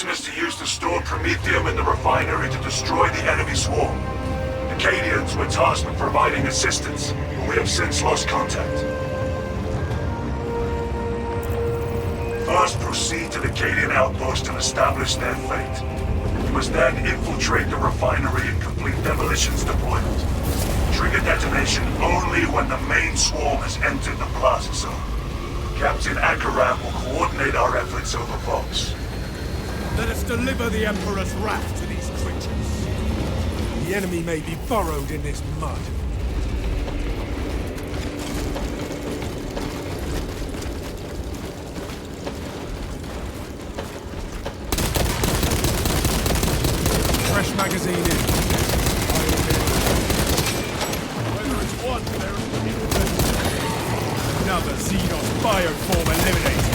instruction is to use the stored promethium in the refinery to destroy the enemy swarm. The Cadians were tasked with providing assistance, but we have since lost contact. First, proceed to the Cadian outpost and establish their fate. You must then infiltrate the refinery and complete demolitions deployment. Trigger detonation only when the main swarm has entered the plaza zone. Captain Akaram will coordinate our efforts over Vox. Let us deliver the Emperor's wrath to these creatures. The enemy may be burrowed in this mud. Fresh magazine in. Whether it's one, another Xenos bioform eliminated.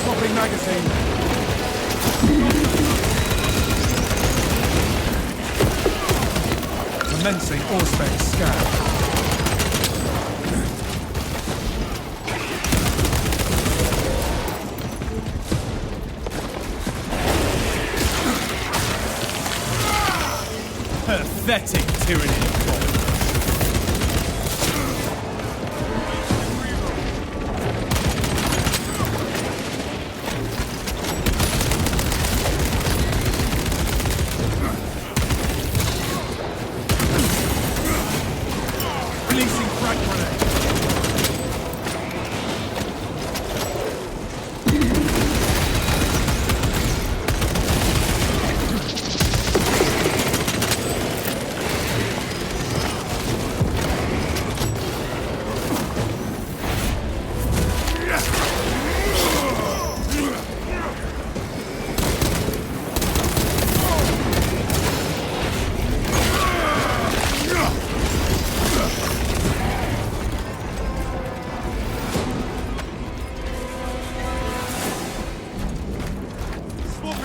Swapping magazine. Commencing Auspex scan. Pathetic tyranny. Releasing frag grenade.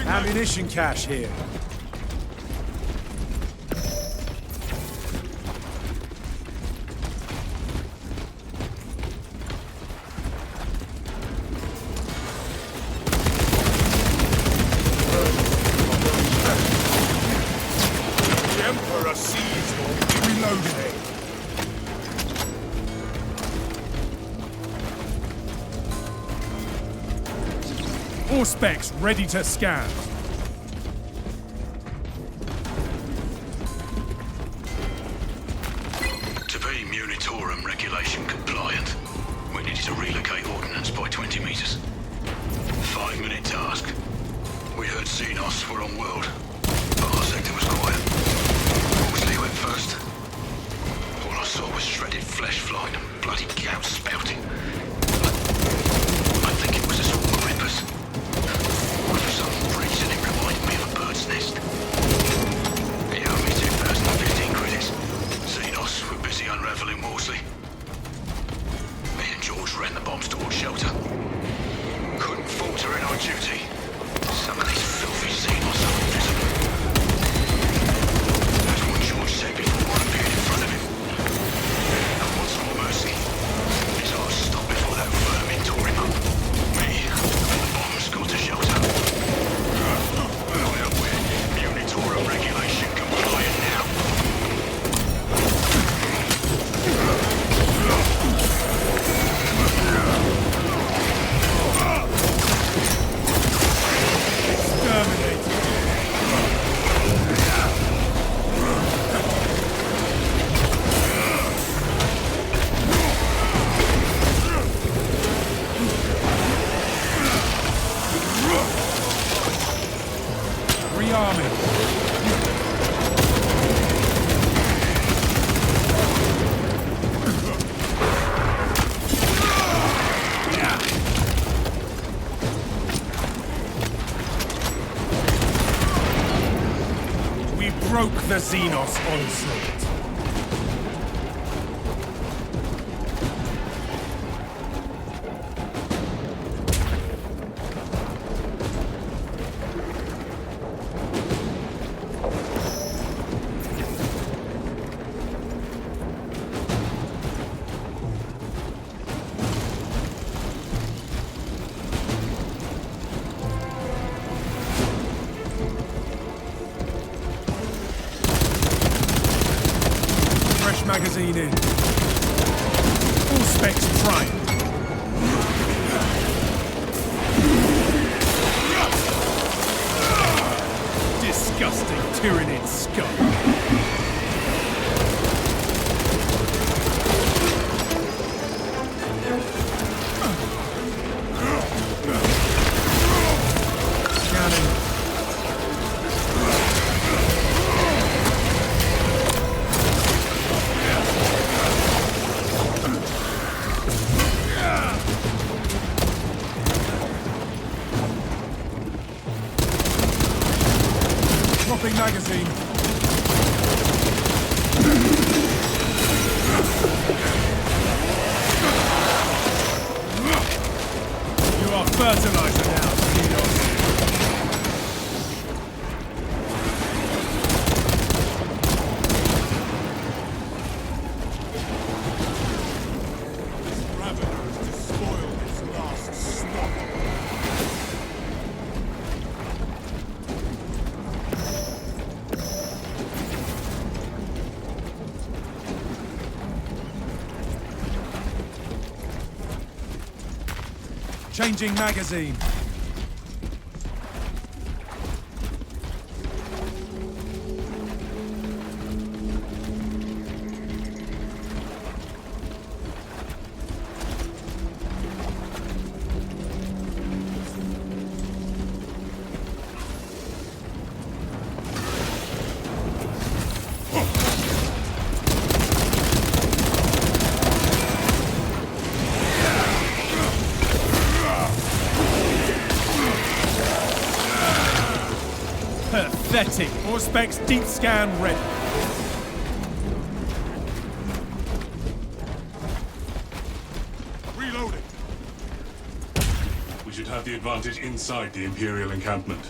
Ammunition cache here. The Emperor seized or reloaded it. All specs ready to scan. To be Munitorum regulation compliant, we needed to relocate ordnance by 20 meters. 5-minute task. We heard Xenos were on world, but our sector was quiet. Mosley went first. All I saw was shredded flesh flying and bloody gout spouting. I think it was a sort of grippers. For some reason it reminded me of a bird's nest. He owed me 2015 credits. Xenos were busy unraveling Worsley. Me and George ran the bombs towards shelter. Couldn't falter in our duty. Some of these filthy Xenos are invisible. That's what George said before I appeared in front of him. And what's more mercy is our stop before that vermin tore him up. Me and the bombs got to shelter. Well, we're Munitorum regulation compliant now. Rearming. We broke the Xenos onslaught. prime. Disgusting Tyranid scum. Dropping magazine. You are fertilizer now, Titus. Changing magazine. Pathetic. More specs, deep scan ready. Reloading. We should have the advantage inside the Imperial encampment.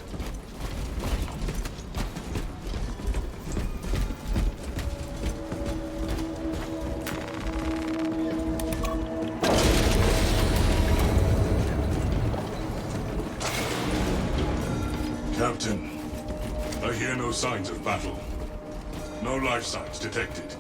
Captain. I hear no signs of battle. No life signs detected.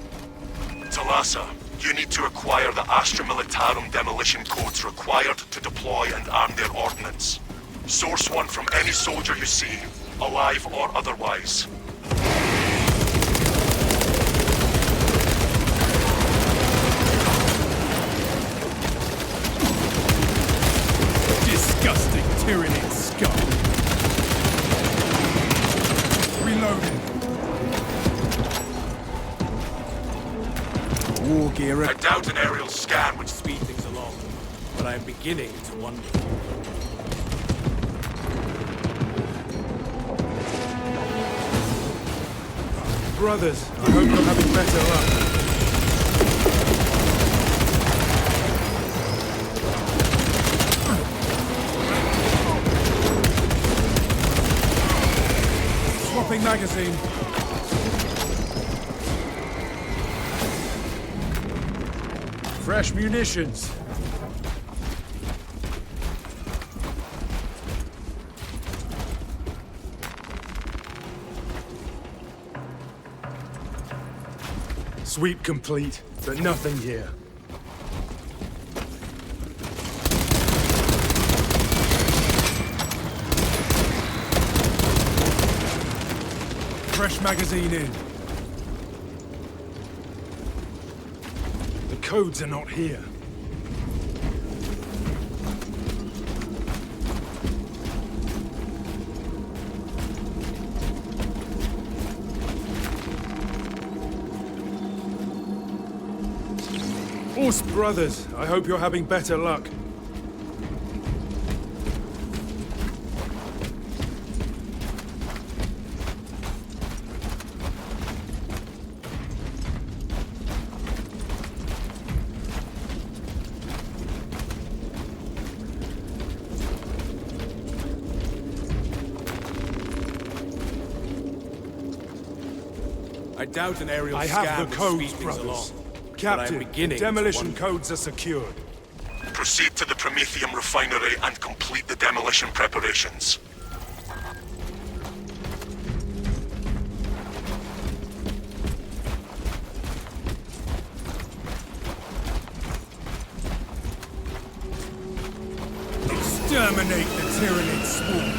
Talassa, you need to acquire the Astra Militarum demolition codes required to deploy and arm their ordnance. Source one from any soldier you see, alive or otherwise. Disgusting Tyranid scum. Reloading. War gear. I doubt an aerial scan would Speed things along, but I am beginning to wonder. Brothers, I hope you're having better luck. Swapping magazine. Fresh munitions. Sweep complete, but nothing here. Fresh magazine in. The codes are not here. Horse brothers, I hope you're having better luck. I doubt an aerial scan have the codes, would speed things brothers. along. Captain, demolition codes are secured. proceed to the Prometheum refinery and complete the demolition preparations. Exterminate the Tyrannid swarm.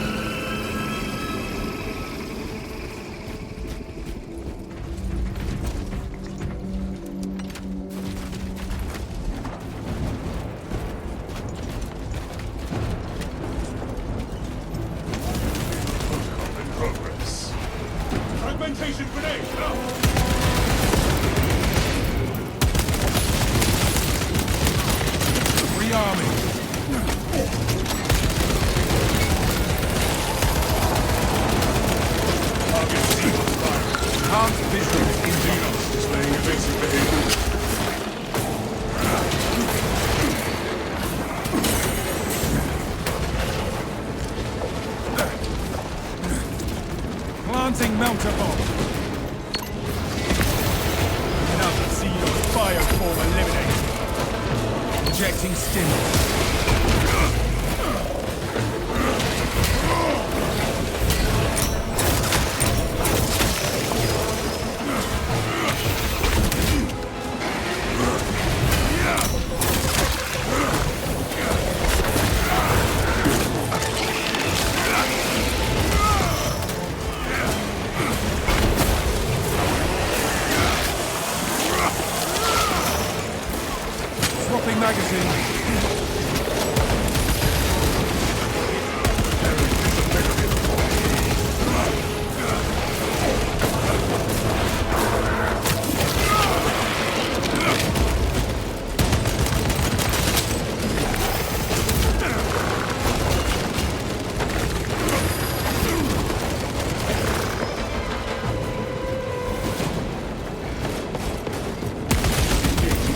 Fragmentation grenade, now! Rearming. Target C on fire. Enhanced vision in Xenos displaying evasive behavior. Planting melter bomb. Another Xenos bioform eliminated. Injecting stimulus. Swapping magazine.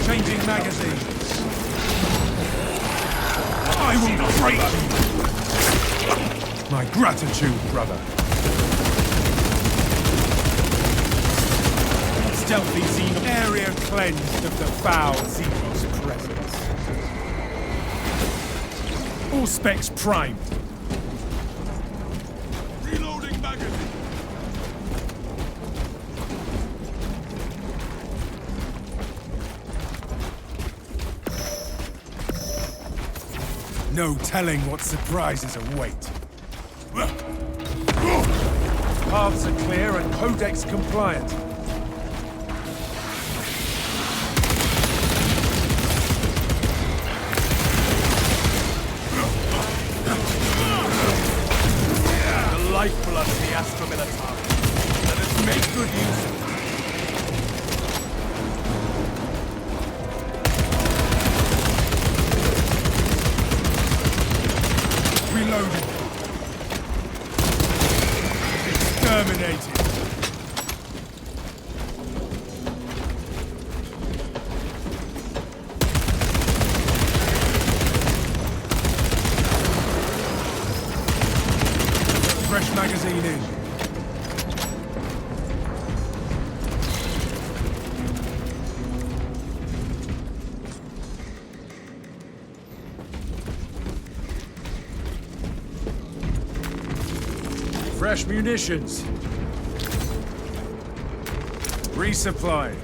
Changing magazines. I will break you. My gratitude, brother. Stealthy Xenos. Area cleansed of the foul Xenos presence. All specs primed. Reloading magazine. No telling what surprises await. Paths are clear and codex compliant. The lifeblood of the Astra Militare. Let us make good use of it. Reloading. Exterminated. Fresh magazine in. Fresh munitions. Resupply.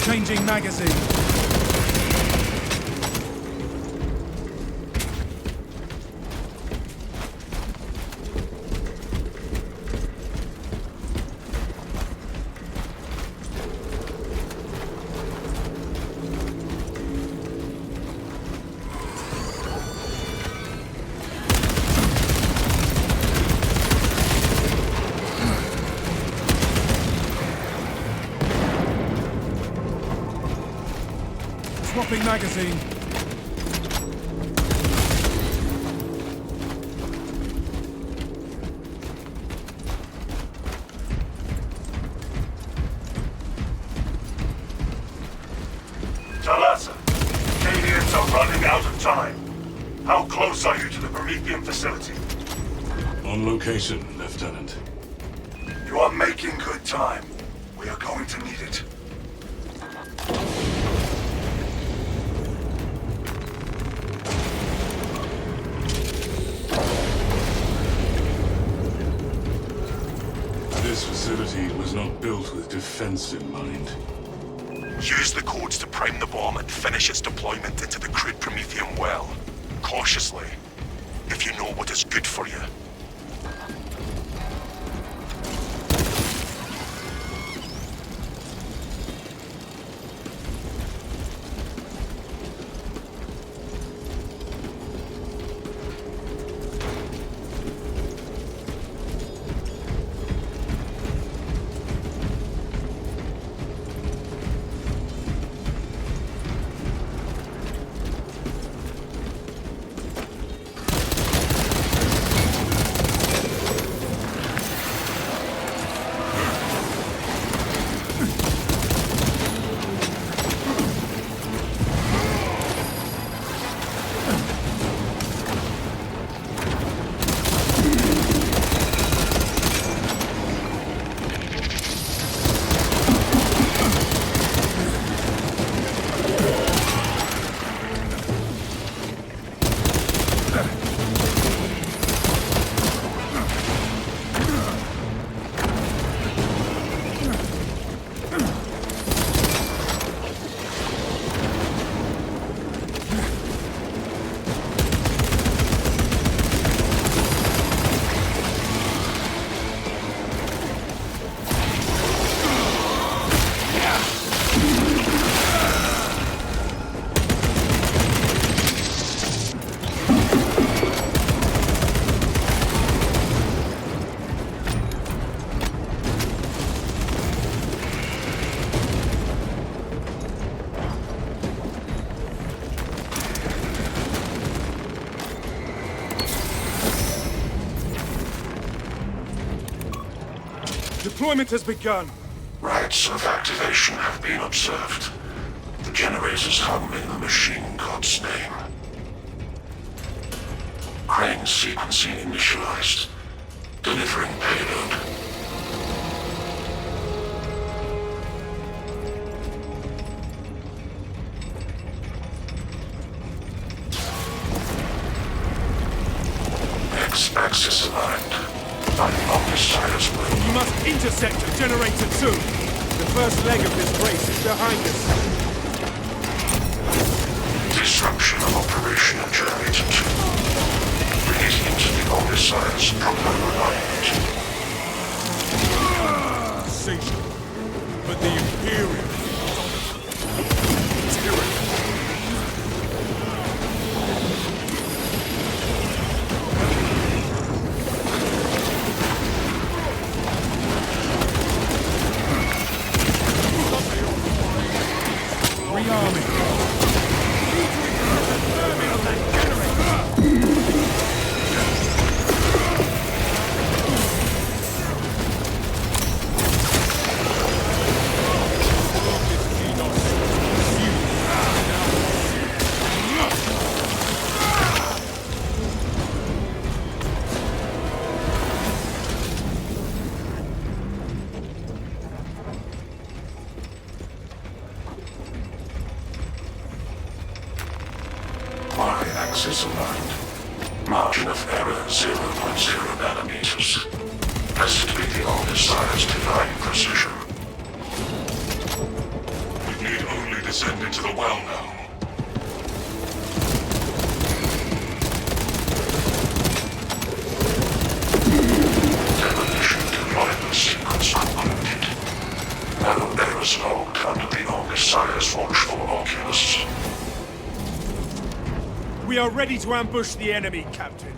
Changing magazine. Swapping magazine. Talasa, Canadians are running out of time. How close are you to the Promethean facility? On location, Lieutenant. You are making good time. We are going to need it. This facility was not built with defense in mind. Use the codes to prime the bomb and finish its deployment into the crude Prometheum well. Cautiously, if you know what is good for you. Deployment has begun. Rites of activation have been observed. The generators hum in the machine god's name. Crane sequencing initialized. Delivering payload. X-axis aligned. Titus will. You must intercept the generator soon. The first leg of this race is behind us. Disruption of operation at generator 2. Releasing into the Omnissiah's proper alignment. Insatiable. But the Imperium. Tyranny. Y-axis aligned. Margin of error 0.0 nanometers. Blessed be the Omnissiah's divine precision. We need only descend into the well now. Demolition deployment sequence concluded. No errors logged under the Omnissiah's watchful oculus. We are ready to ambush the enemy, Captain.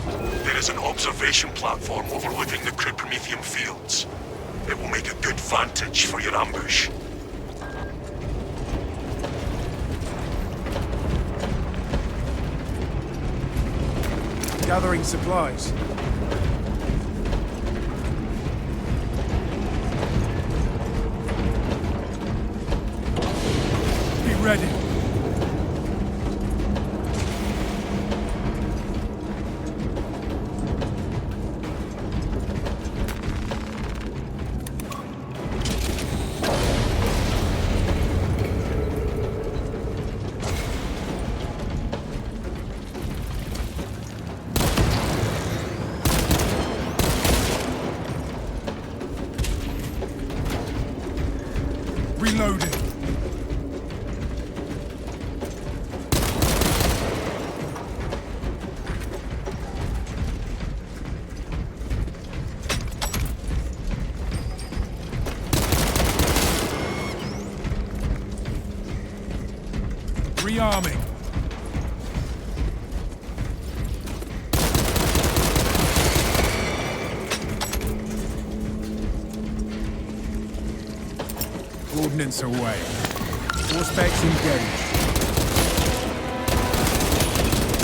There is an observation platform overlooking the crude Prometheum fields. It will make a good vantage for your ambush. Gathering supplies. Be ready. Reloading. Rearming. Ordnance away. Force specs engaged.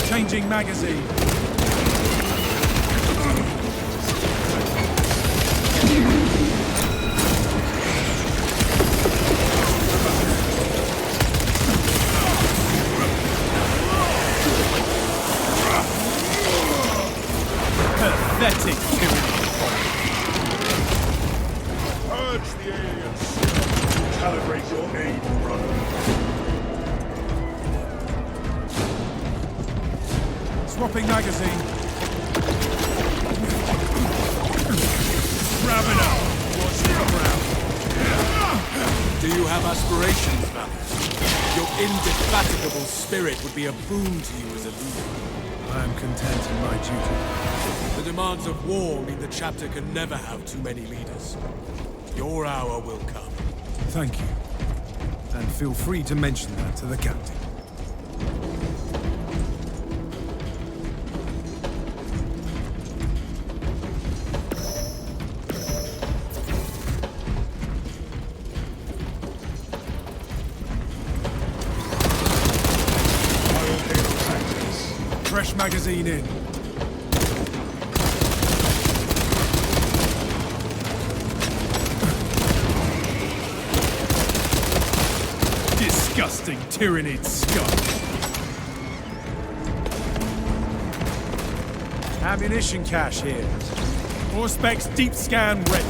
Changing magazine. Pathetic tyranny. Purge the aliens. Calibrate your aim, brother. Swapping magazine. Ravener, watch the ground. Do you have aspirations, Valus? Your indefatigable spirit would be a boon to you as a leader. I am content in my duty. The demands of war mean the chapter can never have too many leaders. Your hour will come. Thank you. And feel free to mention that to the captain. Fresh magazine in. Disgusting tyrannid scum. Ammunition cache here. Auspex deep scan ready.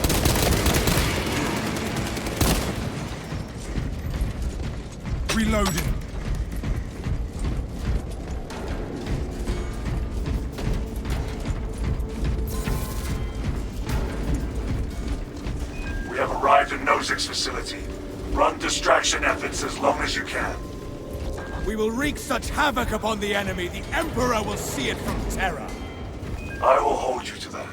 Reloading. We have arrived at Nozick's facility. Run distraction efforts as long as you can. We will wreak such havoc upon the enemy, the Emperor will see it from terror. I will hold you to that.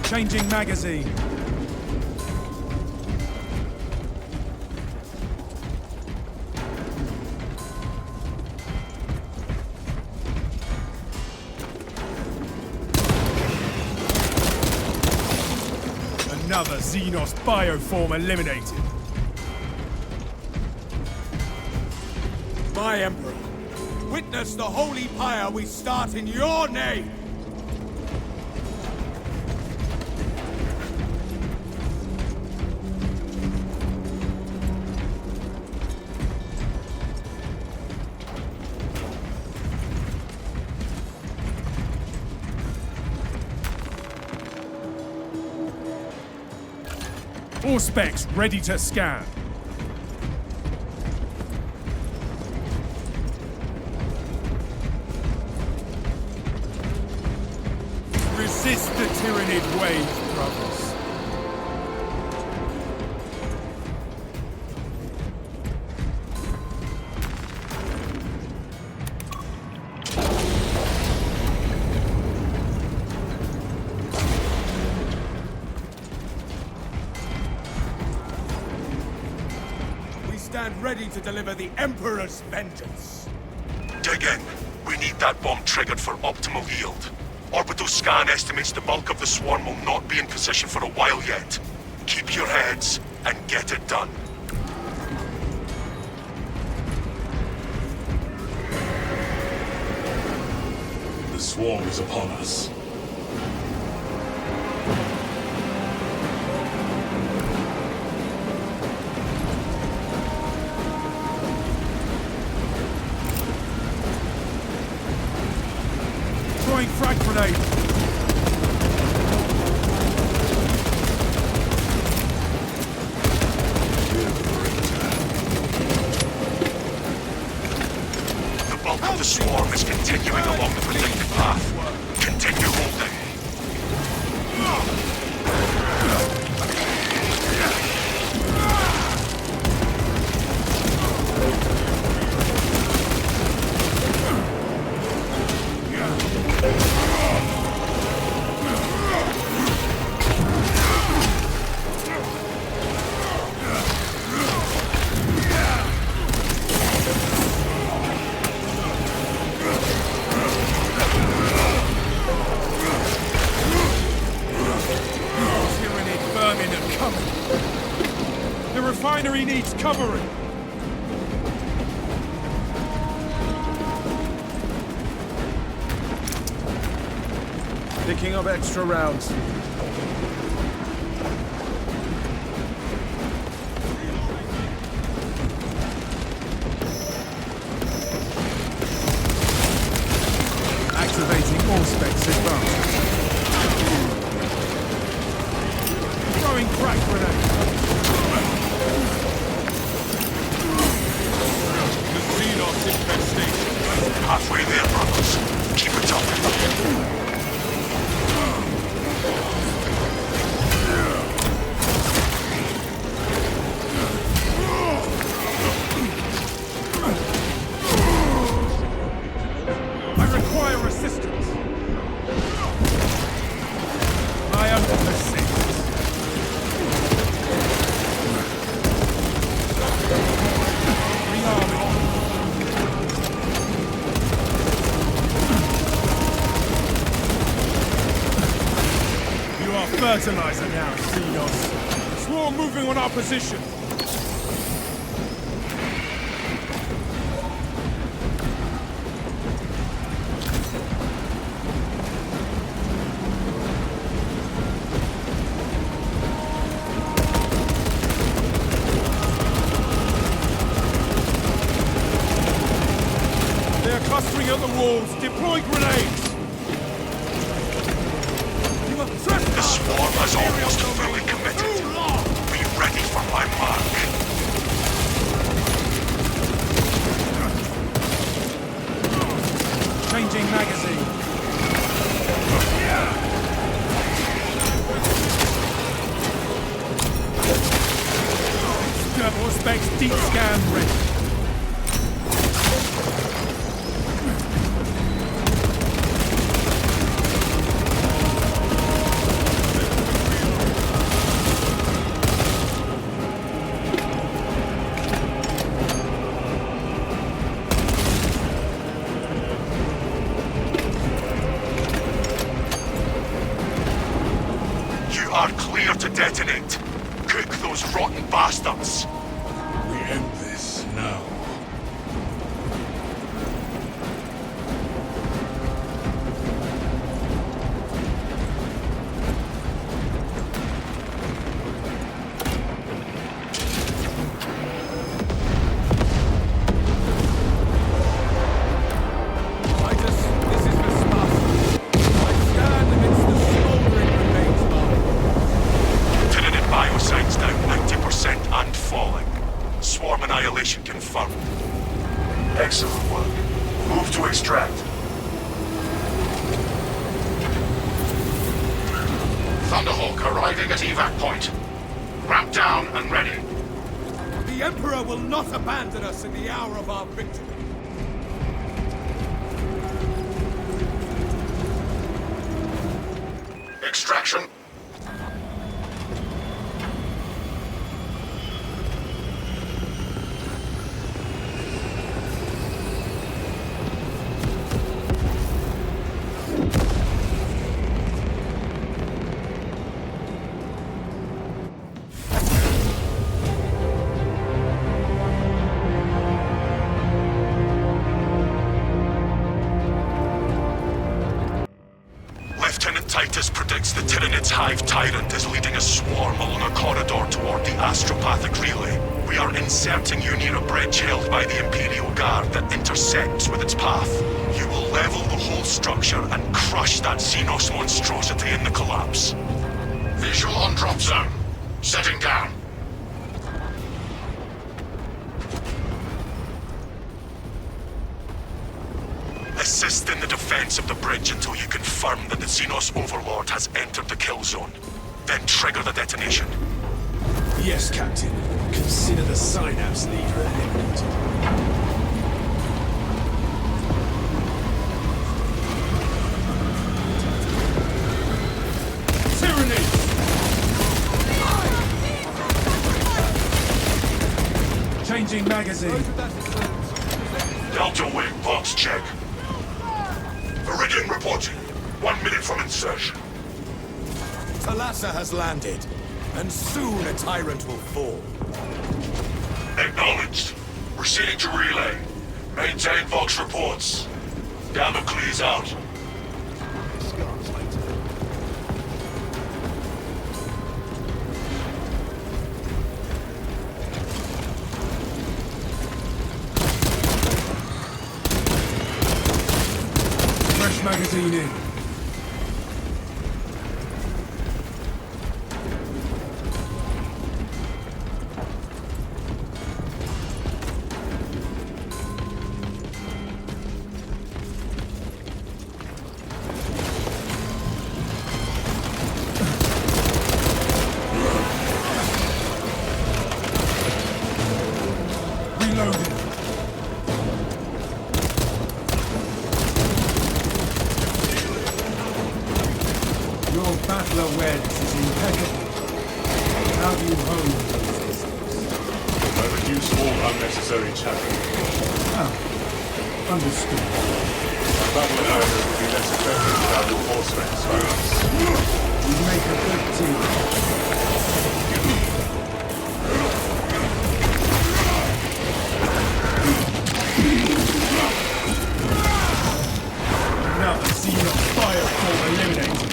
Changing magazine. Another Xenos bioform eliminated. My Emperor, witness the holy pyre we start in your name. Auspex ready to scan. Resist the tyrannid wave, brothers. Stand ready to deliver the Emperor's vengeance. Dig in. We need that bomb triggered for optimal yield. Orbital scan estimates the bulk of the swarm will not be in position for a while yet. Keep your heads and get it done. The swarm is upon us. Throwing frag grenade. continuing along the predicted path. Continue holding. The refinery needs covering! Picking up extra rounds. Activating all specs advanced. Throwing crack grenade. The Xenos infestation. Halfway there, brothers. Keep it up. I require assistance. I am the Saber. Rearming. You are fertilizer now, Xenos. Swarm moving on our position. Clustering at the walls, deploy grenades! You have trespassed! The swarm has almost fully committed. Be ready for my mark. Changing magazine. Devil specs deep scan ready. Are clear to detonate. Cook those rotten bastards. We end this now. Titus, this is the stuff. I stand amidst the smoldering remains of Tinted biocides down 90% and falling. Swarm annihilation confirmed. Excellent work. Move to extract. Thunderhawk arriving at evac point. Ramp down and ready. The Emperor will not abandon us in the hour of our victory. Extraction. Lieutenant Titus predicts the Tyranid's Hive Tyrant is leading a swarm along a corridor toward the astropathic relay. We are inserting you near a bridge held by the Imperial Guard that intersects with its path. You will level the whole structure and crush that Xenos monstrosity in the collapse. Visual on drop zone. Setting down. assist in the defense of the bridge until you confirm that the Xenos Overlord has entered the kill zone. Then trigger the detonation. Yes, Captain. Consider the Synapse leader eliminated. Tyranny! Changing magazine. Delta Wing box check. Viridian reporting. 1 minute from insertion. Thalassa has landed, and soon a tyrant will fall. Acknowledged. Proceeding to relay. Maintain Vox reports. Damocles out. Fresh magazine in. Reloading. Your battle awareness is impeccable. How do you hone those instincts? I reduce all unnecessary chatter. Ah, understood. Battle awareness will be less effective without your force strength, Cyrus. We make a good team. Now the Xenos fireform eliminated.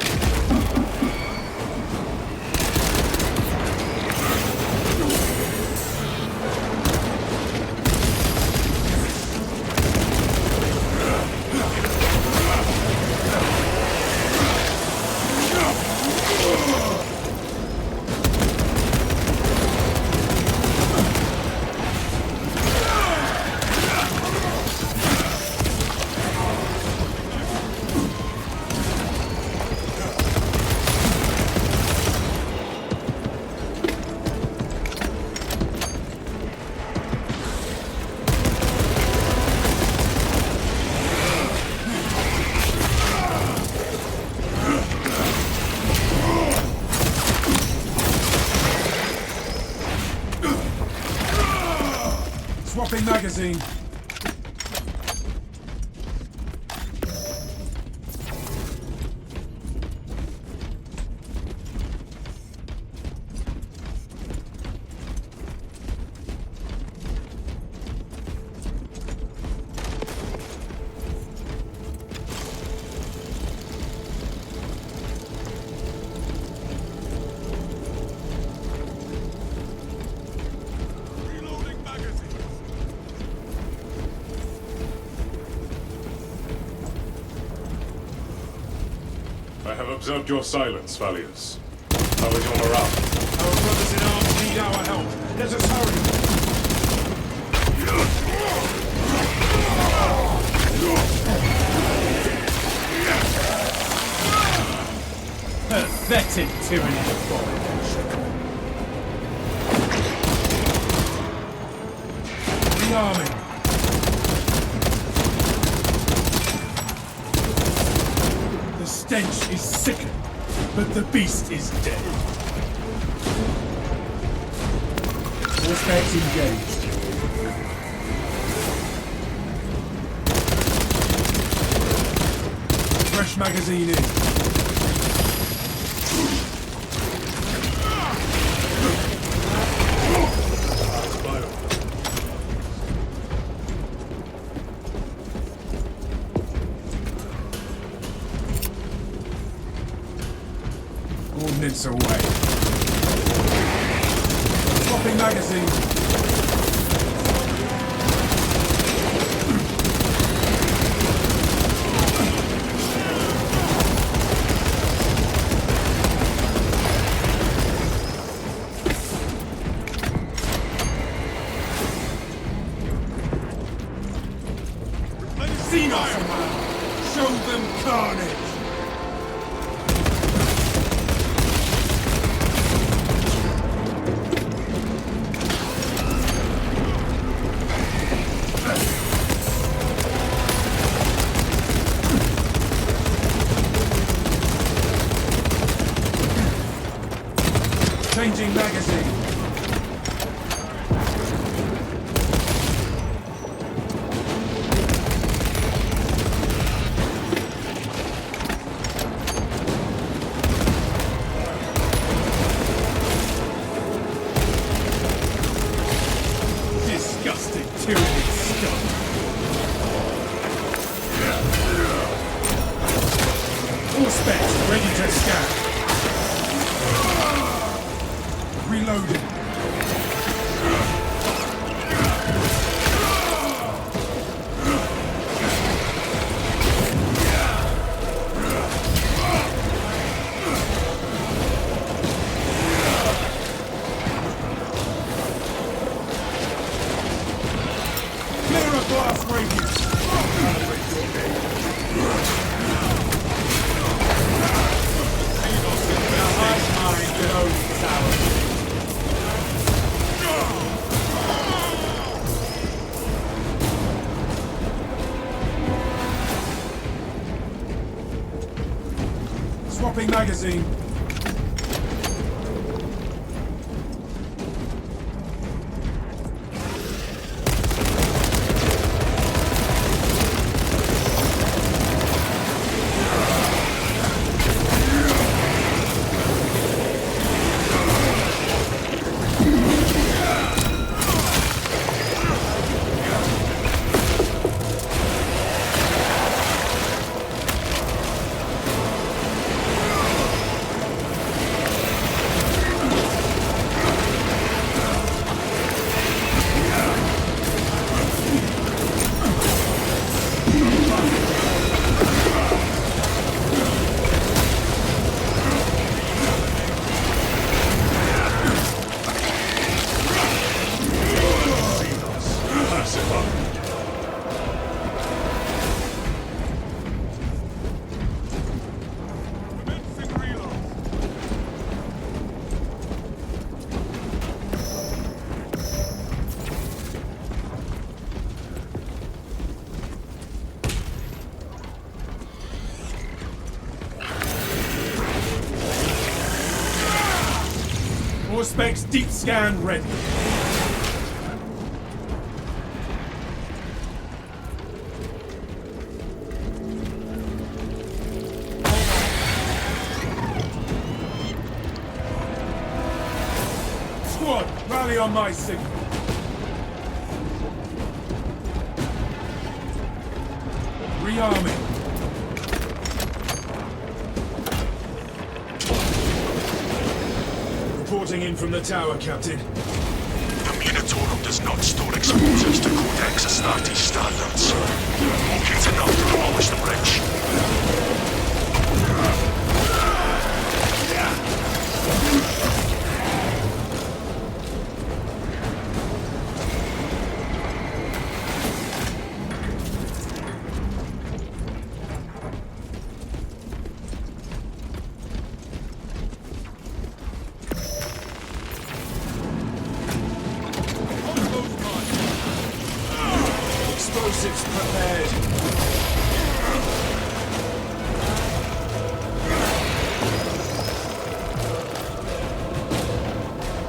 Swapping magazine. I have observed your silence, Valius. How is your morale? Our brothers in arms need our help. Let us hurry. Pathetic tyranny abomination. Rearming. The stench is sickening, but the beast is dead. All specs engaged. Fresh magazine in. Ordnance away. Swapping magazine. Xenos! carnage! Changing magazine. Disgusting tyranny stuff. All specs ready to scan. Reloading. Clear a blast radius. Swapping magazine. All specs deep scan ready. Squad, rally on my signal. Rearming. Reporting in from the tower, Captain. The Munitorum does not store explosives to Codex Astartes standards. Won't get enough to demolish the bridge. Explosives prepared.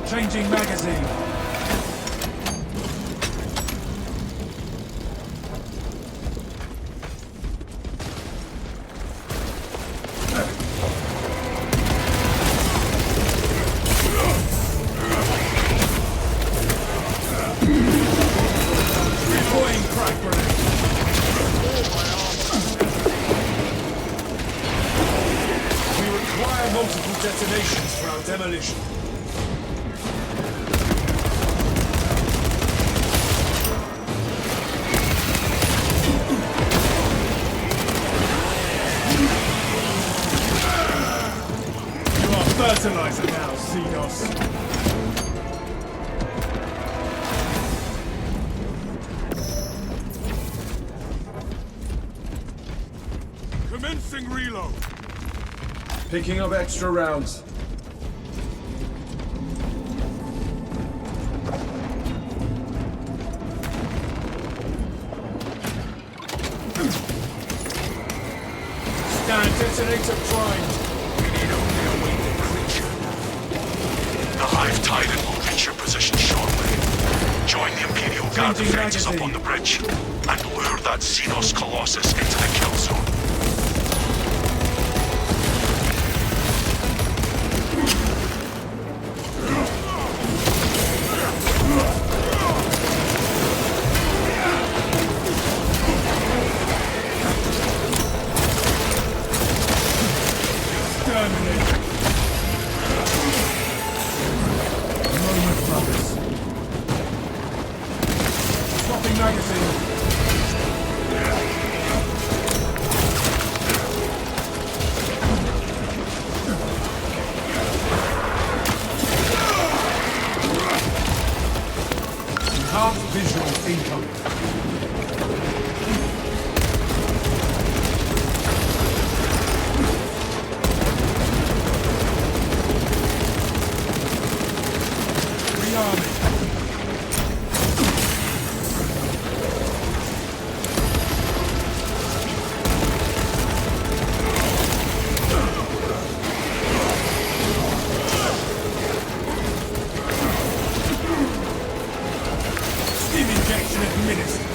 Changing magazine. Deploying crack grenade. We require multiple detonations for our demolition. You are fertilizer now, Xenos. Commencing reload. Picking up extra rounds. Scan detonator primed. We need only await the creature. The Hive Titan will reach your position shortly. Join the Imperial Guard Changing defenses up magazine. on the bridge and lure that Xenos Colossus into the kill zone. Terminate. Moment, brothers. Swapping magazine. Enhanced visual incoming. Rearming. Steam injection administered.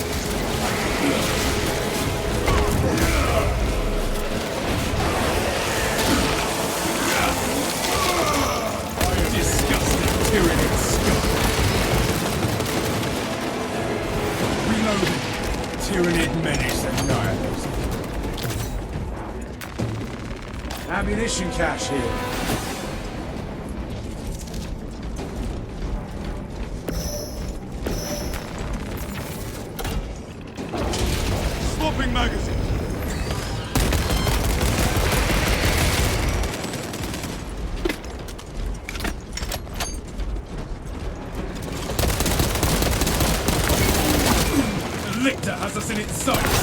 Disgusting tyranid scum. Reloading. Tyrannid menace annihilated. Ammunition cache here. Swapping magazine. Lictor has us in its sights.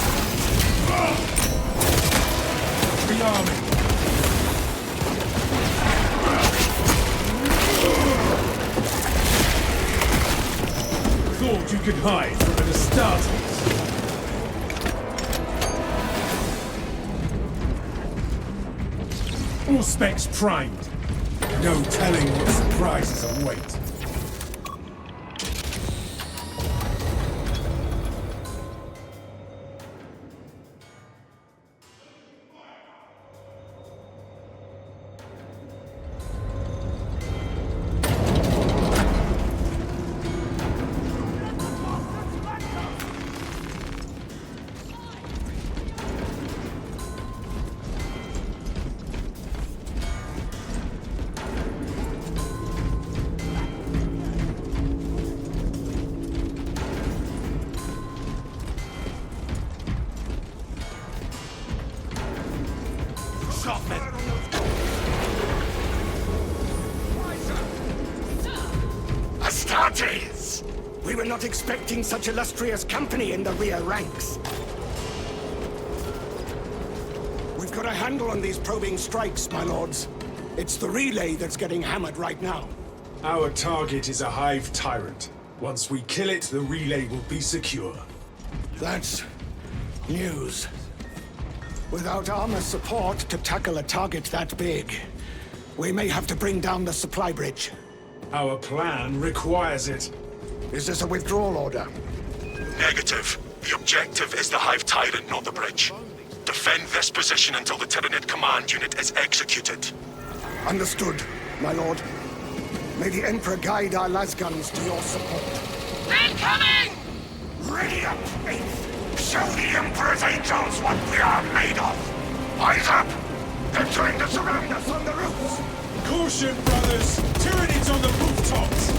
Rearming. Thought you could hide from an Astartes. All specs primed. No telling what surprises await. Shotmen. Astartes! We were not expecting such illustrious company in the rear ranks. We've got a handle on these probing strikes, my lords. It's the relay that's getting hammered right now. Our target is a Hive Tyrant. Once we kill it, the relay will be secure. That's news. Without armor support to tackle a target that big, we may have to bring down the supply bridge. Our plan requires it. Is this a withdrawal order? Negative. The objective is the Hive Tyrant, not the bridge. Defend this position until the Tyranid command unit is executed. Understood, my lord. May the Emperor guide our lasguns to your support. Incoming! Ready up, Faith! Show the Emperor's angels what we are made of! Eyes up! They're trying to surround us on the roofs! Caution, brothers! Tyrannids on the rooftops!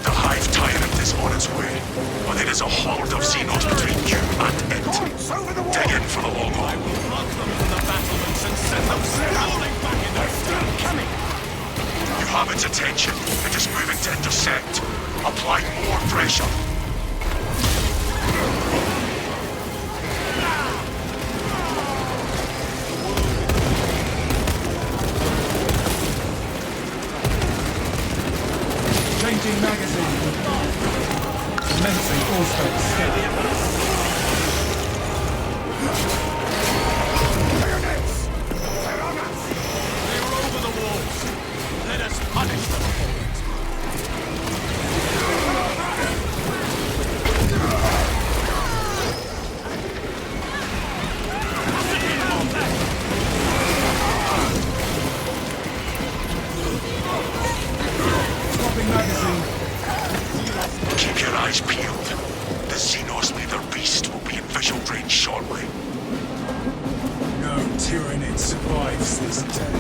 The Hive Tyrant is on its way, but it is a horde of Xenos between you and it. Points over the wall! Dig in for the I will block them from the battlements and send them scrambling back in their still coming! You have its attention. It is moving to intercept. Apply more pressure. Changing magazine. Commencing all-strength scanning. They are over the walls. Let us punish them for it. Swapping magazine. Keep your eyes peeled. The Xenos leader beast will be in visual range shortly. No Tyranid survives this day.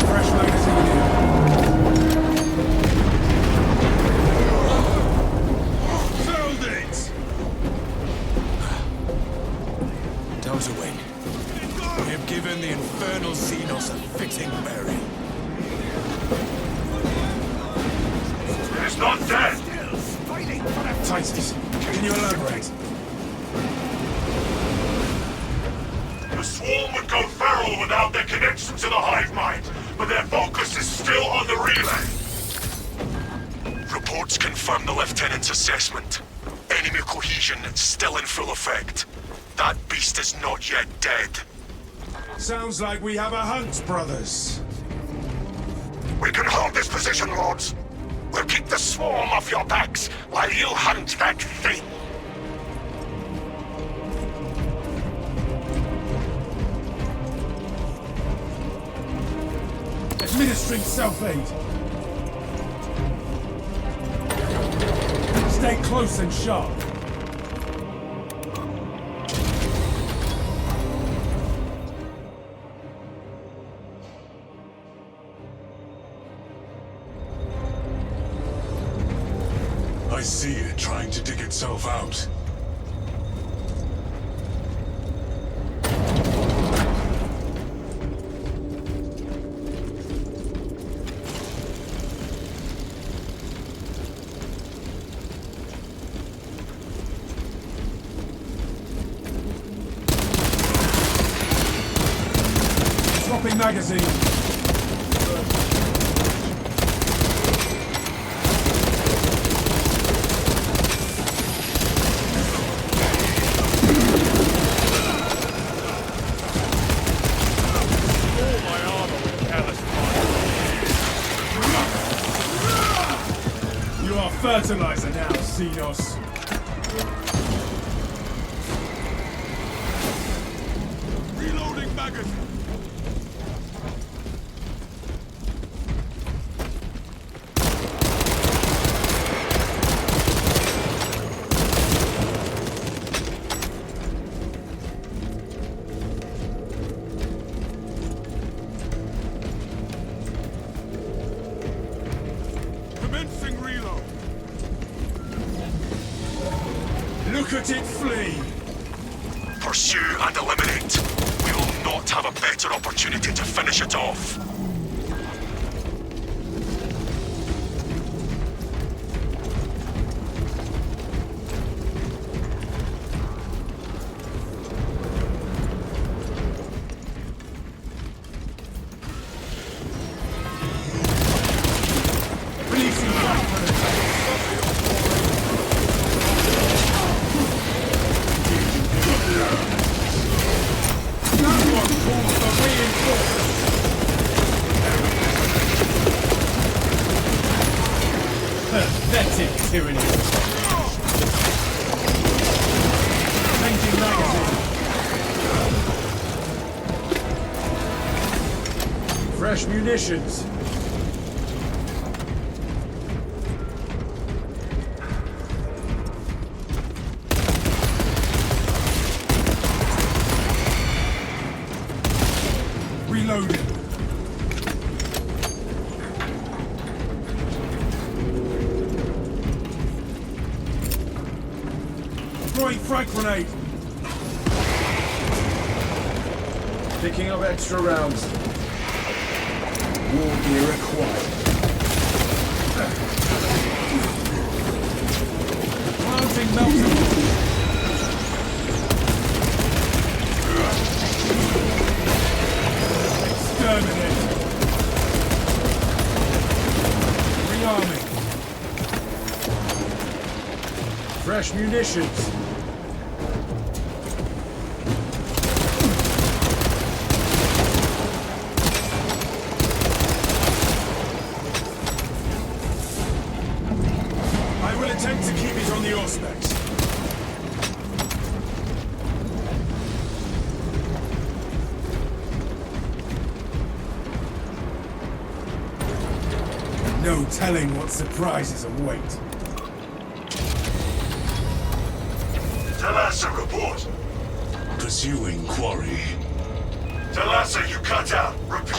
Fresh magazine in. Filled it! Doze awake. We have given the infernal Xenos a fitting burial. It is not dead! Titus, can you elaborate? The swarm would go feral without their connection to the hive mind, but their focus is still on the relay. Reports confirm the lieutenant's assessment. Enemy cohesion still in full effect. That beast is not yet dead. Sounds like we have a hunt, brothers. We can hold this position, Lords. We'll keep the swarm off your backs while you hunt that thing. Administering self-aid. Stay close and sharp. I see it trying to dig itself out. Swapping magazine. You are fertilizer now, Xenos. Reloading magazine. Commencing reload. Look at it flee! Pursue and eliminate. We will not have a better opportunity to finish it off. Releasing that one calls for reinforcements! Pathetic tyranny! Changing magazine! Fresh munitions. Reloading. Throwing frag grenade. Picking up extra rounds. War gear acquired. Planting melting. Exterminate. Rearming. Fresh munitions. I will attempt to keep it on the Auspex. No telling what surprises await. Talassa, report. Pursuing quarry. Talassa, you cut out. Repeat.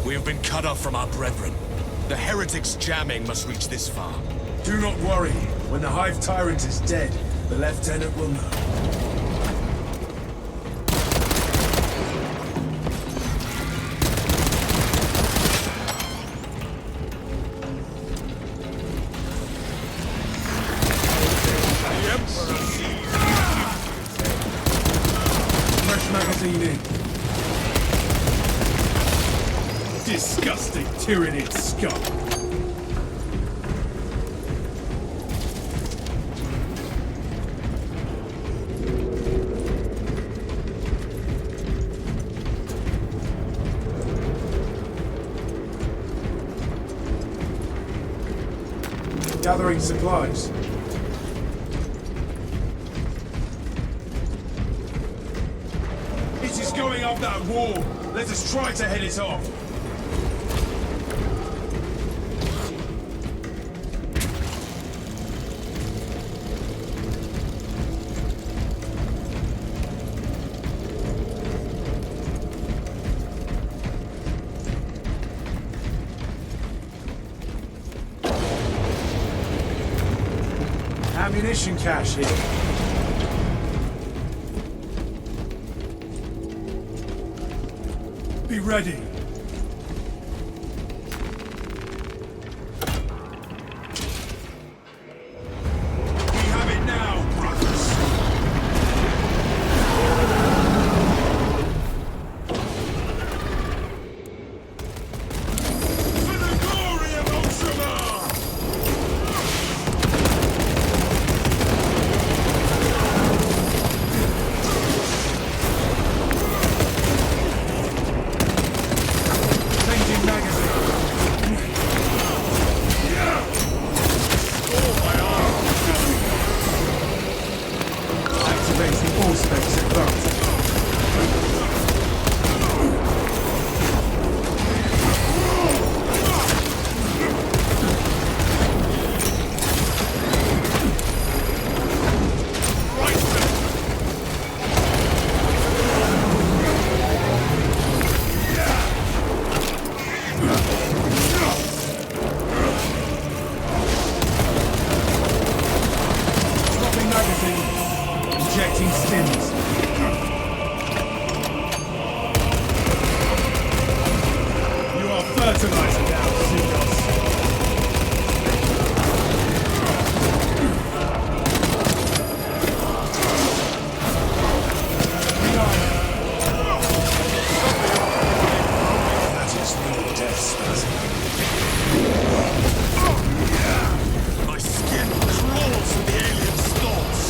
We have been cut off from our brethren. The heretics' jamming must reach this far. Do not worry. When the Hive Tyrant is dead, the Lieutenant will know. Fresh magazine in. Disgusting tyrannid scum. Gathering supplies. It is going up that wall. Let us try to head it off. Ammunition cache here. Be ready. We have it now, brothers. For the glory of Ultramar! Injecting stims. You are fertilizer now, Titus. That is no death spasm. My skin crawls with the alien's thoughts.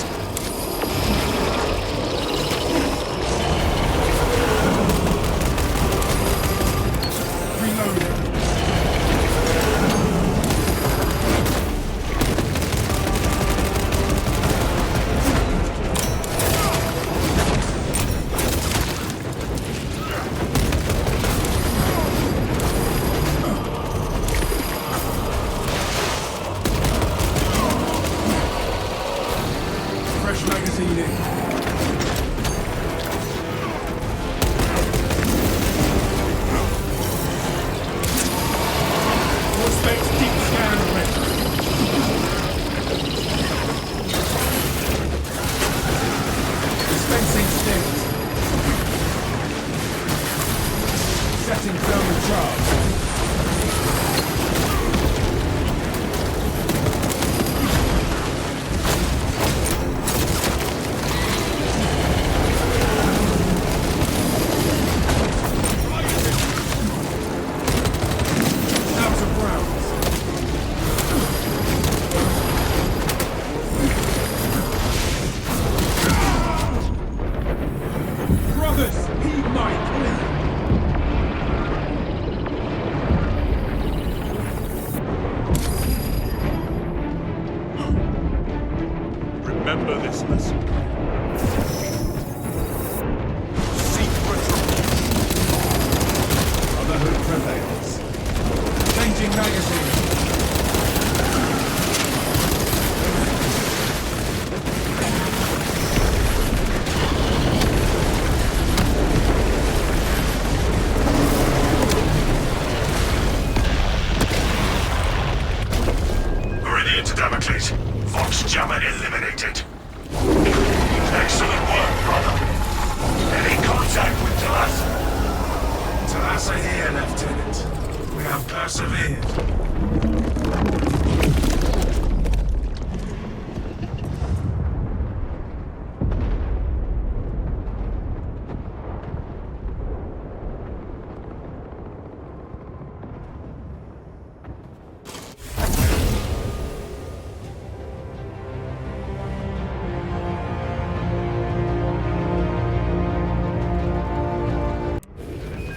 persevered.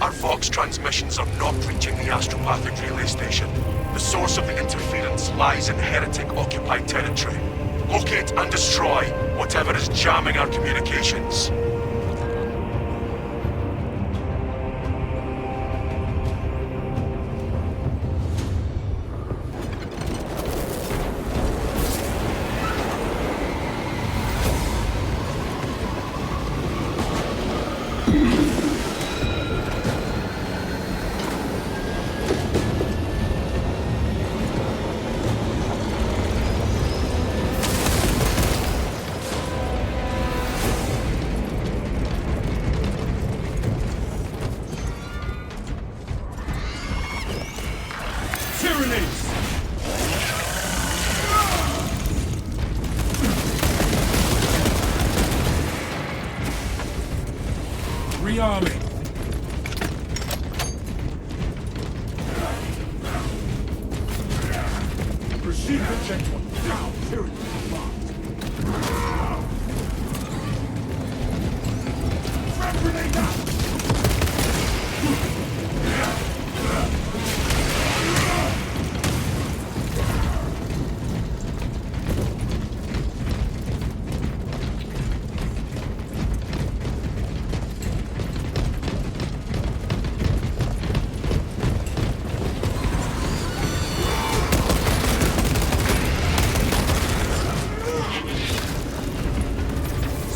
Our Vox transmissions are not reaching the astropathic relay station. The source of the interference lies in heretic-occupied territory. Locate and destroy whatever is jamming our communications. Rearming. Proceed to checkpoint. Now, period. Frag grenade out!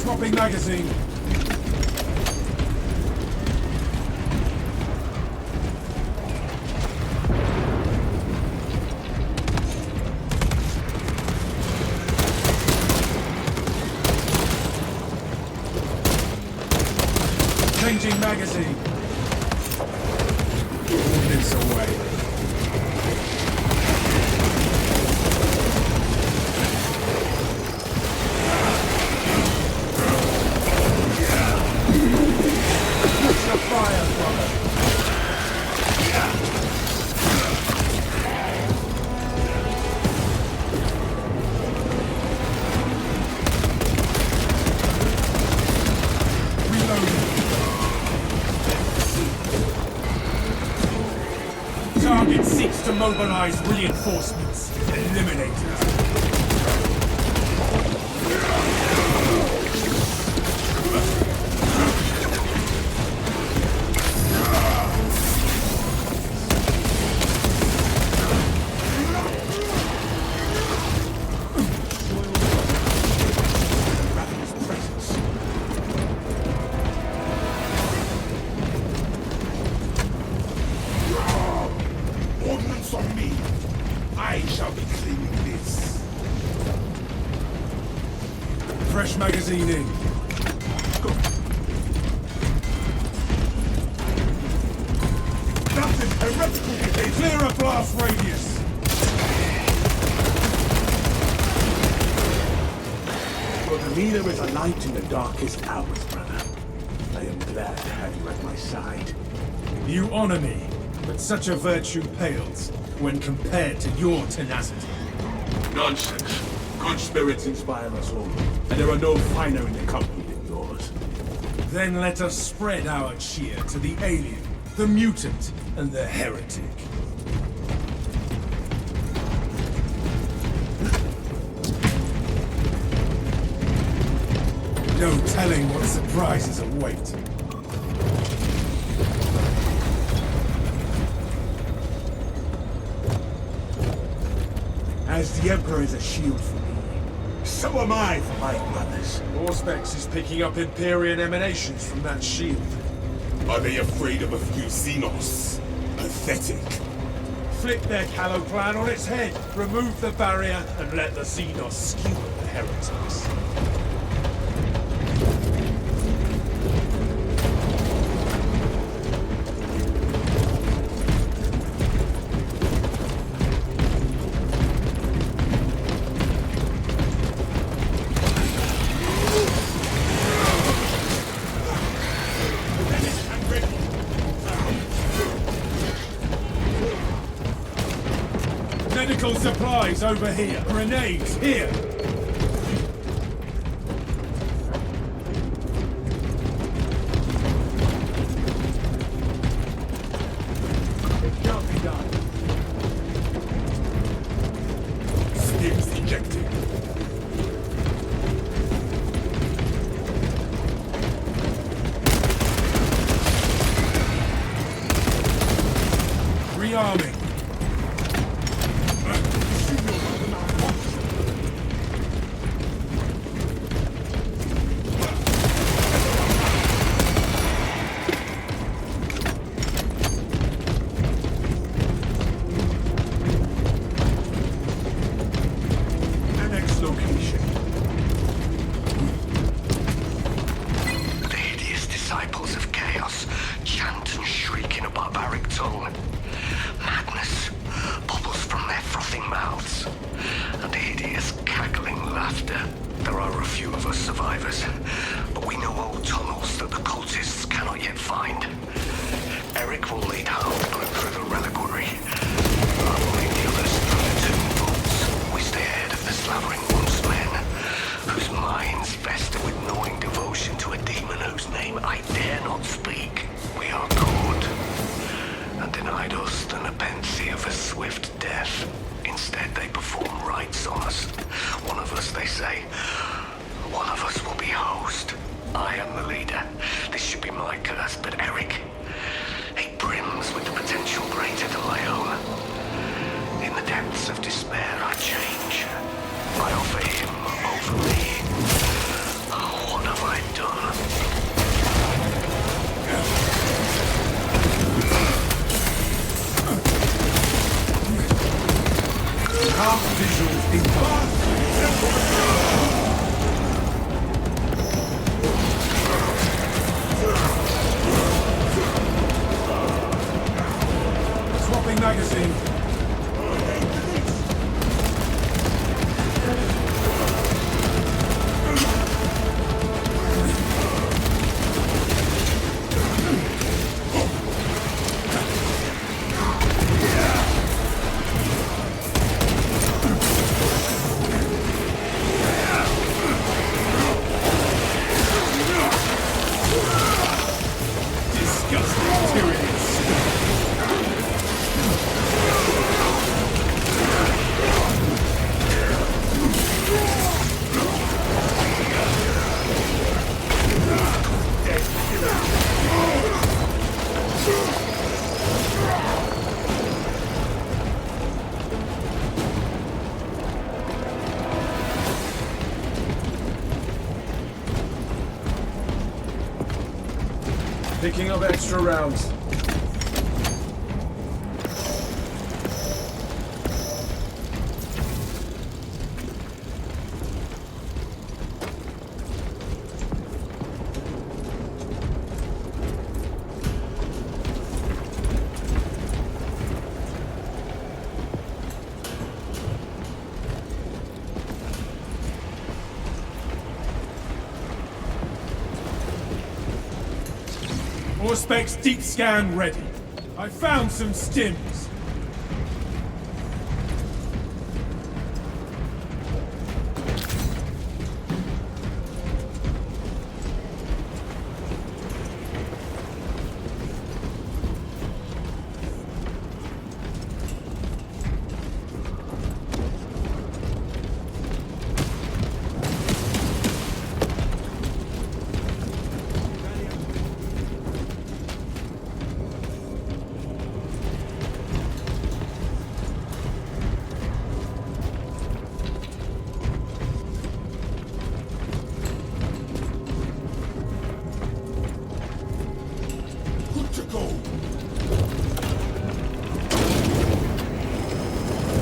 Swapping magazine. Changing magazine. Ordnance away. Fire, brother. Target seeks to mobilize reinforcements. Eliminate it. Ordnance on me. I shall be cleaning this. Fresh magazine in. Go. That's an heretical behavior. Clear a blast radius. For the leader is a light in the darkest hours, brother. I am glad to have you at my side. You honor me, but such a virtue pales when compared to your tenacity. Nonsense. Good spirits inspire us all, and there are no finer in the company than yours. Then let us spread our cheer to the alien, the mutant, and the heretic. No telling what surprises await. As the Emperor is a shield for me, so am I for my brothers. Auspex is picking up Empyrean emanations from that shield. Are they afraid of a few Xenos? Pathetic. Flip their callow plan on its head, remove the barrier, and let the Xenos skewer the heretics. Medical supplies over here. Grenades here. It can't be done. Stims injected. Rearming. Annex location. The hideous disciples of chaos chant and shriek in a barbaric tongue. Madness bubbles from their frothing mouths, and hideous cackling laughter. There are a few of us survivors, but we know old tunnels that the cultists cannot yet find. Eric will lead Harald group through the reliquary. I will lead the others through the tomb vaults. We stay ahead of the slavering once men, whose minds fester with gnawing devotion to a demon whose name I dare not speak. We are caught and denied us the nepenthe of a swift death. Instead, they perform rites on us. One of us, they say. One of us will be host. I am the leader. This should be my curse, but Eric, he brims with the potential greater than my own. In the depths of despair, I change. I offer him over me. Oh, what have I done? Half visuals incoming. Swapping magazine. Disgusting tyrannies. Picking up extra rounds. Auspex deep scan ready. I found some stims.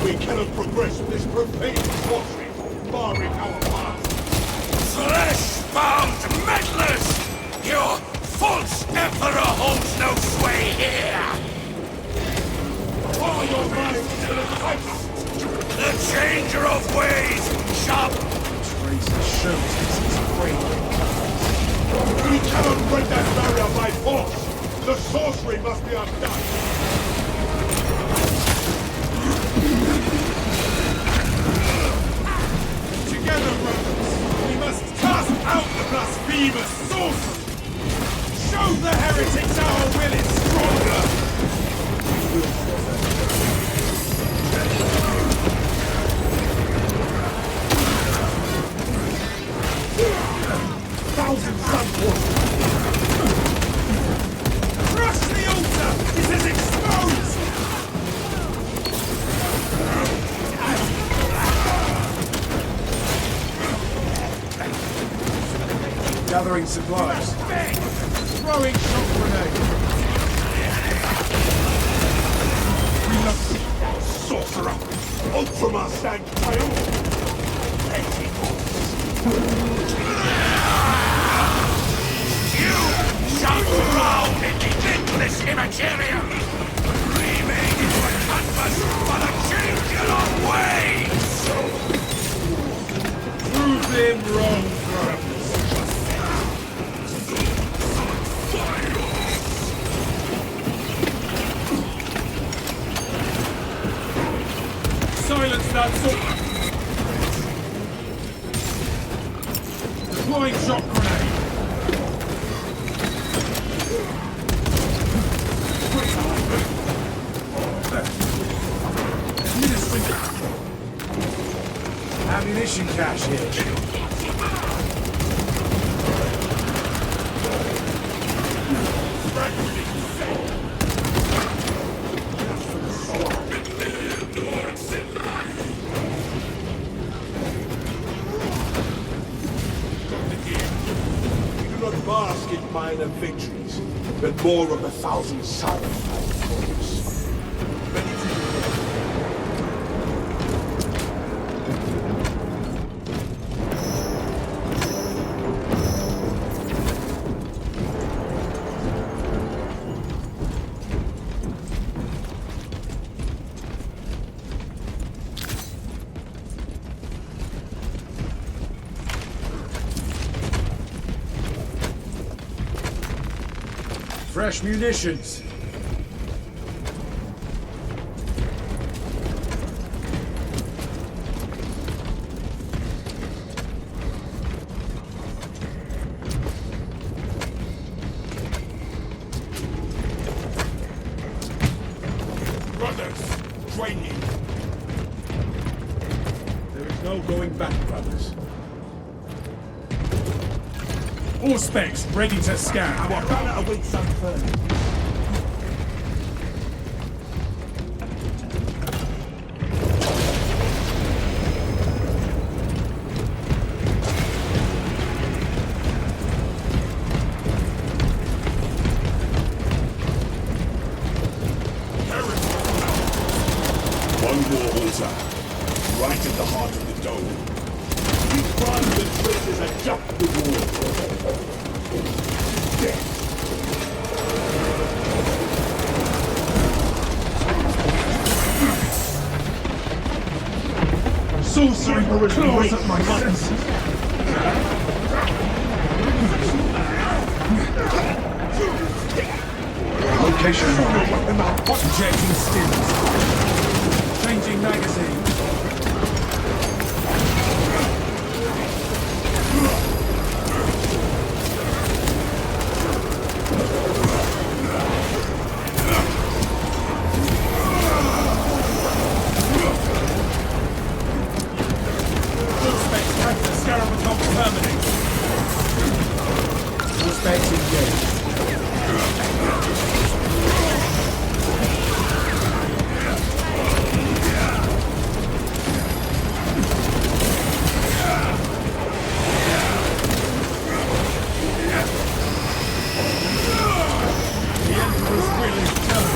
We cannot progress with this profane sorcery, barring our path. Flesh-bound meddlers! Your false emperor holds no sway here! Follow your minds to the Titus! The changer of ways shall... Tracer shows this is great. We cannot break that barrier by force! The sorcery must be undone! blasphemous sorcery! Show the heretics our will is stronger! Thousand sun forces! Crush the altar! It is exposed! Gathering supplies. Throwing shock grenade! Sorcerer! Ultramar stank tail! Shall drown in the endless immateria! Remain into a canvas for the changing of ways! Prove them wrong, brothers! Silence that sword! Deploying shock grenade! Ammunition cache here. We do not bask in minor victories, but more of 1,000 silent victories. Fresh munitions! Brothers, training. There is no going back, brothers. All specs ready to scan. Our banner awaits unfurled. One more altar, right at the heart of the dome. Each crimes and traces a just reward. Death. Sorcery claws at my senses! Location Injecting stimulus. Changing magazine. Suspects have the Scarabaton terminate. Suspects engaged. The Emperor's will is done.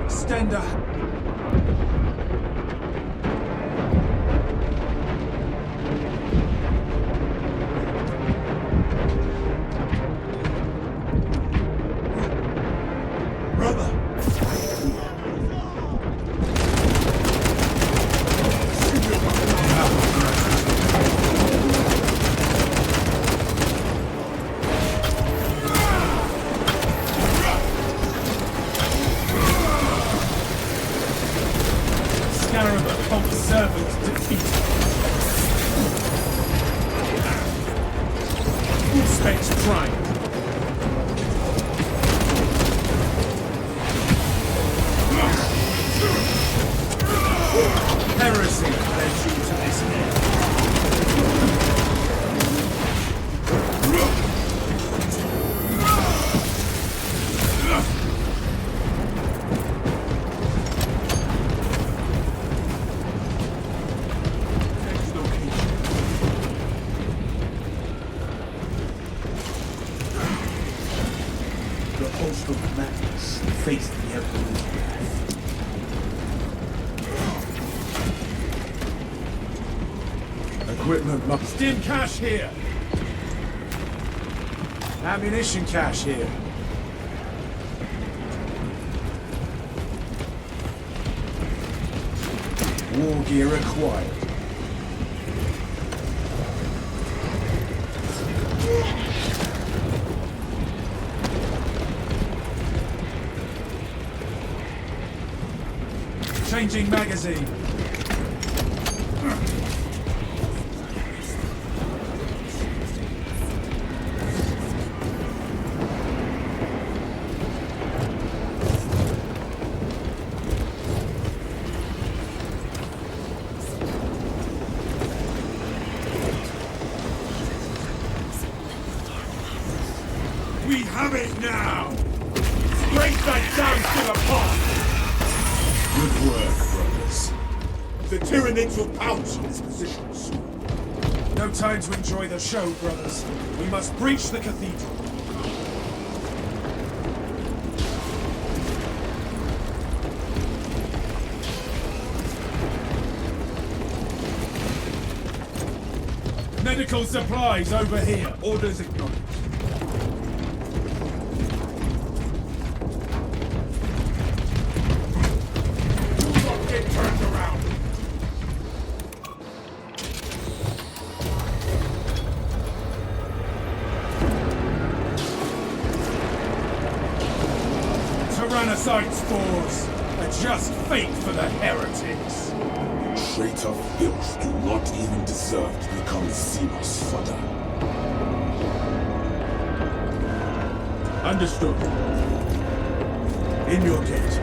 Extend a... Stim cache here. Ammunition cache here. War gear acquired. Changing magazine. We have it now! Break that down to the pot! Good work, brothers. The Tyranids will pounce on this position soon. No time to enjoy the show, brothers. We must breach the cathedral. Medical supplies over here. Orders acknowledged. Tyrannocyte spores! A just fate for the heretics! Traitor filth do not even deserve to become Xenos fodder. Understood. In your gate.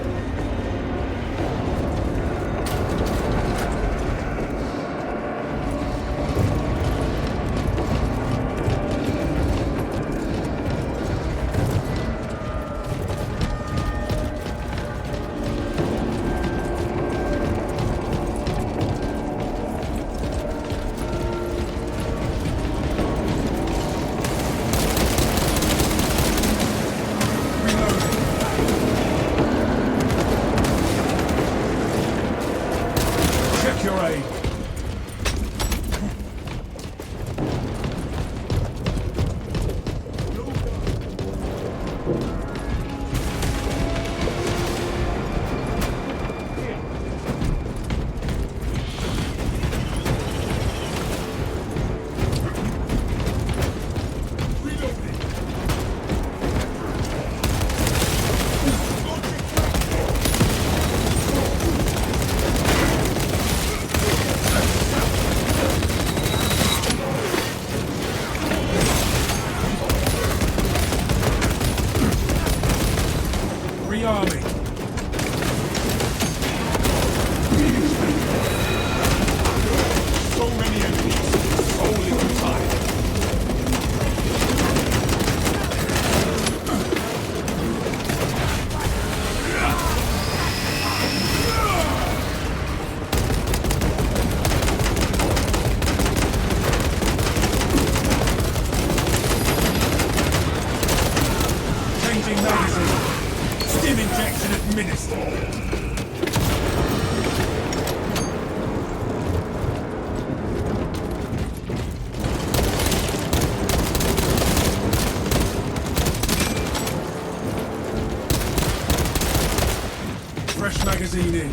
Fresh magazine in.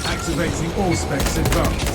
Activating all specs advanced.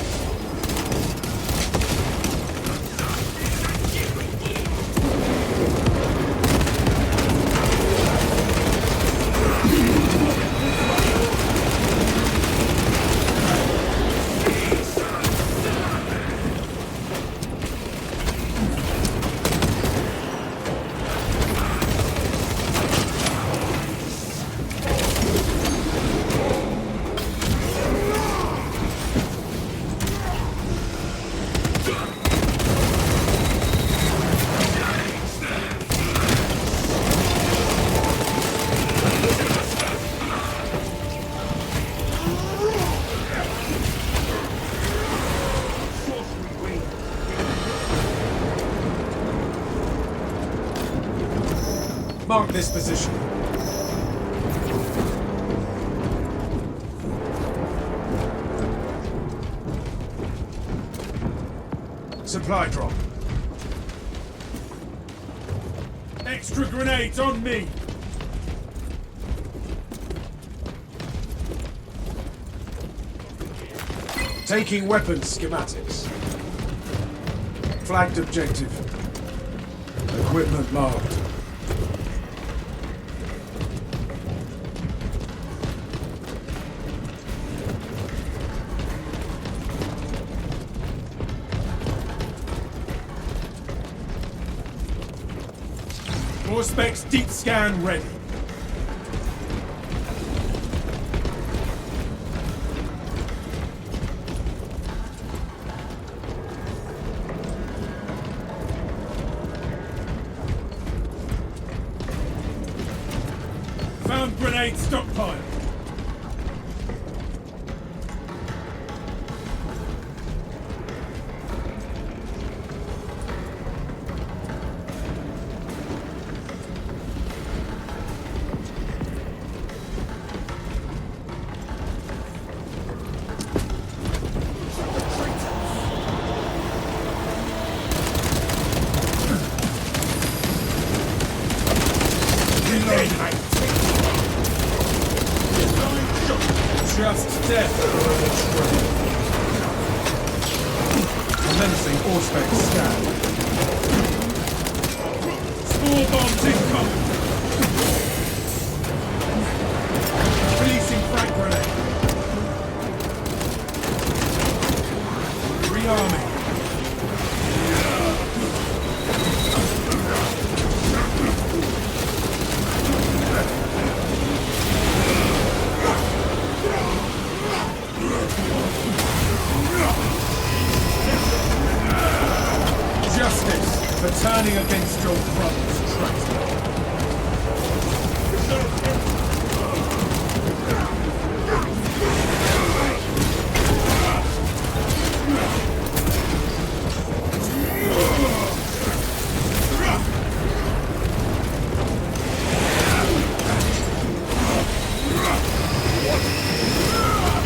Mark this position. Supply drop. Extra grenades on me! Taking weapons schematics. Flagged objective. Equipment marked. More specs, deep scan ready. Found grenade stockpile. Just death. Commencing Auspex scan. Small bombs incoming. Releasing frag grenade. Rearming. Justice for turning against your brother's traitor.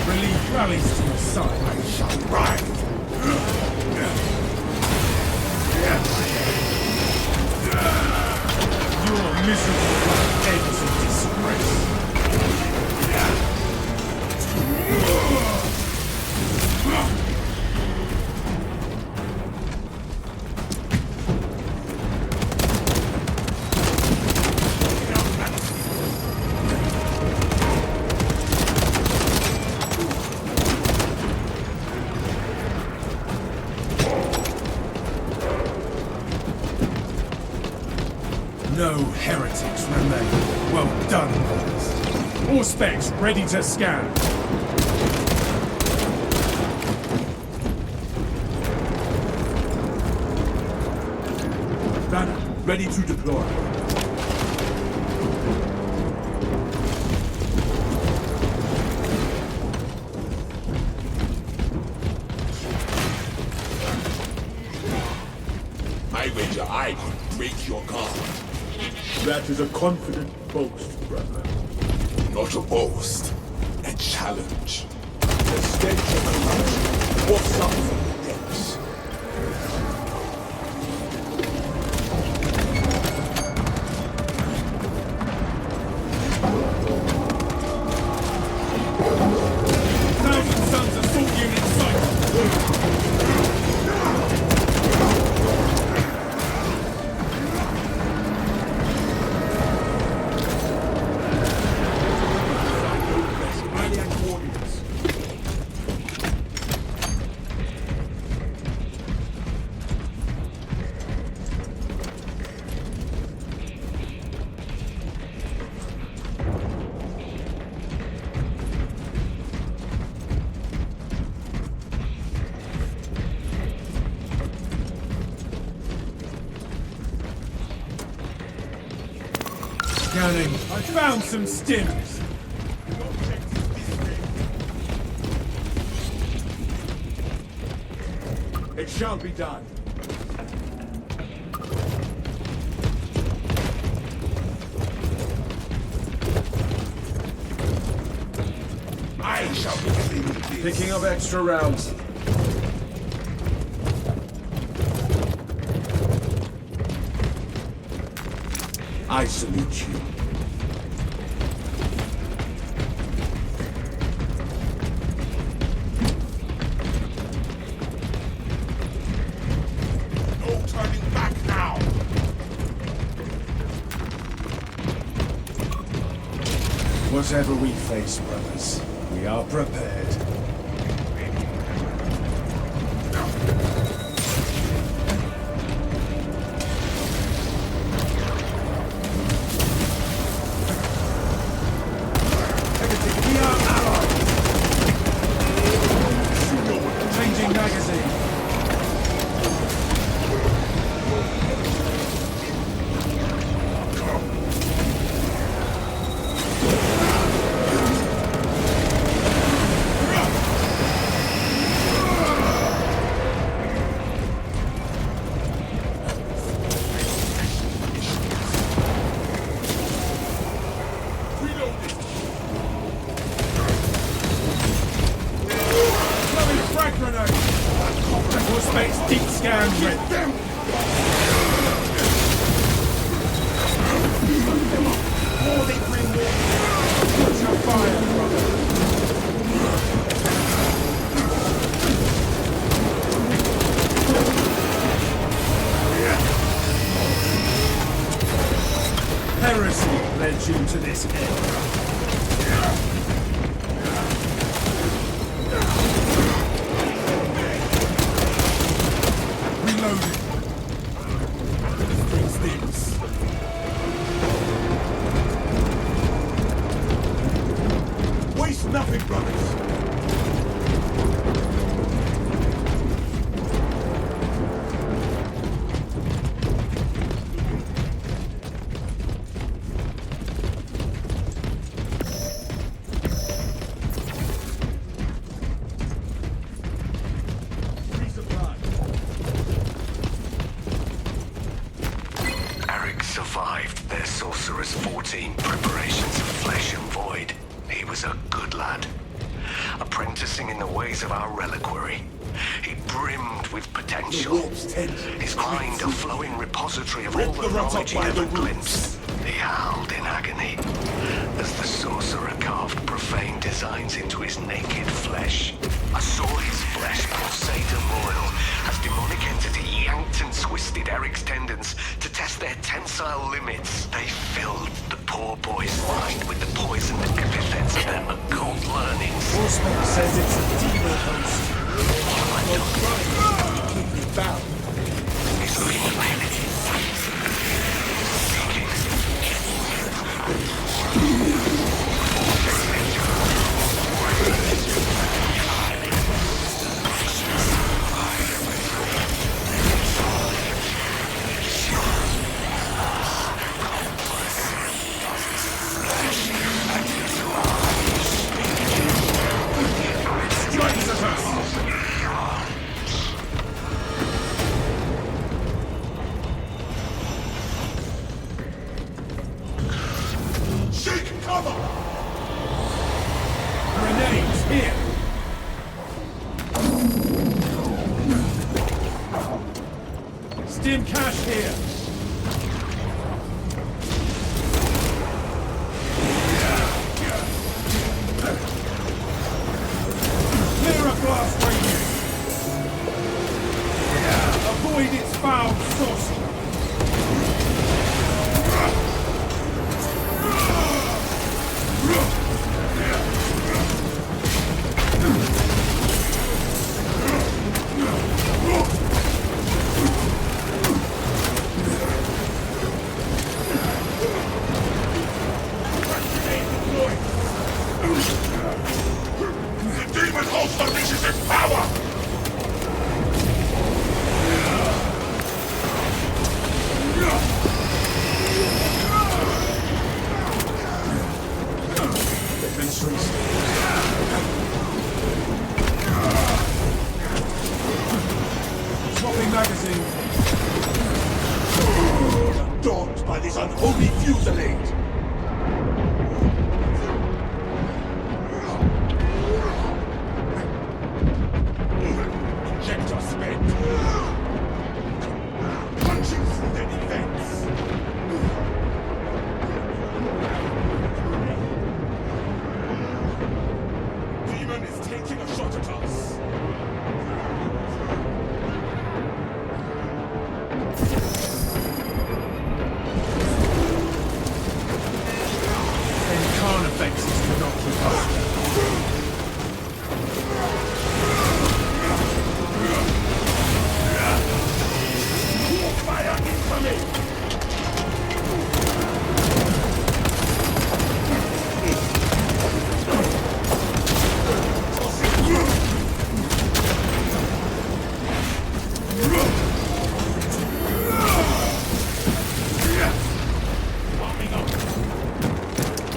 Relief rallies to your side. I shall ride. Your miserable life ends in disgrace. No heretics remain. Well done, brothers. All specs ready to scan. Banner, ready to deploy. I could break your guard. That is a confident boast, brother. Not a boast. A challenge. The stench of corruption wafts up from the depths. Thousand Sons assault unit sight! Alien coordinates. Scanning. I found some stims. It shall be done. I shall be clean with this. Picking up extra rounds. I salute you. No turning back now. Whatever we face, brothers, we are prepared. We are allied. Changing magazine. Loving frag grenade. Full space deep scan ready. More than green wall. Watch your fire, brother. Heresy led you to this end. Reloading. Three sticks. Waste nothing, brothers. Resupply. Eric survived their Sorcerer's 14 preparations of flesh and void. He was a good lad, apprenticing in the ways of our reliquary. He brimmed with potential, his mind a flowing repository of all the knowledge he ever glimpsed. He howled in agony as the Sorcerer carved profane designs into his naked flesh. I saw his flesh pulsate and roil as demonic entity yanked and twisted Eric's tendons to test their tensile limits. They filled the poor boy's mind with the poisoned epithets of their occult learnings. Horseman says it's a demon host. Keep me bound. He's looking at me. Cover! Grenades here! Stim cash here! Clear a blast radius! Avoid its foul source! The demon host unleashes its power! Swapping magazine! Daunted by this unholy fusillade! Injector spent! Punching through the defense! Demon is taking a shot at us! Then Carnifexes cannot keep up. Fire incoming!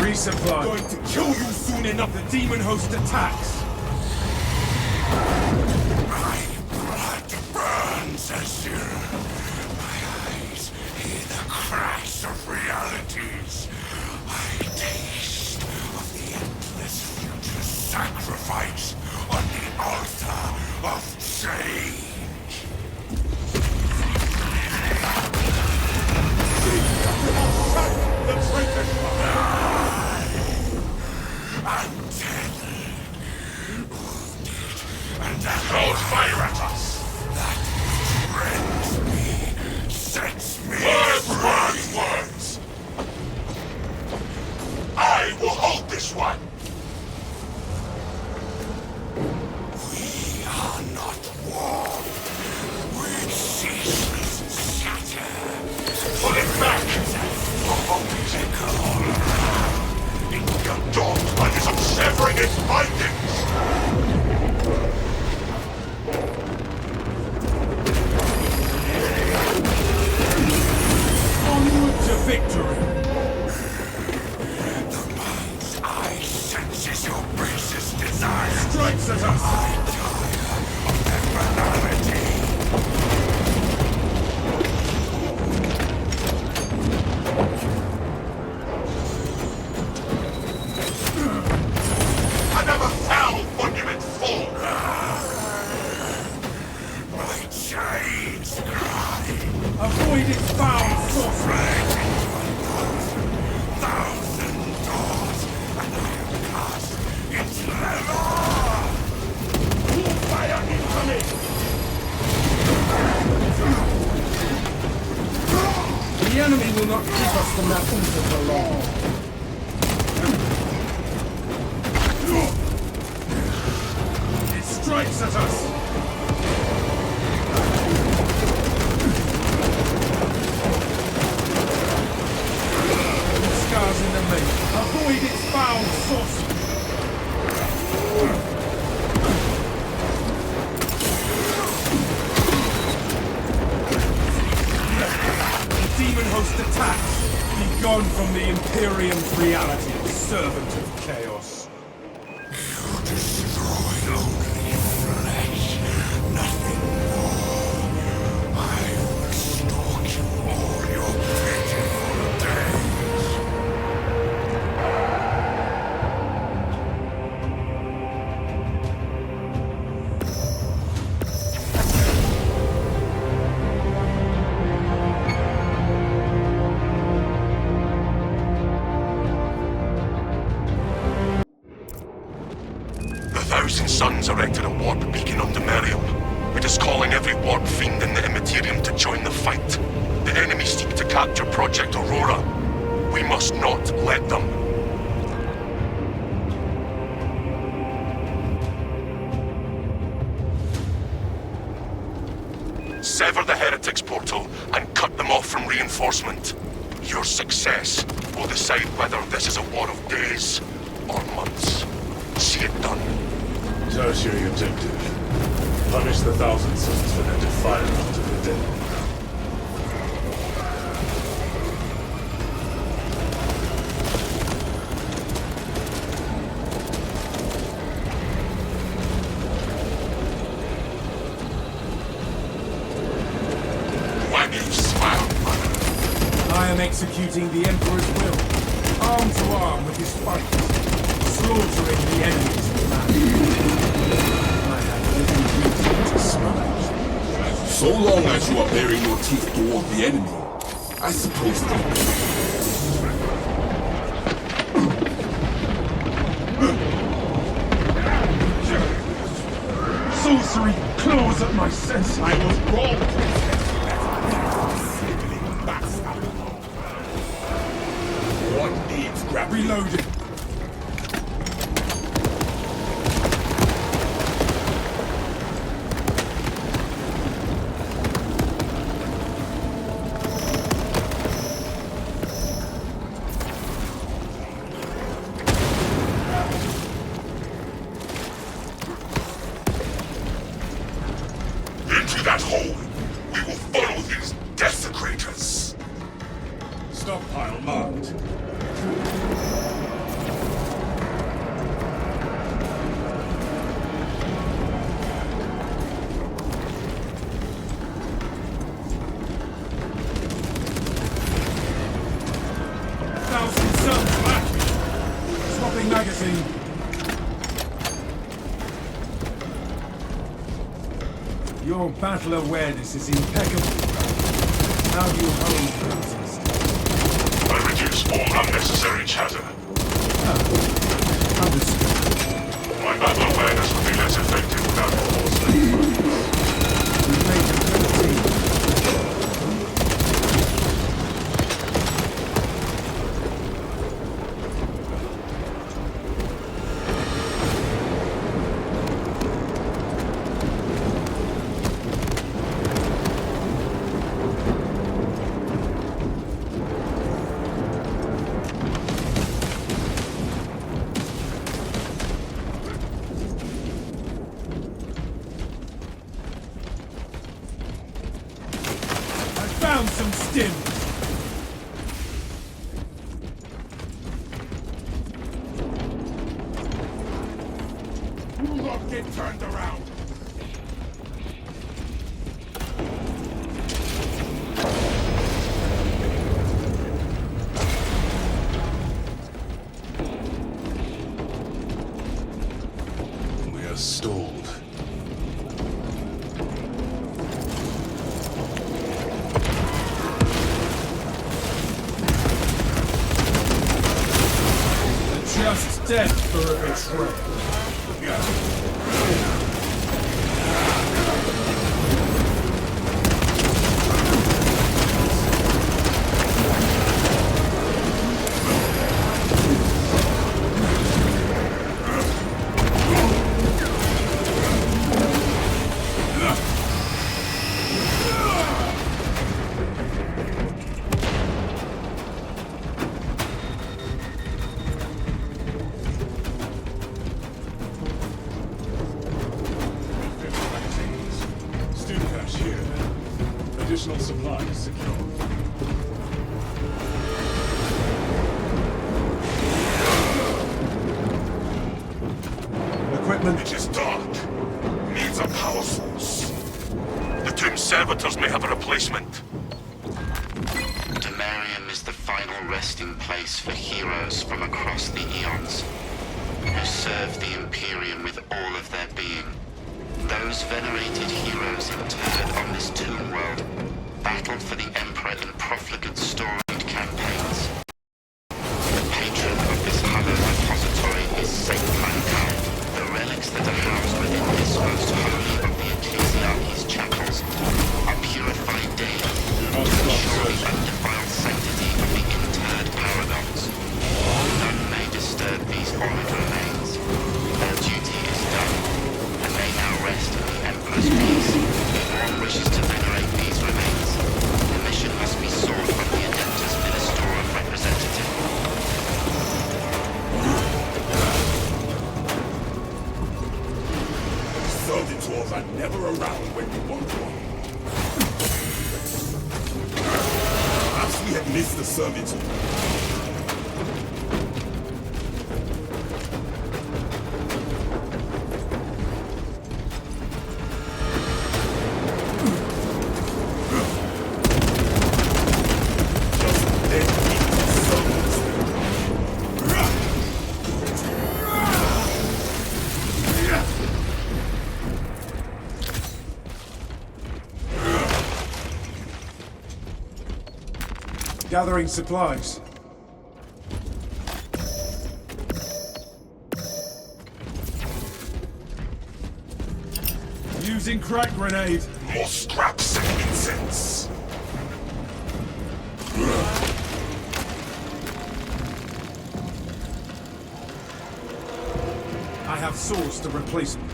Resupply. Going to kill you soon enough! The demon host attacks. My blood burns as you. My eyes hear the cracks of realities. I taste of the endless future sacrifice on the altar of change. The traitor! I'm dead. Wounded and Throws fire at us! that rends me, sets me Words, words! I will hold this one! We are not one. We ceaseless shatter. Pull it back! Take all around. You're daunted by this, I'm severing its bindings! Onward to victory. The mind's eye senses your basest desire. Strikes at us. I tire of their banality. Another foul monument fall! My chains cry. Avoid its foul sorcery. Thousand doors, and I am cast into their law. Fire incoming! The enemy will not keep us from that altar for long. It strikes at us. Scars in the main. Avoid its foul sorcery. The demon host attacks. Be gone from the Imperium's reality, servant of chaos. You destroy only flesh, nothing more. I will stalk you all your pitiful days. Thousand Suns erected a warp beacon on Demerium. It is calling every warp fiend in the Immaterium to join the fight. The enemy seek to capture Project Aurora. We must not let them. Sever the Heretics portal and cut them off from reinforcement. Your success will decide whether this is a war of days or months. See it done. Tertiary objective. Punish the Thousand Suns for their defilement of the dead. I am executing the Emperor's will, arm to arm with his fighters, slaughtering the enemies of man. I have little reason to smile. So long as you are baring your teeth toward the enemy, I suppose that... Sorcery claws at my sense. I was wrong. One needs grappling. Reloading. Into that hole! We will follow these desecrators! Stockpile marked. Thousand Suns back! Swapping magazine. Your battle awareness is impeccable. How do you hold protest? I reduce all unnecessary chatter. Understood. My battle awareness would be less effective without your horsemen. We made a good team. Found some stims! Do not get turned around! We are stalled. Just death for a betrayal. Additional supplies secured. Equipment. It is dark. Needs a power source. The Tomb Servitors may have a replacement. Demerium is the final resting place for heroes from across the eons, who serve the Imperium with all of their being. Those venerated heroes interred on this tomb world battled for the Emperor in profligate storied campaigns. The patron of this hallowed repository is Saint Mankind. The relics that are on the remains. Their duty is done, and they now rest in the Emperor's peace. If one wishes to venerate these remains, the mission must be sought from the Adeptus Ministorum representative. Servitors are never around when you want one. Perhaps we had missed the servitor. Gathering supplies. Using crack grenade. More scraps and incense. I have sourced a replacement.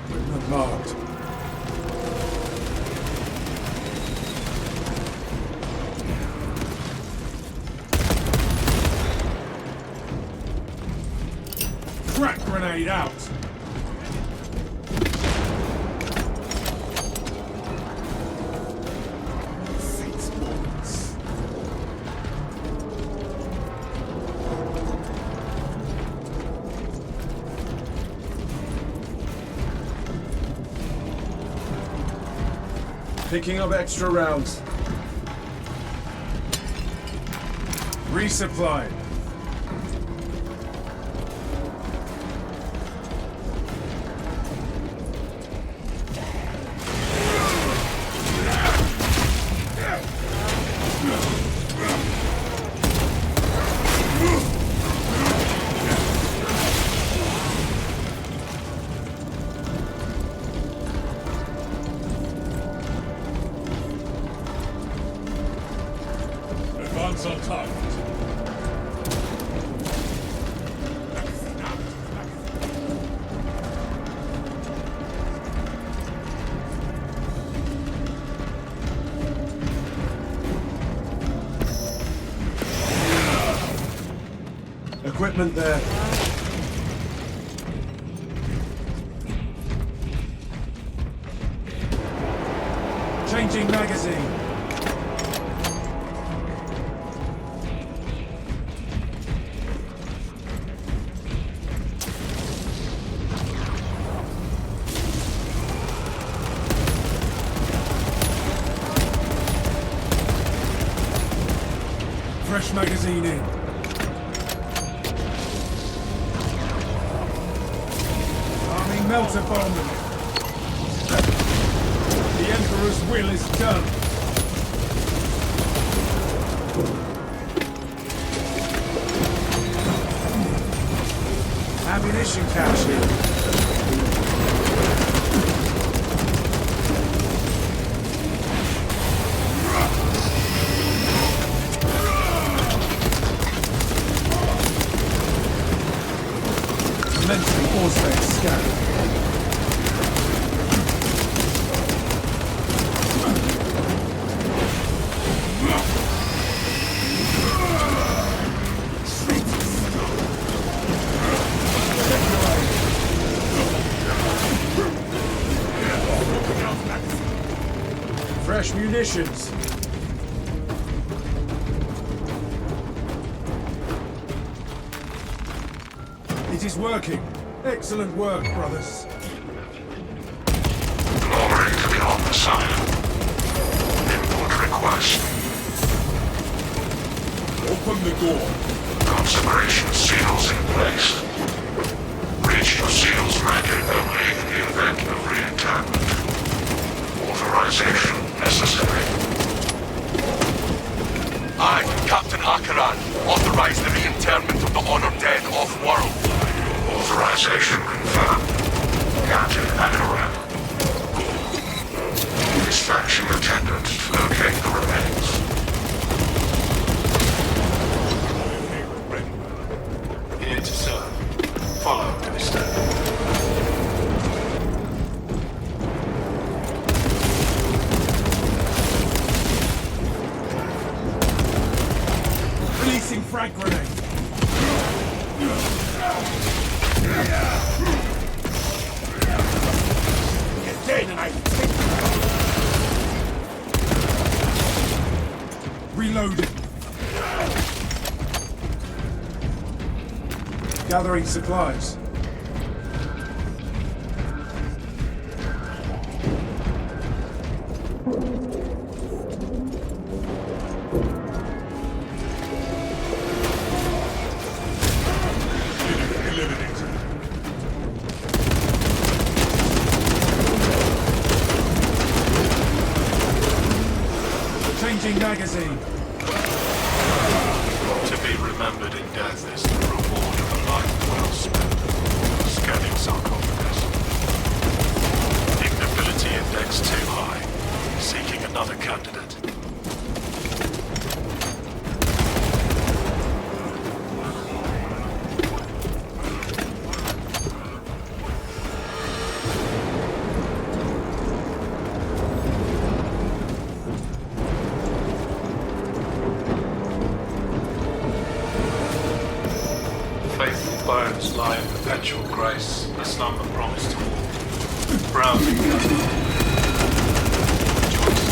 Unmarked. Crack grenade out! Picking up extra rounds. Resupply. Advance on target. Equipment there. Changing magazine. Fresh magazine in. Arming melter bomb. The Emperor's will is done. Ammunition cache here. Commencing Auspex scan. Fresh munitions. It is working. Excellent work, brothers. Glory to the Omnissiah. Input request. Open the door. Consecration seals in place. Regional seals ready only in the event of re-enchantment. Authorization necessary. I, Captain Akaran, authorize the re-interment of the honored dead off-world. Authorization confirmed. Captain Akaran. Dispatching attendant to locate the remains. Here to serve. You're dead and I Reloading. Gathering supplies. Changing magazine. To be remembered in death is the reward of a life well spent. Scanning sarcophagus. Ignobility index too high. Seeking another candidate. Faithful bones lie in perpetual grace, a slumber promised to all. Browsing. Choice.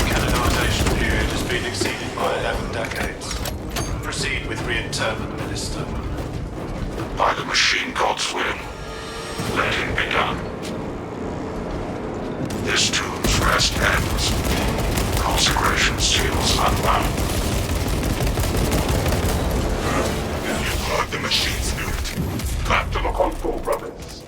Canonization period has been exceeded by 11 decades. Proceed with reinterment, Minister. By the machine god's will, let it be done. This tomb's rest ends. Consecration seals unbound. Heard the machine's unit. Clap to the control, brothers.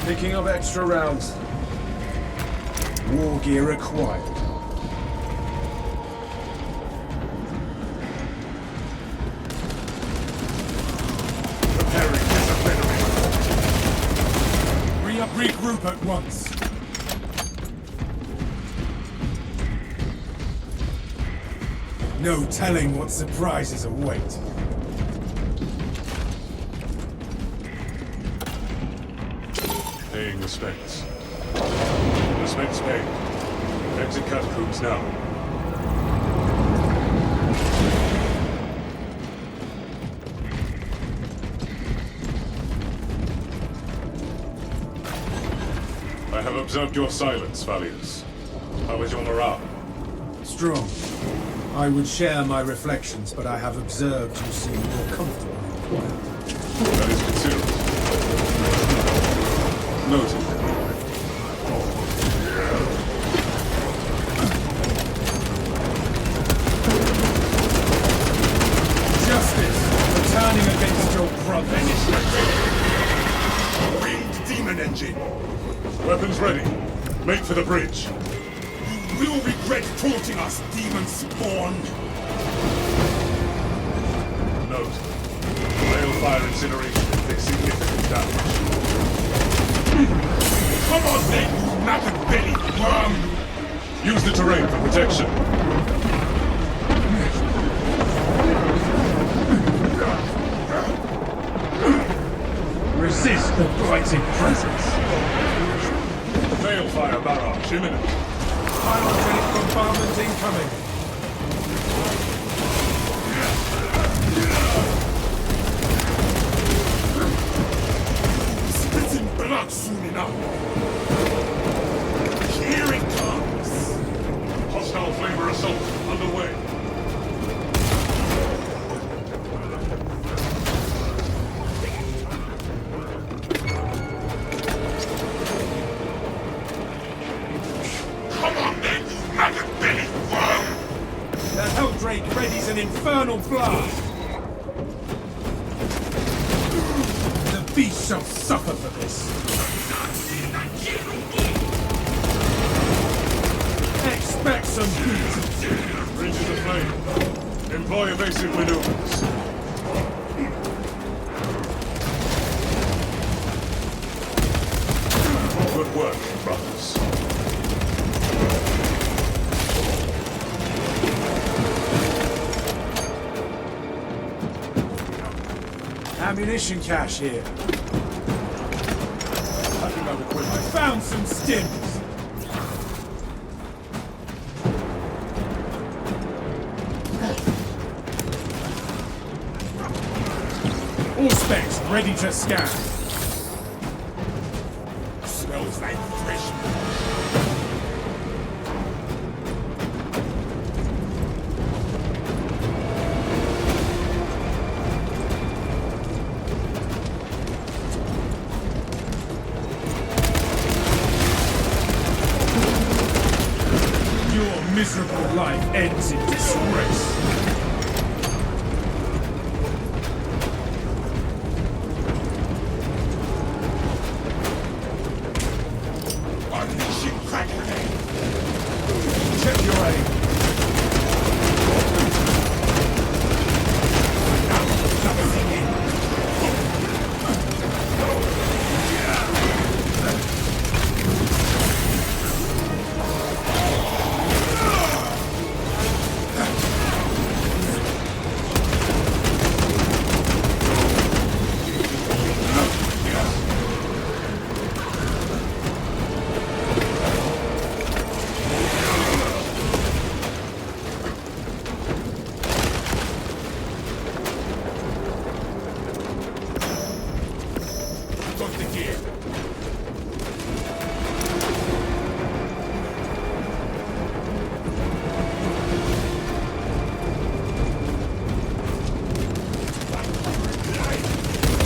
Picking up extra rounds. War gear acquired. preparing disciplinary. Regroup at once. No telling what surprises await. Paying respects. Respects paid. Exit catacombs now. I have observed your silence, Valius. How is your morale? Strong. I would share my reflections, but I have observed you seem more comfortable and quiet. That is considerate. Noted. Justice, turning against your brother. Winged demon engine! Weapons ready. Make for the bridge. You will regret taunting us, demon spawn! Note. Balefire incineration inflicts significant damage. Come on then, you maggot-bellied worm! Use the terrain for protection. Resist the blighting presence. Balefire barrage imminent. Pyrogenic bombardment incoming. Spitting blood soon enough. Here it comes. Hostile flavor assault underway. Come on then, you maggot-bellied worm! The Helldrake readies an infernal blast. The beast shall suffer for this. Expect some heat. Bridges aflame. Employ evasive maneuvers. Good work, brothers. Ammunition cache here. I think I've equipped I found some stims. All specs ready to scan. Smells like fresh. Your miserable life ends in disgrace. Unleashing Kraken. Check your aim. Got the gear.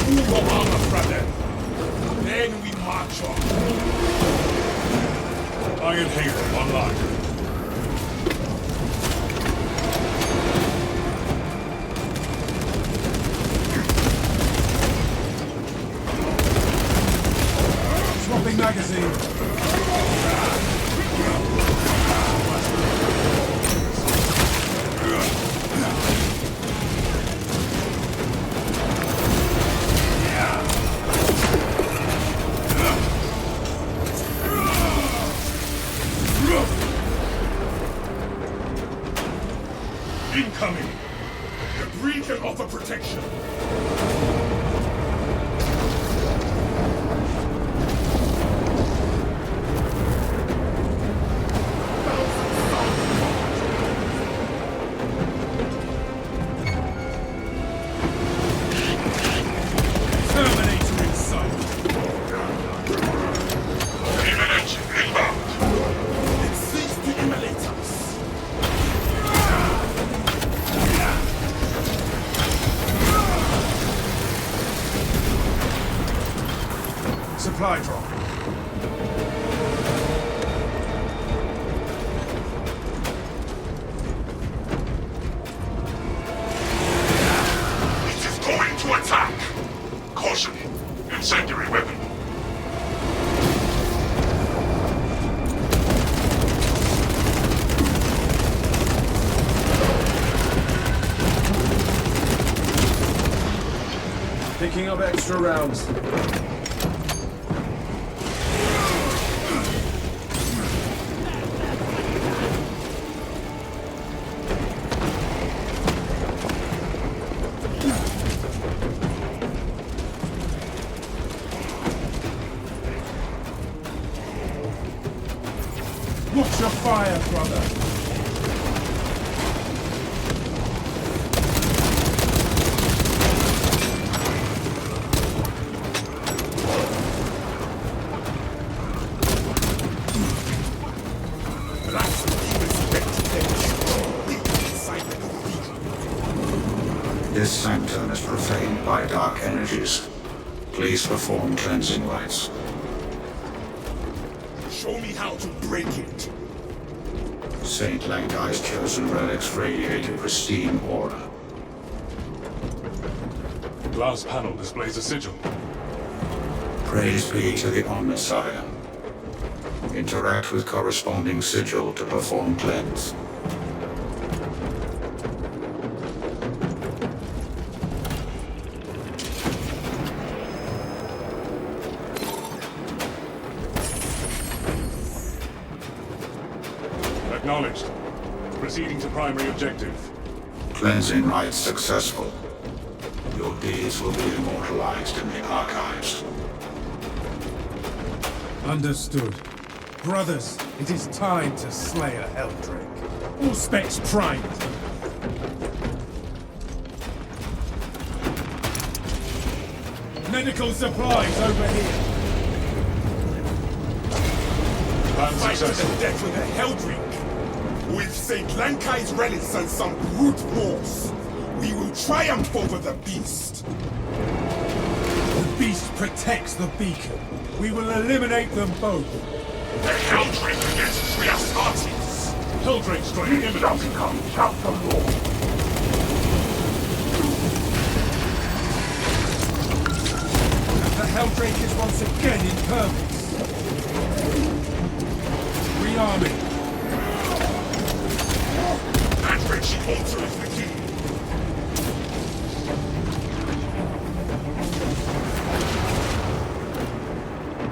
Move your armor, brother. Then we march on. Iron Hater online. Swapping magazine. Incoming! Debris can offer protection. Terminator in sight. Imminent inbound. It seeks to immolate us. Supply drop. It is going to attack. Caution. Incendiary weapon. Picking up extra rounds. Watch your fire, brother. This sanctum is profaned by dark energies. Please perform cleansing rites. Show me how to break it. Saint Langai's chosen relics radiate a pristine aura. The glass panel displays a sigil. Praise be to the Omnissiah. Interact with corresponding sigil to perform cleanse. Acknowledged. Proceeding to primary objective. Cleansing rites successful. Your deeds will be immortalized in the archives. Understood. Brothers, it is time to slay a Helldrake. All specs primed. Medical supplies over here. Plan Fight to successful. the death with a Helldrake. With St. Lankai's relics and some brute force, we will triumph over the beast. The beast protects the beacon. We will eliminate them both. The Helldrake against Triastates! Helldrake strike imminent. Become chapter lord! The Helldrake is once again in purpose. Rearming. That Richie altar is the key!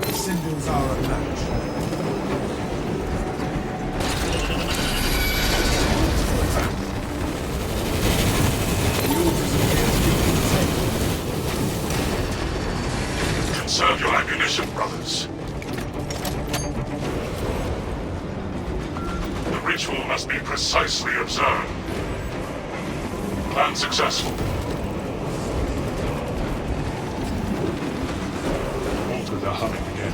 The symbols are a match. The altars appear to be contained. Conserve your ammunition, brothers. The ritual must be precisely observed. Plan successful. Altars are humming again.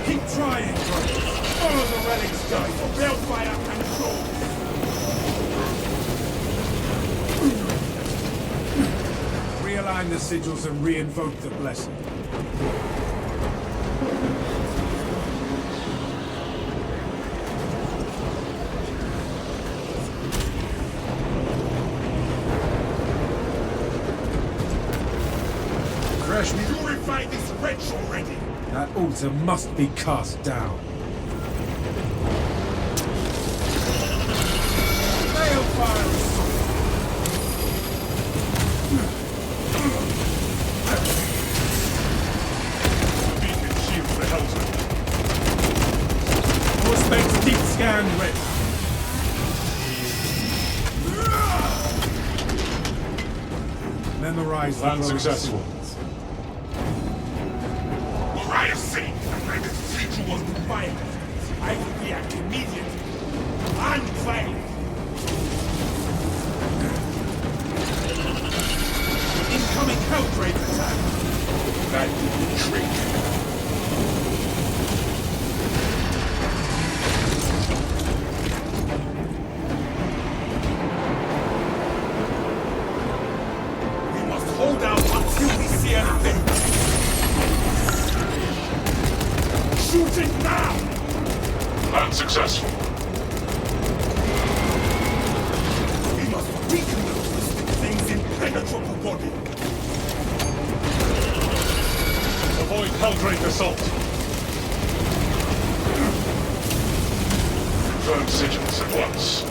Keep trying, brothers. Follow the relics, guys. Balefire and sword. Realign the sigils and re-invoke the blessing. Crash me. Purify this wretch already. That altar must be cast down. Balefire and sword. The beacon shields the Helldrake. All specs deep scan ready. Memorize the Plan glowing successful. symbols. Uriah Singh, and the siege was violent. I will react immediately. Unviolent. Incoming Helldrake attack! That little trick. We must hold out until we see anything. Shoot it now! Plan successful. We must weaken those things' impenetrable body. Avoid Helldrake assault. Confirm sigils at once.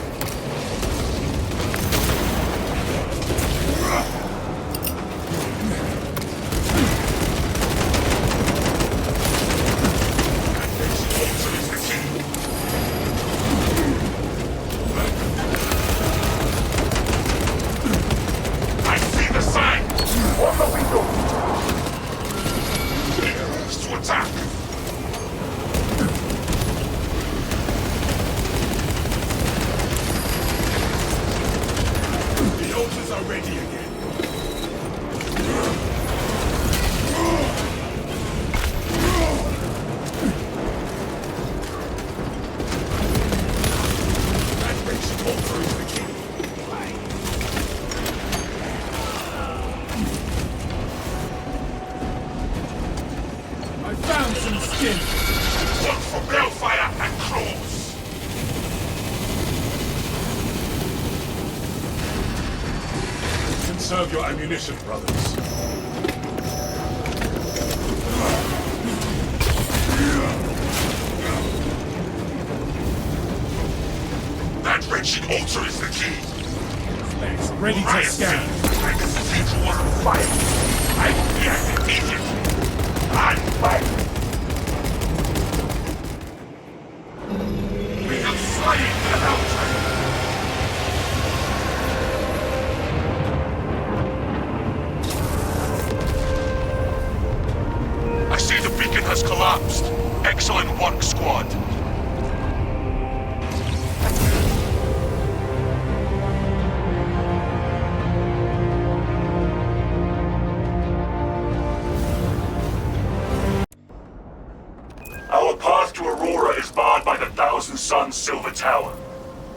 Altar is the key. I see the sign! What are we doing? To attack! The altars are ready again. That rich altar is the key. I found some skin! Look for balefire and claws! Conserve your ammunition, brothers. That wretched altar is the key! Specs ready to Riot scan! and the siege was on fire! I will react immediately! I'm fighting! has collapsed. Excellent work, squad. Our path to Aurora is barred by the Thousand Suns Silver Tower.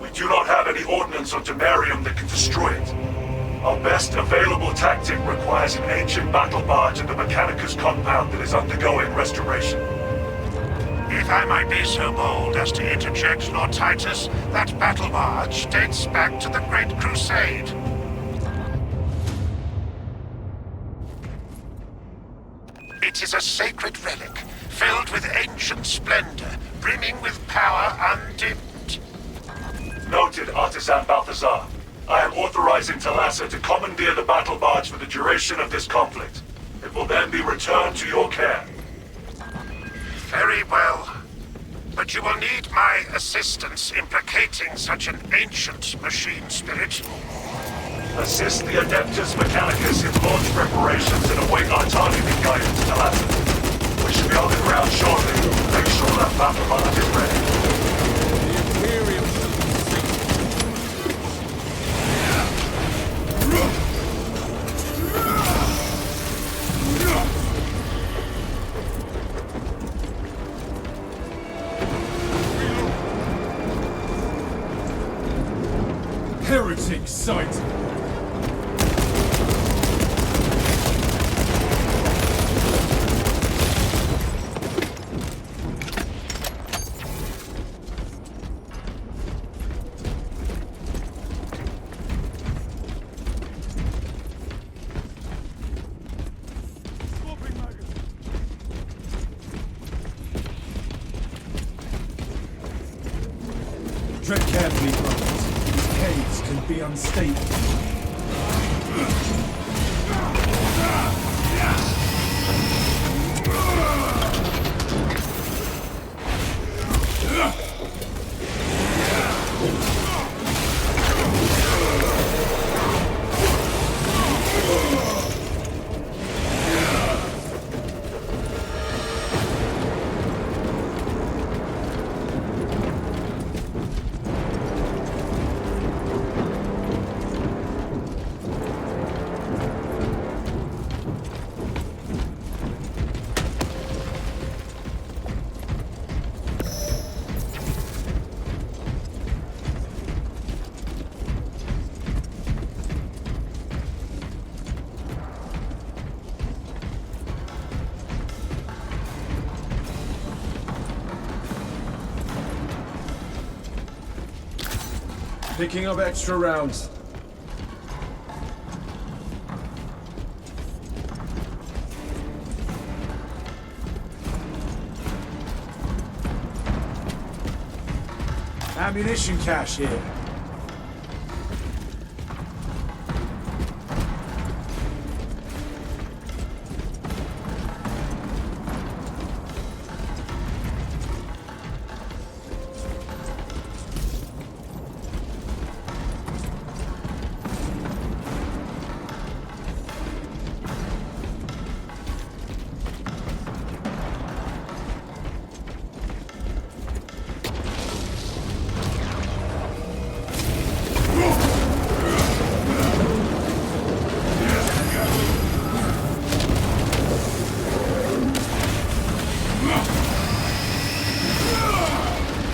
We do not have any ordnance or Demarium that can destroy it. Our best available tactic requires an ancient battle barge in the Mechanicus compound that is undergoing restoration. If I might be so bold as to interject, Lord Titus, that battle barge dates back to the Great Crusade. It is a sacred relic, filled with ancient splendor, brimming with power undimmed. Noted, Artisan Balthazar. I am authorizing Talassa to commandeer the battle barge for the duration of this conflict. It will then be returned to your care. Very well. But you will need my assistance in placating such an ancient machine spirit. Assist the Adeptus Mechanicus in launch preparations and await our targeting guidance, Talassa. We should be on the ground shortly. Make sure that battle barge is ready. The Imperium Heretic sight! Tread carefully, brothers. These caves can be unstable. Picking up extra rounds. Ammunition cache here.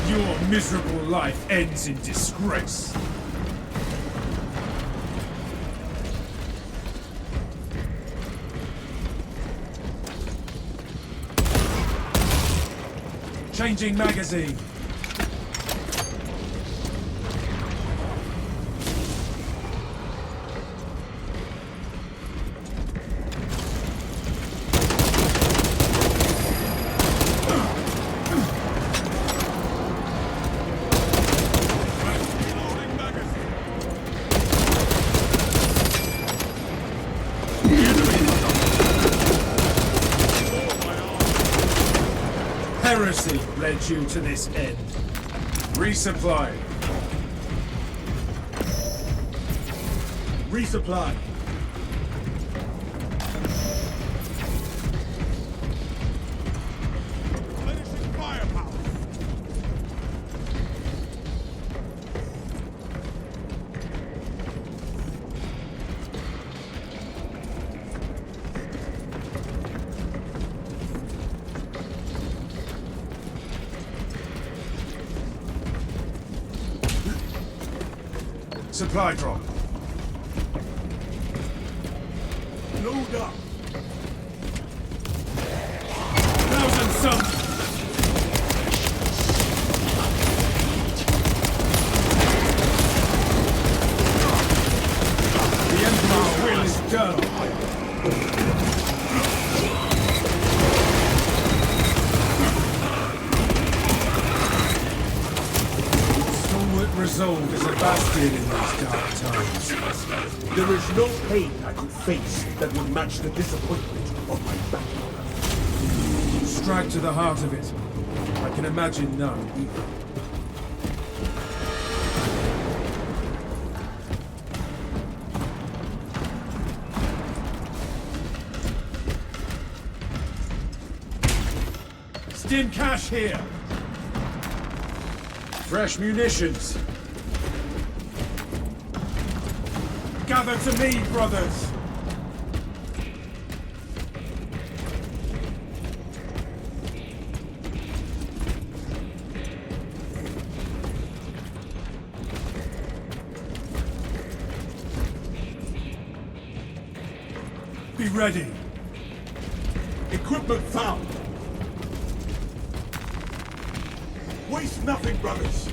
Your miserable life ends in disgrace. Changing magazine. Heresy led you to this end. Resupply. Resupply. Supply drop. Load up. Thousand suns. The Empire's will is done. Resolve is a bastion in these dark times. There is no pain I could face that would match the disappointment of my battle. Strike to the heart of it. I can imagine none either. Stim cash here. Fresh munitions. Gather to me, brothers! Be ready. Equipment found. Waste nothing, brothers.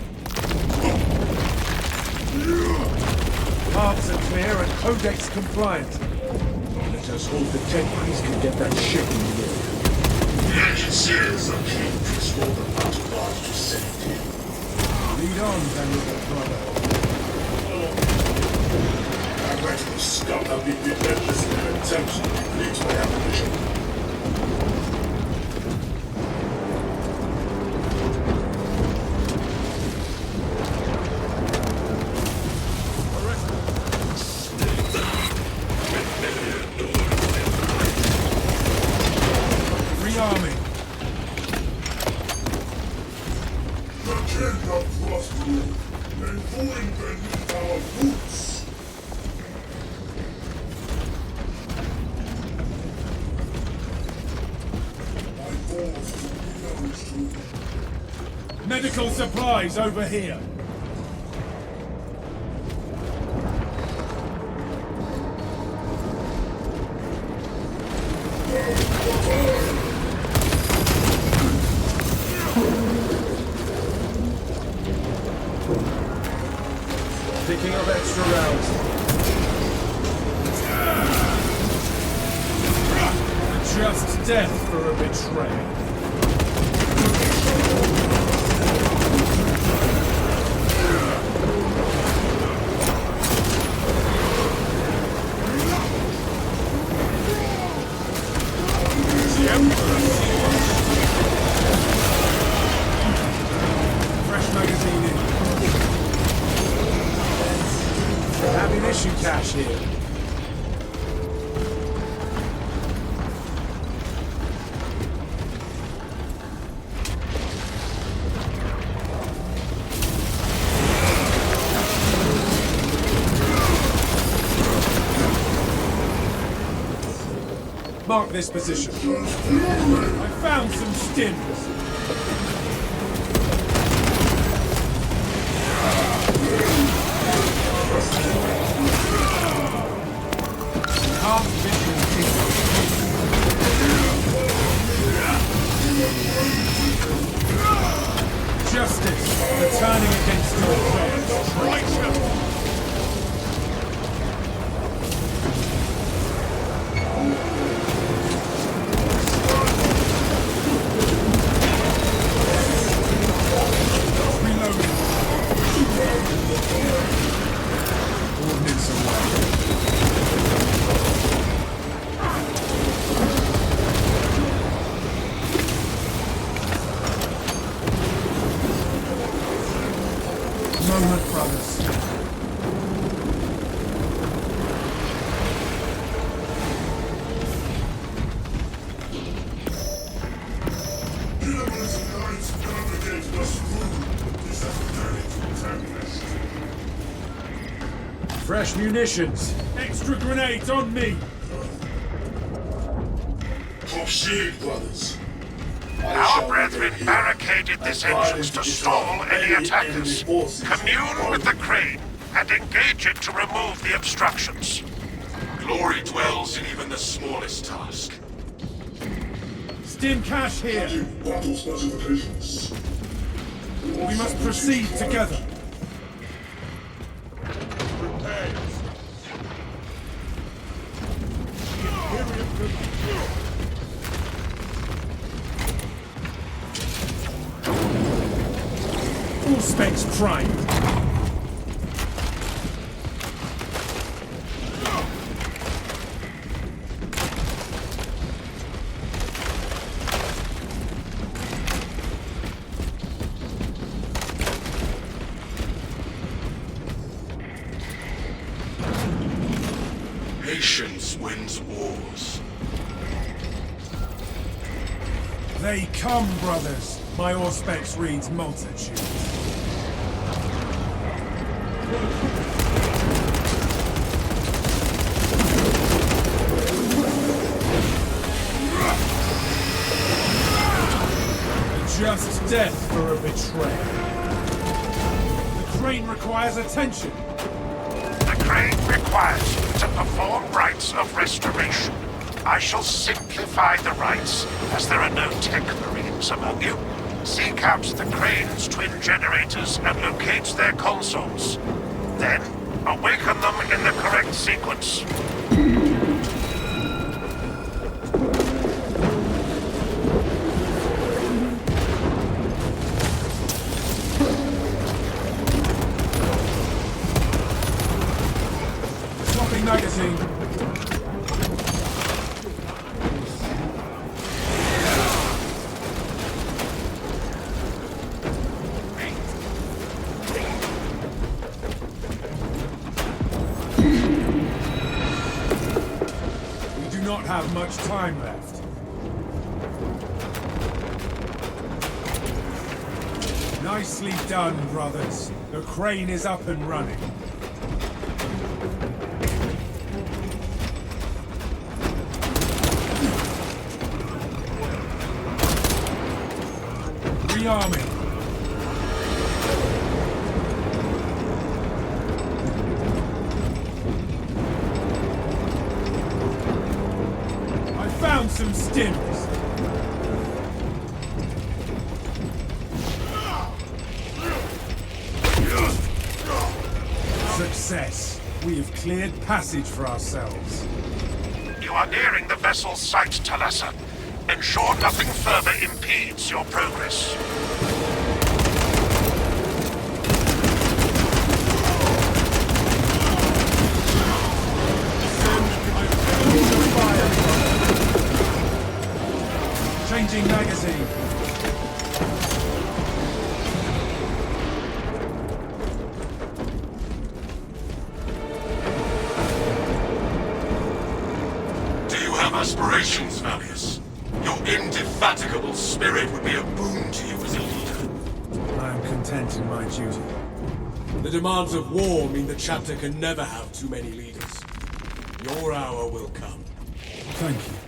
Paths are clear and codex compliant. Let us hope the Templars can get that ship in the air. The engineers are keen to restore the battle guard to safety. Lead on, venerable brother. Our reticle scum have been relentless in their attempts to deplete my ammunition. Rearming. The king of Frostwood, and falling beneath our boots. My balls to be those two. Medical supplies over here. Picking up extra rounds. Just death for a betrayal. Fresh magazine in. Ammunition cache here. Mark this position. I found some stims. Justice, returning against your friends. Ordnance away. Moment, brothers. Enemies and knights navigated us through this epidemic antagonist. Fresh munitions. Extra grenades on me. Top shield, brothers. Our brethren barricaded this entrance to stall any attackers. Commune with the crane. and engage it to remove the obstructions. Glory dwells in even the smallest task. Stim cache here. Battle specifications. We must proceed together. Full specs prime. Patience wins wars. They come, brothers. My Auspex reads multitude. Just death for a betrayer. The crane requires attention. The crane requires you to perform rites of restoration. I shall simplify the rites, as there are no tech marines among you. Seek out the crane's twin generators and locate their consoles. Then, awaken them in the correct sequence. Swapping magazine. Not have much time left. Nicely done, brothers. The crane is up and running. Rearming. Found some stims. Success. We have cleared passage for ourselves. You are nearing the vessel's site, Talassa. Ensure nothing further impedes your progress. Changing magazine. Do you have aspirations, Malleus? Your indefatigable spirit would be a boon to you as a leader. I am content in my duty. The demands of war mean the chapter can never have too many leaders. Your hour will come. Thank you.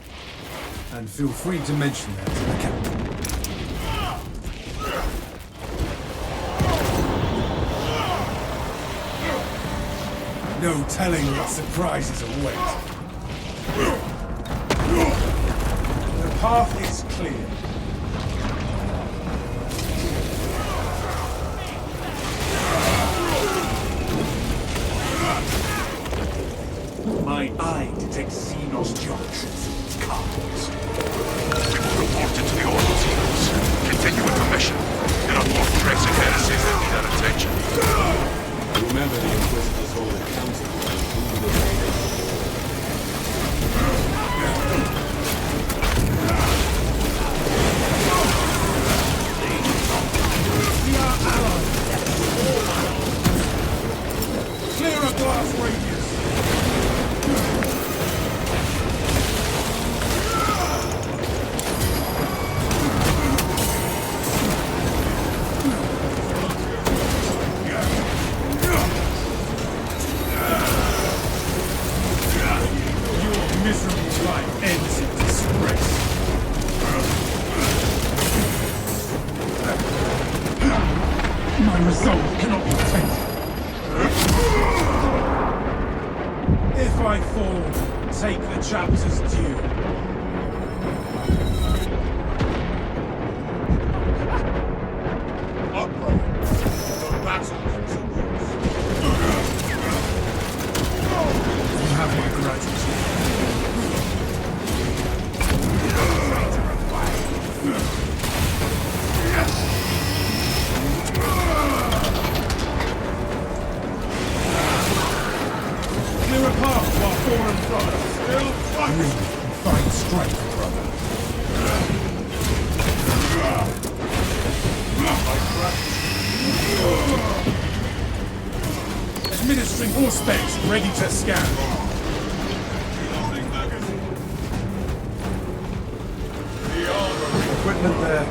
And feel free to mention that to the captain. No telling what surprises await. The path is clear. My eye detects Xenos junctions in its cards. We will report it to the order teams. Continue with the mission. There are more threats ahead that need our attention. Remember the Inquisitors hold a council to approve the nation. We are allies. Clear a glass radius. Miserable life ends in disgrace. My resolve cannot be tainted. I fall, take the chapter's due. Upright. The battle continues. You have my gratitude. Clear a path while foreign brothers still fighting. Find strength, brother. Administering all specs, ready to scan. Equipment there.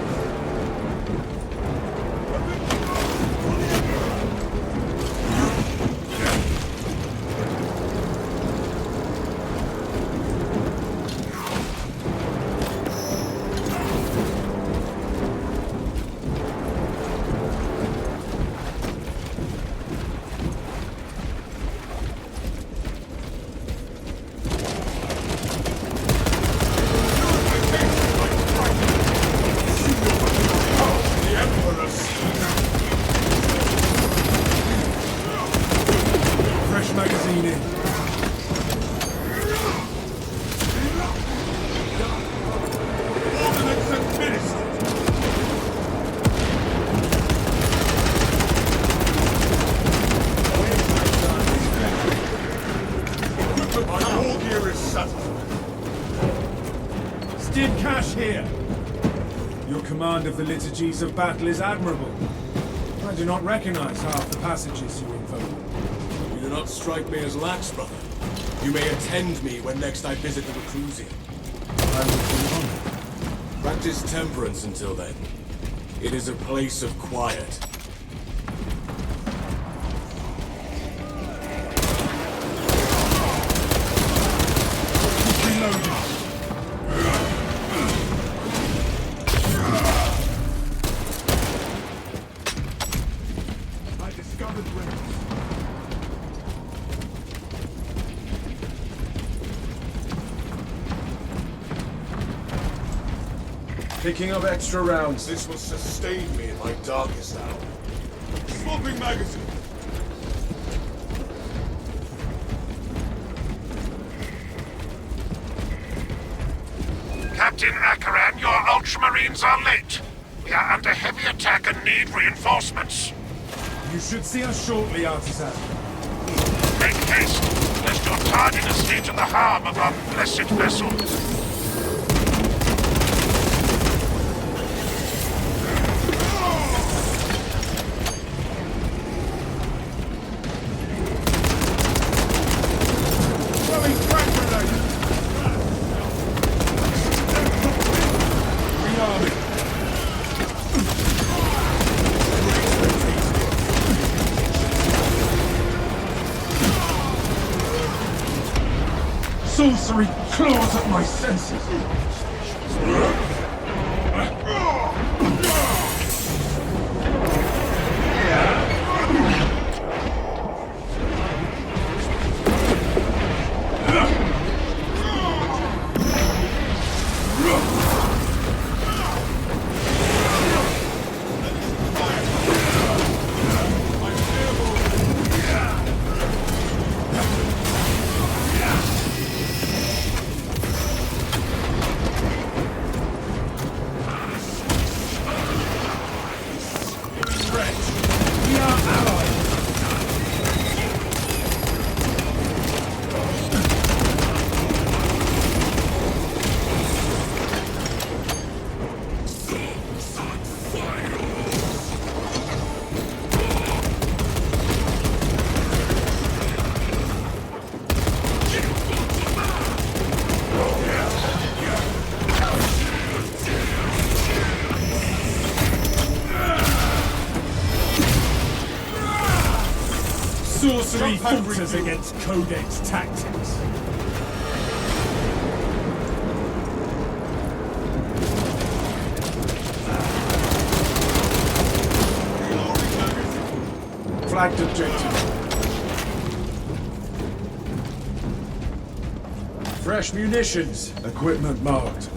Fresh magazine in. Ordnance administered. Equipment on all gear is satisfied. Stim Cash here. Your command of the liturgies of battle is admirable. I do not recognize half the passages you invoke. You do not strike me as lax, brother. You may attend me when next I visit the Reclusium. I would be honored. Practice temperance until then. It is a place of quiet. Reloading. I discovered relics. Picking up extra rounds. This will sustain me in my darkest hour. Swapping magazine. Captain Akaran, your Ultramarines are late. We are under heavy attack and need reinforcements. You should see us shortly, Artisan. Make haste, lest your tardiness lead to the harm of our blessed vessels. Throwing frag grenade! Rearming. Sorcery claws at my senses. We are allies. Sorcery falters against Codex tactics. Flagged objective. Fresh munitions. Equipment marked.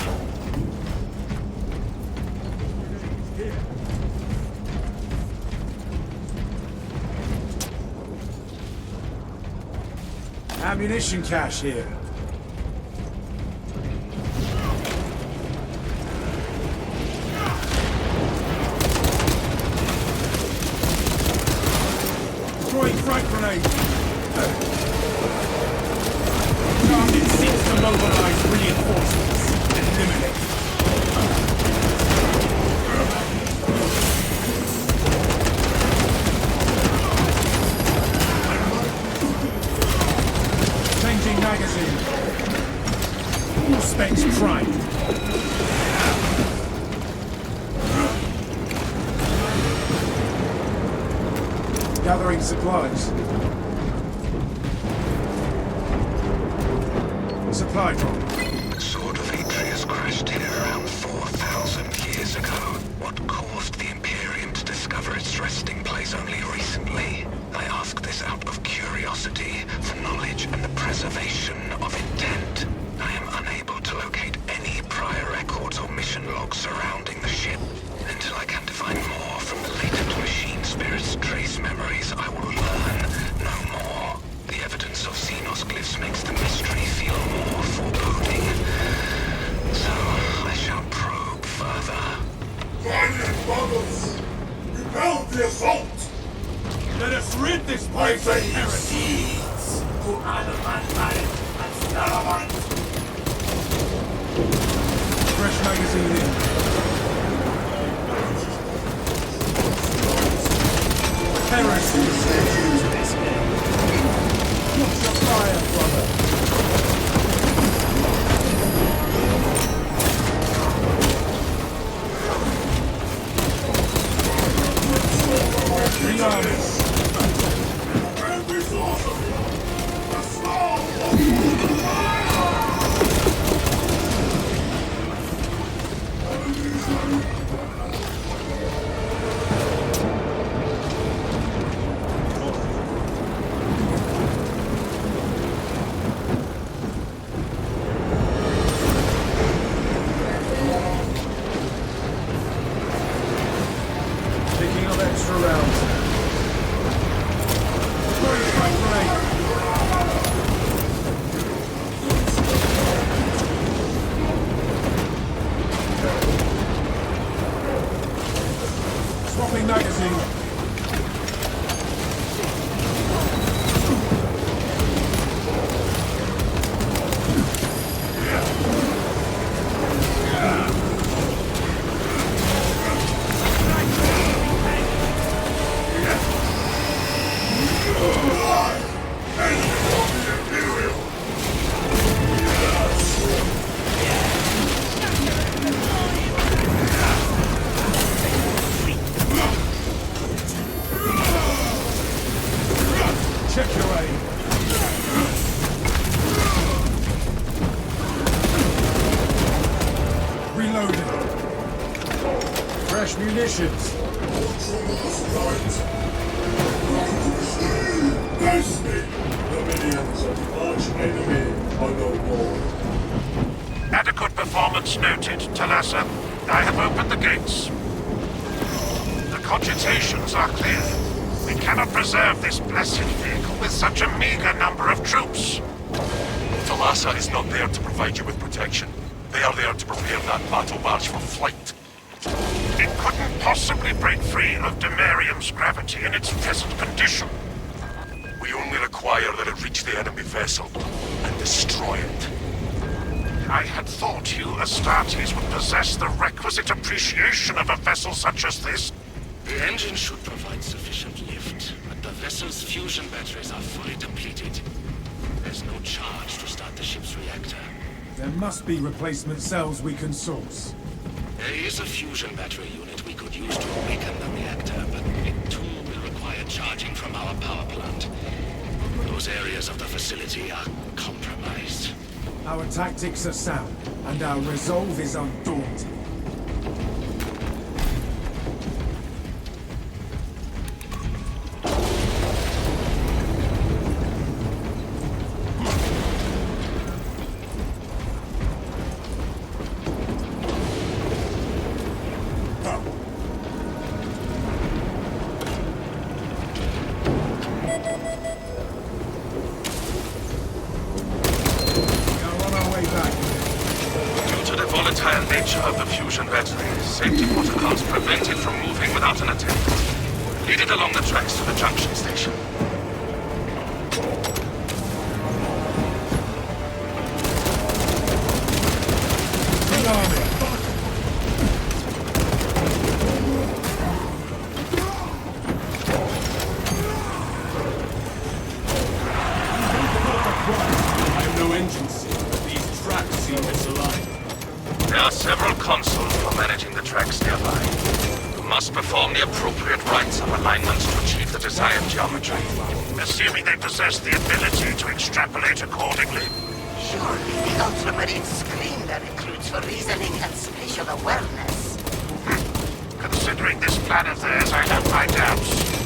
Ammunition cache here. Throwing frag grenade. Target seeks to mobilize reinforcements. Eliminate. Changing magazine. All specs primed. Gathering supplies. Supply drop. Sword of Atreus crashed here around 4,000 years ago. What caused the Imperium to discover its resting place only recently? I ask this out of curiosity, for knowledge and the preservation of intent. I am unable to locate any prior records or mission logs surrounding the ship. Until I can define more from the latent machine spirit's trace memories, I will learn no more. The evidence of Xenos glyphs makes the mystery feel more foreboding. So, I shall probe further. Valiant brothers! Repel the assault! Let us rid this place of heresy! To mankind and Starlight! Fresh magazine in. Heresy sends you to this game. Watch your fire, brother. Rearming. Picking up extra rounds. Throwing frag grenade. Swapping magazine. Check your aim. Reloading. Fresh munitions. The minions of the arch enemy are no more. Adequate performance noted, Talassa. I have opened the gates. The cogitations are clear. We cannot preserve this blessed vehicle with such a meager number of troops. Talassa is not there to provide you with protection. They are there to prepare that battle barge for flight. It couldn't possibly break free of Demarium's gravity in its present condition. We only require that it reach the enemy vessel and destroy it. I had thought you Astartes would possess the requisite appreciation of a vessel such as this. The engine should provide sufficient lift, but the vessel's fusion batteries are fully depleted. There's no charge to start the ship's reactor. There must be replacement cells we can source. There is a fusion battery unit we could use to awaken the reactor, but it too will require charging from our power plant. Those areas of the facility are compromised. Our tactics are sound, and our resolve is undaunted. safety protocols prevent it from moving without an attendant. Lead it along the tracks to the junction station. I have no engine seat, but these tracks seem misaligned. There are several consoles for managing the tracks nearby. You must perform the appropriate rites of alignment to achieve the desired geometry. Assuming they possess the ability to extrapolate accordingly. Surely the ultramarine screen that includes for reasoning and spatial awareness. Considering this plan of theirs, I have my doubts.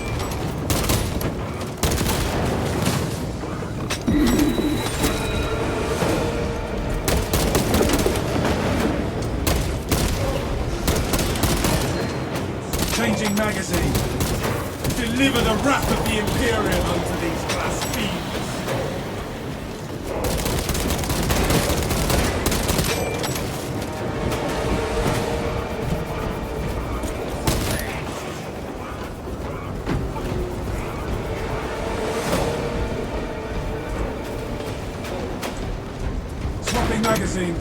Changing magazine. Deliver the wrath of the Imperium unto these blasphemers. Swapping magazine.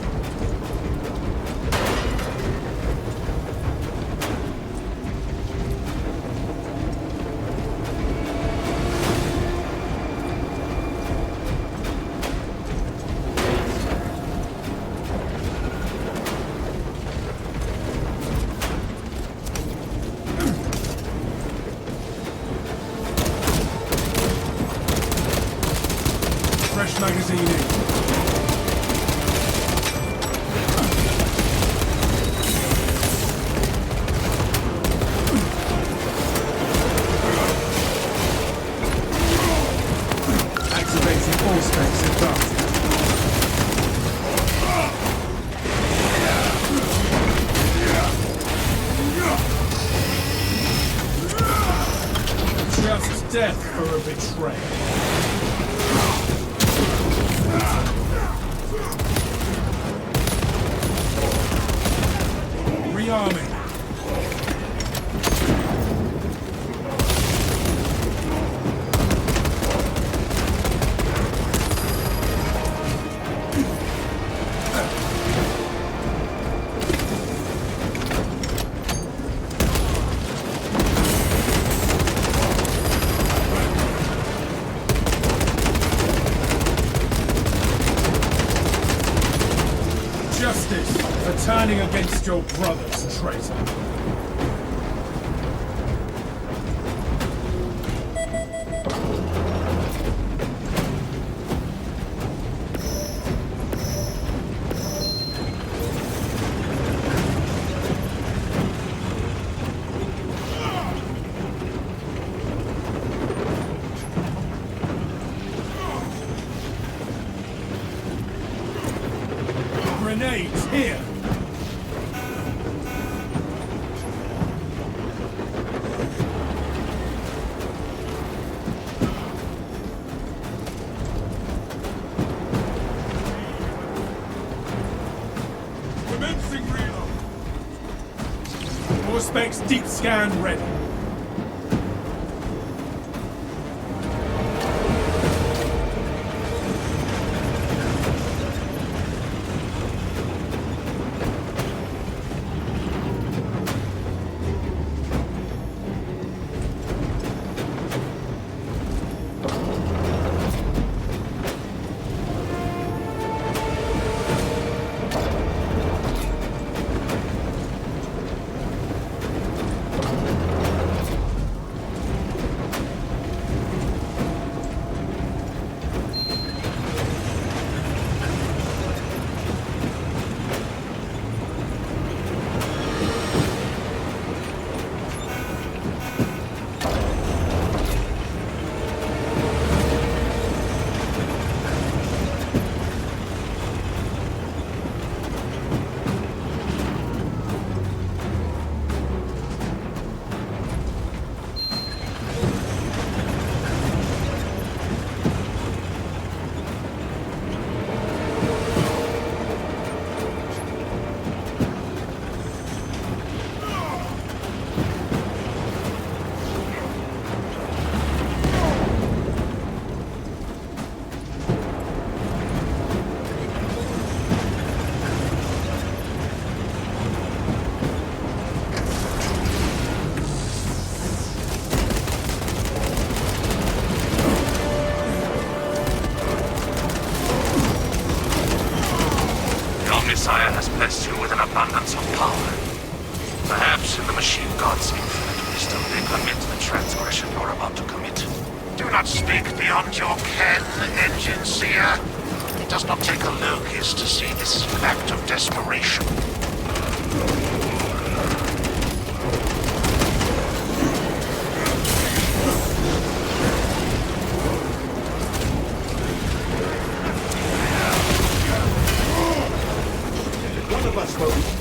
Fresh magazine in. Activating all specs advanced. Just death for a betrayal. Rearming. Justice for turning against your brothers, traitor. Grenades here! Commencing reload! More specs deep scan ready. kneecaps in the machine god's infinite wisdom may permit the transgression you're about to commit. Do not speak beyond your ken, engine seer. It does not take a Locust to see this act of desperation. One of us will.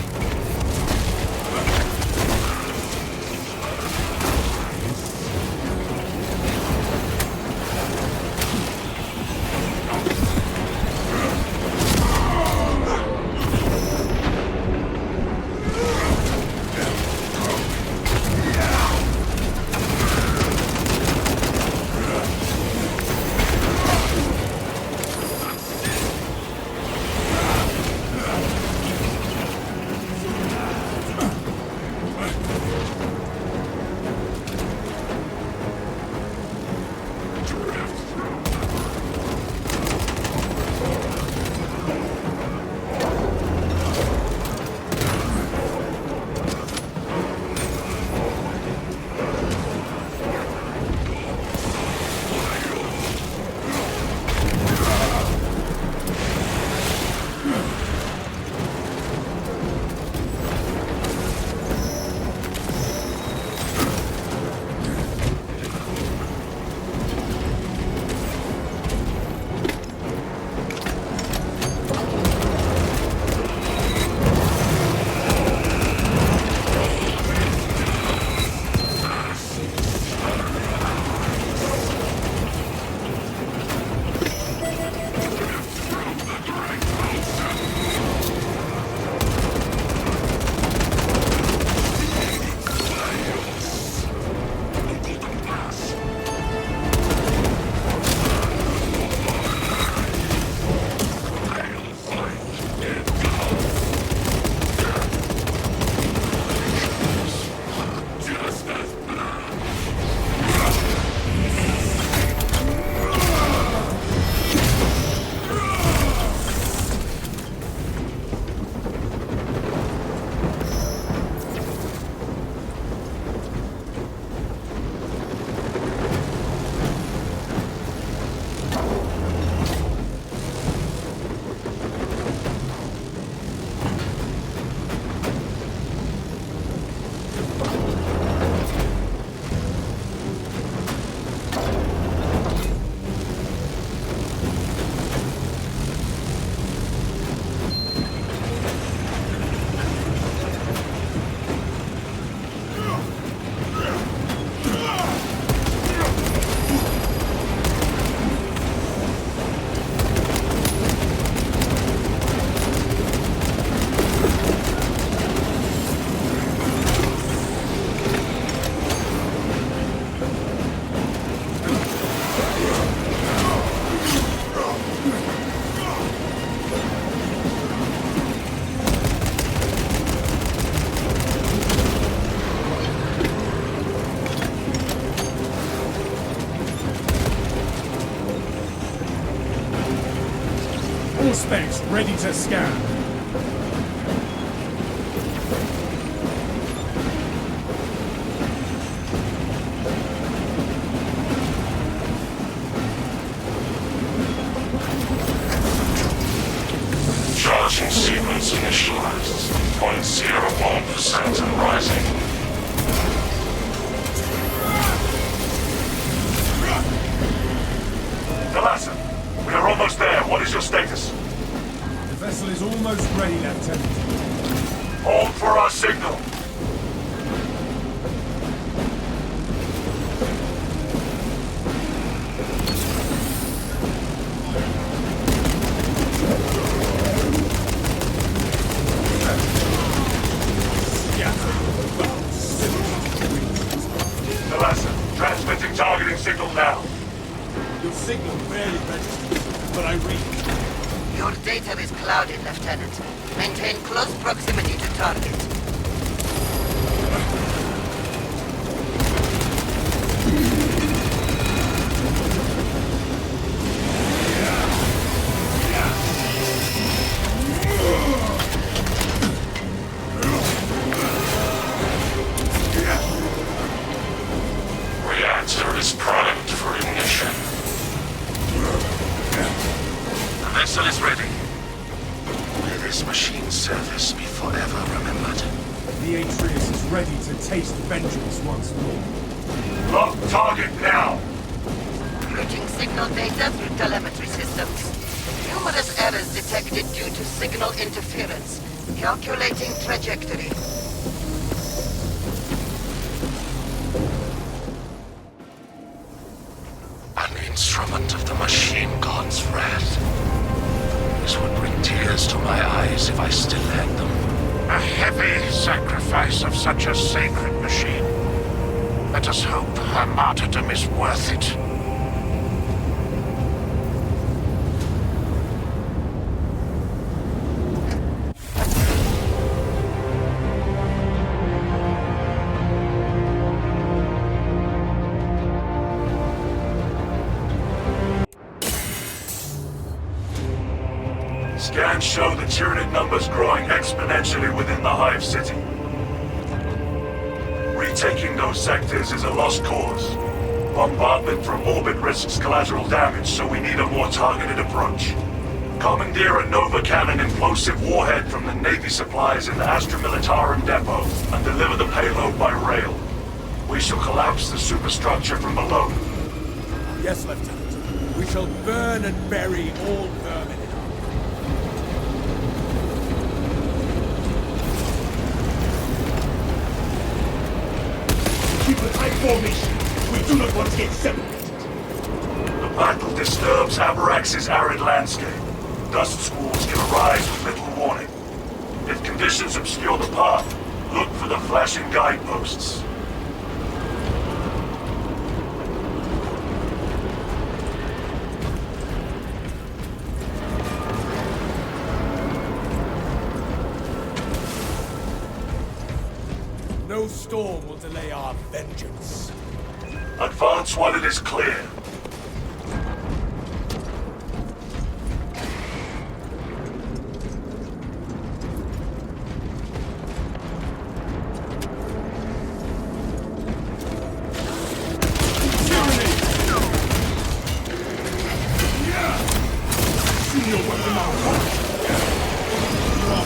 All specs ready to scan. Charging sequence initialized. 0.01% and rising. Talassa, we are almost there. What is your status? The vessel is almost ready, Lieutenant. Hold for our signal. Talassa, transmitting targeting signal now. Your signal barely registers, but I read. Your data is clouded, Lieutenant. Maintain close proximity to target. ready to taste vengeance once more. Lock target now! Routing signal data through telemetry systems. Numerous errors detected due to signal interference. Calculating trajectory. An instrument of the machine god's wrath. This would bring tears to my eyes if I still had them. A heavy sacrifice of such a sacred machine. Let us hope her martyrdom is worth it. Scans show the Tyranid numbers growing exponentially within the Hive City. Retaking those sectors is a lost cause. Bombardment from orbit risks collateral damage, so we need a more targeted approach. Commandeer a Nova Cannon implosive warhead from the Navy supplies in the Astra Militarum depot and deliver the payload by rail. We shall collapse the superstructure from below. Yes, Lieutenant. We shall burn and bury all vermin. Keep a tight formation. We do not want to get separated. The battle disturbs Avarax's arid landscape. Dust squalls can arise with little warning. If conditions obscure the path, look for the flashing guideposts. No storm will delay our vengeance. Advance while it is clear.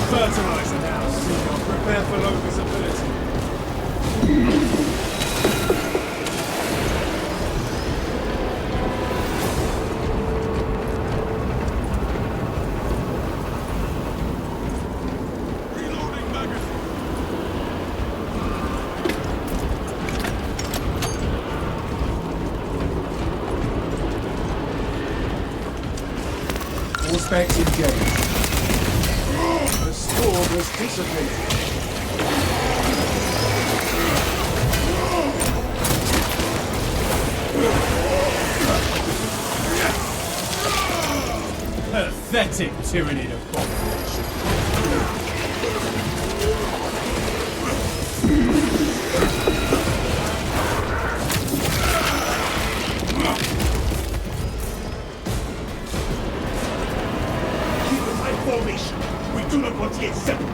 Fertilizer now, Senor. Prepare for low visibility. Reloading magazine. All specs engaged. The storm has dissipated. Pathetic tyranny of population. Keep a tight formation. We do not want to get separated.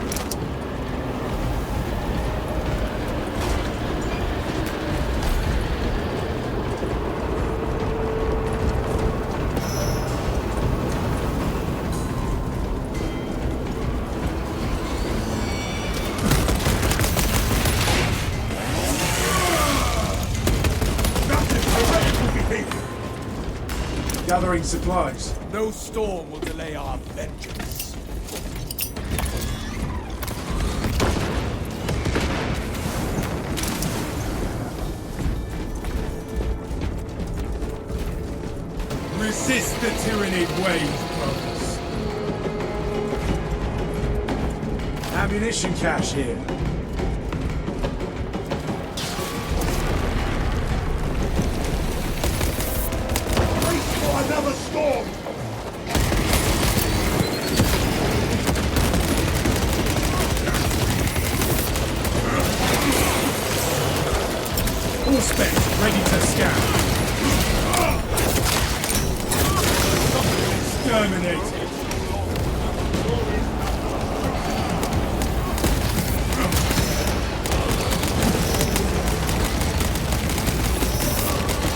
Gathering supplies. No storm will delay our vengeance. Resist the Tyranid wave, brothers. Ammunition cache here. Brace for another storm. All specs ready to scan. Exterminated.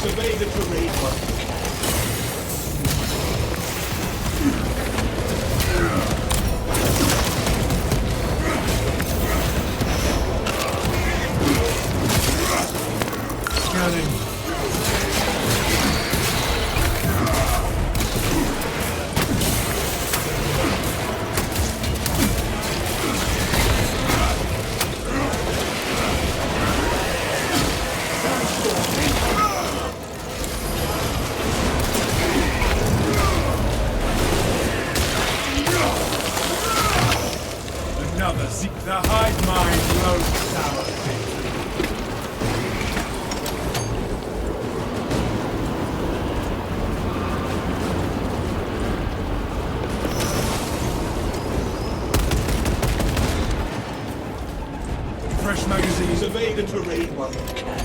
Survey the terrain. Scanning. Another seek the hive mind low tower. Fresh magazine. Survey the terrain while you can.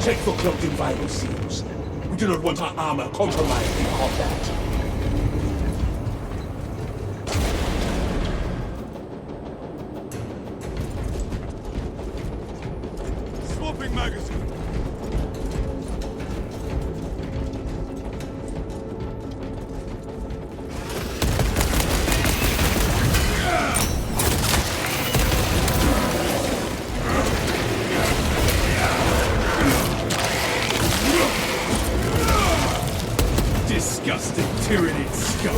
Check for cloaked in viral seals. We do not want our armor compromised in combat. Swapping magazine. Disgusting tyrannid scum.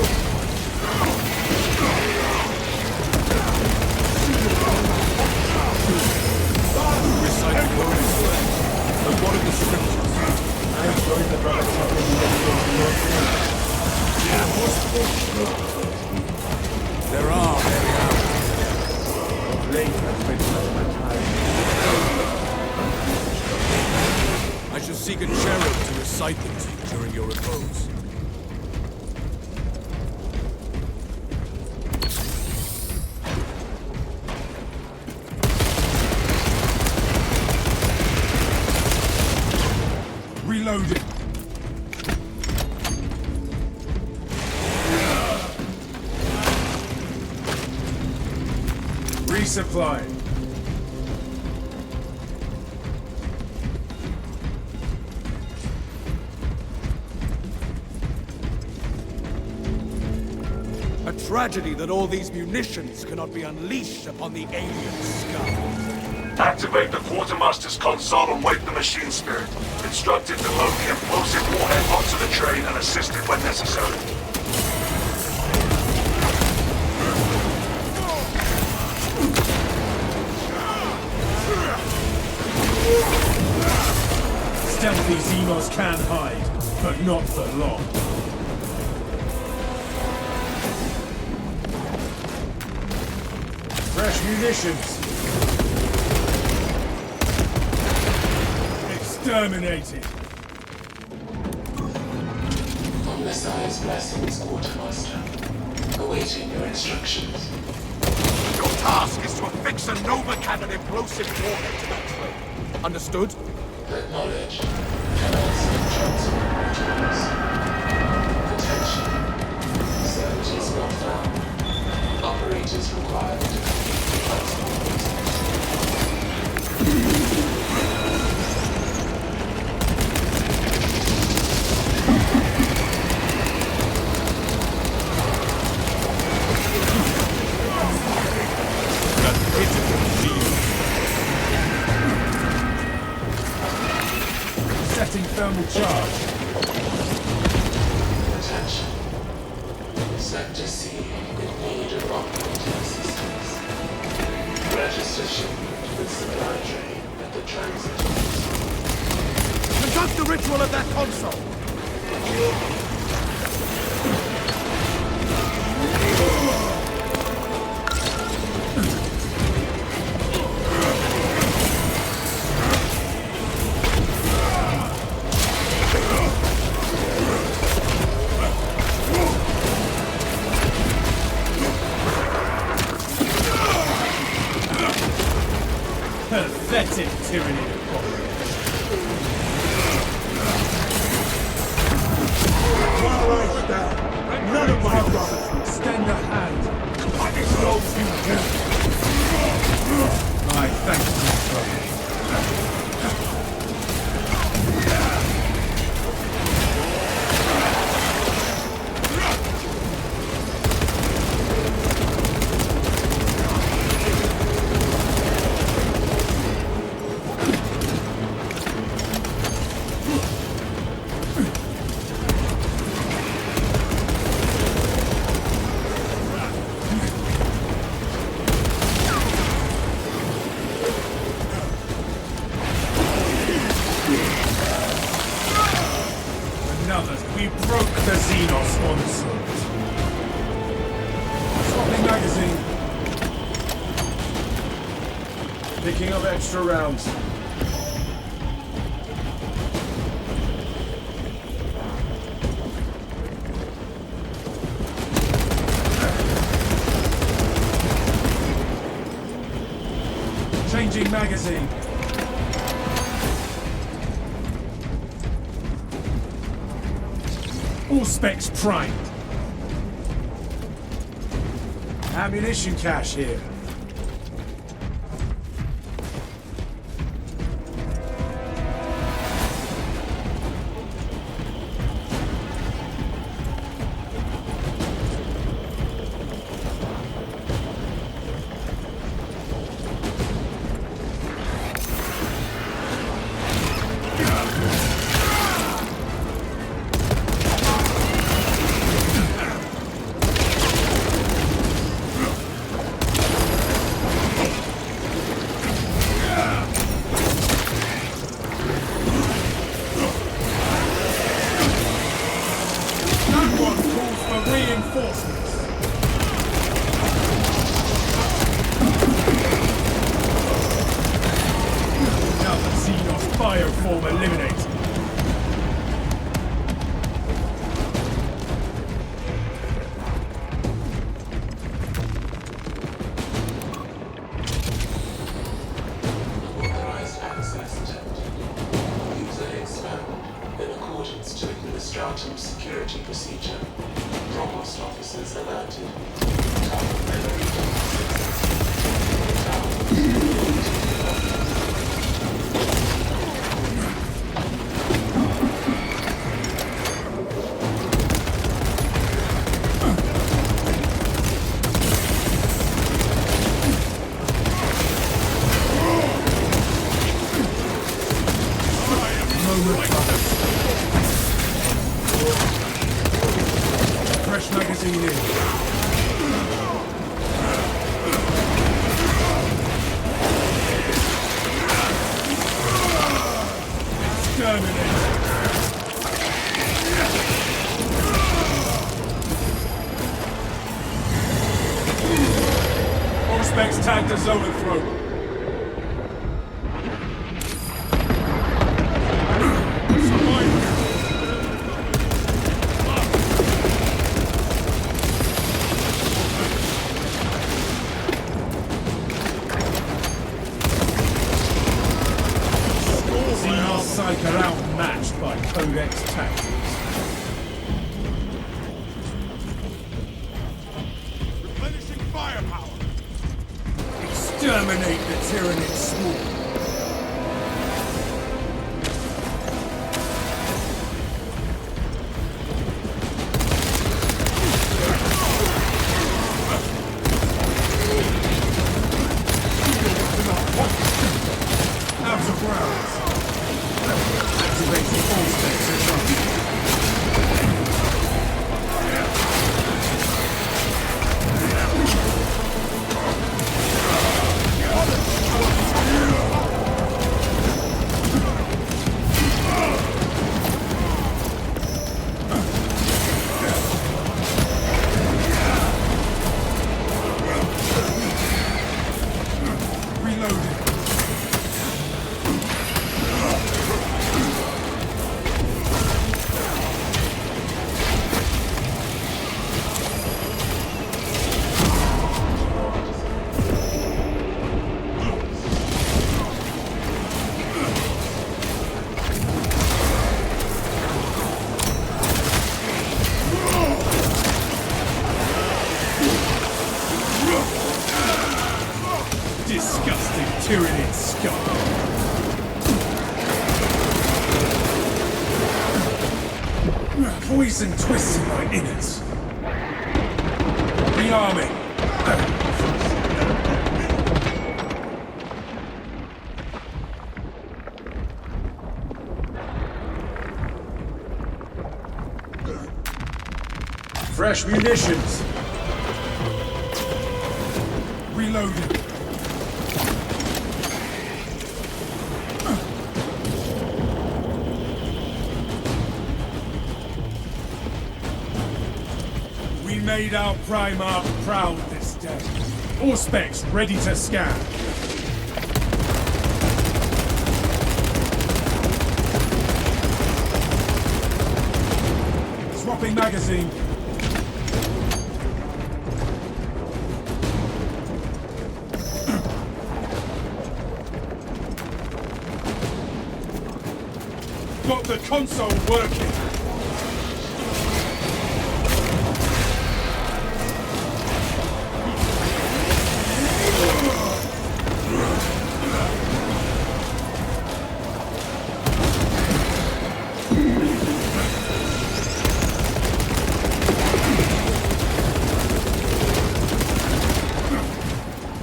Recite the words. But what are the scriptures? I joined the brother There are. Late has been my time. I shall seek a cherub to recite them to you during your repose. Reloading. Resupplying. A tragedy that all these munitions cannot be unleashed upon the alien scum. Activate the Quartermaster's console and wake the machine spirit. Instructed to load the implosive warhead onto the train and assist it when necessary. Stealthy Xenos can hide, but not for long. Fresh munitions. Exterminated. On Messiah's blessings, Quartermaster. Awaiting your instructions. Your task is to affix a Nova Cannon implosive warhead to that train. Understood? Acknowledge. Commencing transfer routines. Attention. Services not found. Operators required to complete transport. Setting thermal charge. Attention. Sector C in need of operating assistance. Register shipment with supply train at the transit. Conduct the ritual of that console! Pathetic tyranny of None of my brothers. Extend a hand. I expose you too. I thank you, brother. Picking up extra rounds. Changing magazine. All specs primed. Ammunition cache here. Bioform eliminated. Authorized access detected. User expand in accordance to administrative security procedure. Provost officers alerted. Tower memory Fresh magazine in. Exterminate. All specs tagged to zone and throw. Psych are outmatched by Codex tactics. Replenishing firepower. Exterminate the Tyranid swarm. Out of rounds. Activating all specs at once. Reloading. Disgusting Tyranid scum. Poison twists in my innards. Rearming. Fresh munitions. Reloading. We made our Primarch proud this day. All specs ready to scan. Swapping magazine. Got the console working.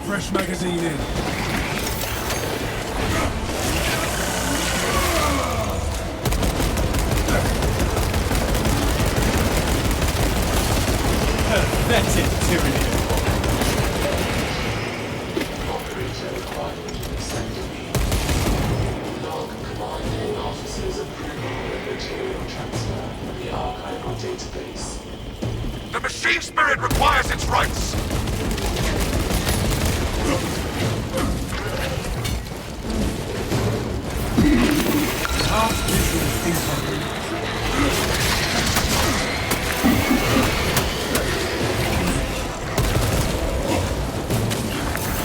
Fresh magazine in. Pathetic tyranny. Operator required send to me. Log commanding officer's approval of material transfer from the archival database. The machine spirit requires its rights! Half visual incoming.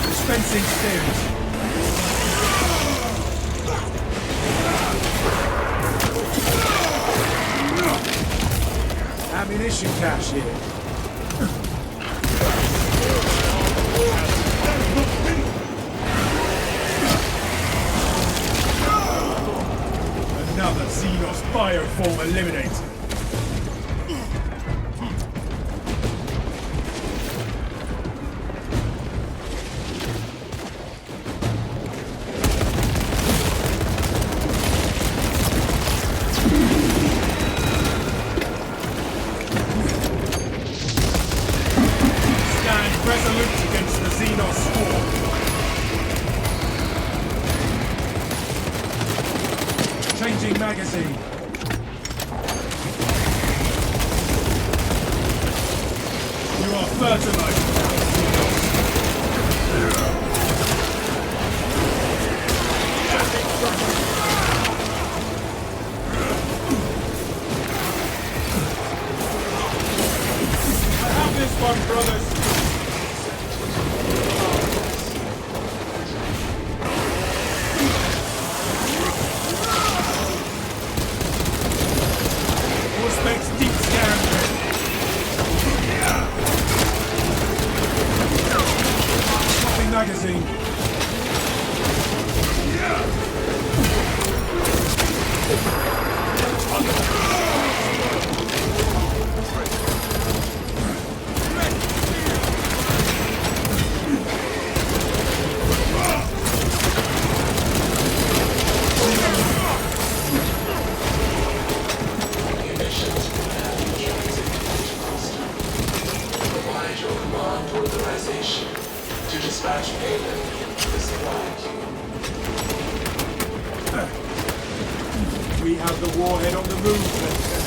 Dispensing stairs. Ammunition cache here. Another Xenos bioform eliminated. Stand resolute against the Xenos swarm. Changing magazine. You are fertilized now, Xenos. I have this one, brothers. Specs deep scan. Swapping magazine. Munitions will have in transit to master. Provide your command authorization to dispatch payload to the supply queue. We have the warhead on the move, Lieutenant.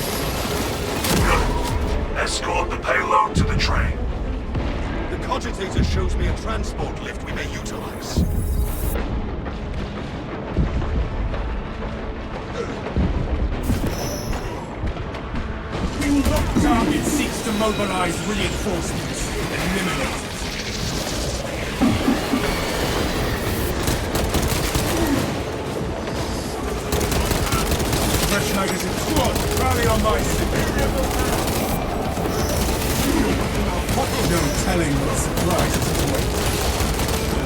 Escort the payload to the train. The cogitator shows me a transport lift we may utilize. We will not target seeks to mobilize reinforcements. Eliminate it. Fresh magazine squad, rally on my superior. No telling what surprises await.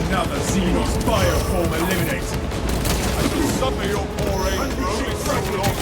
Another Xenos bioform eliminated. I will suffer your poor age for only so long.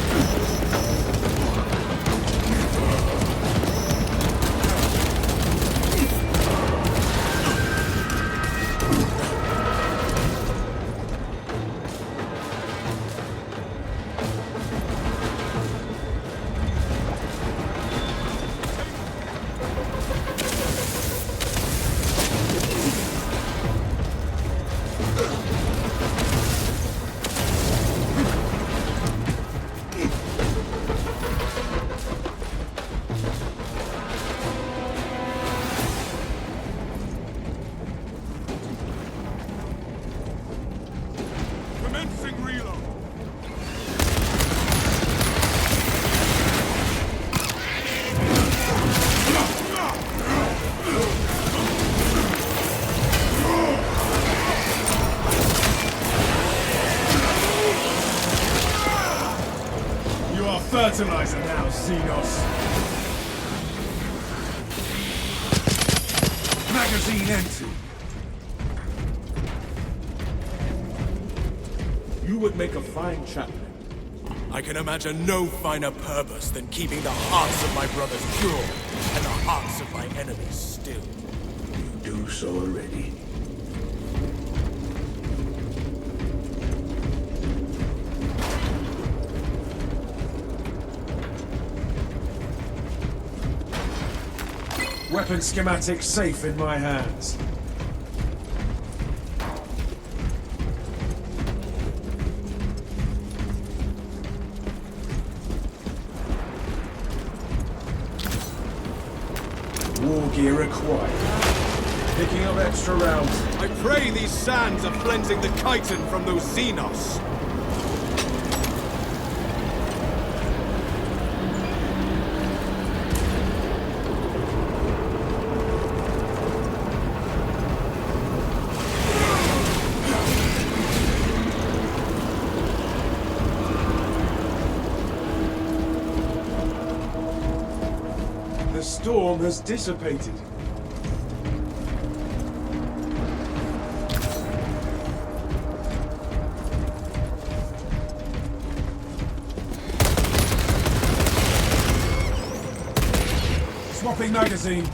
fertilizer now, Xenos. Magazine empty. You would make a fine chaplain. I can imagine no finer purpose than keeping the hearts of my brothers pure and the hearts of my enemies still. You do so already. Weapon schematic safe in my hands. War gear acquired. Picking up extra rounds. I pray these sands are cleansing the chitin from those Xenos. The storm has dissipated. Swapping magazine.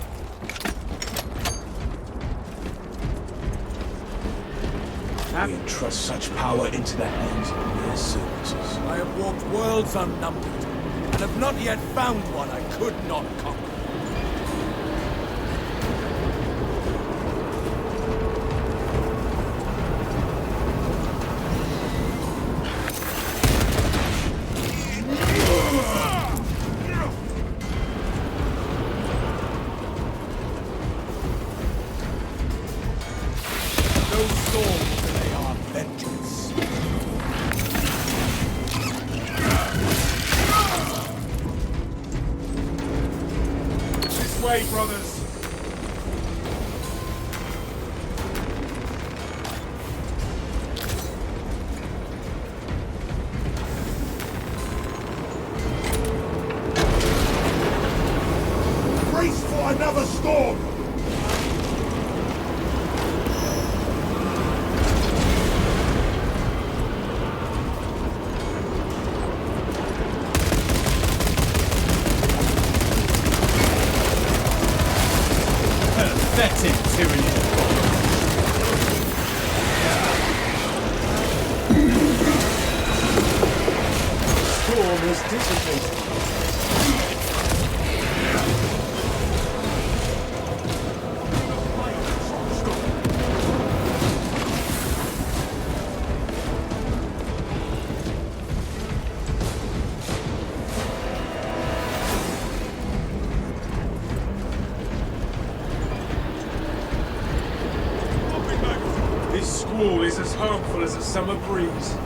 We entrust such power into the hands of mere services. I have walked worlds unnumbered, and have not yet found one I could not conquer. Those swords, they are vengeance. This way, brothers. Brace for another storm! Pathetic tyranny. Storm has dissipated. This squall is as harmful as a summer breeze.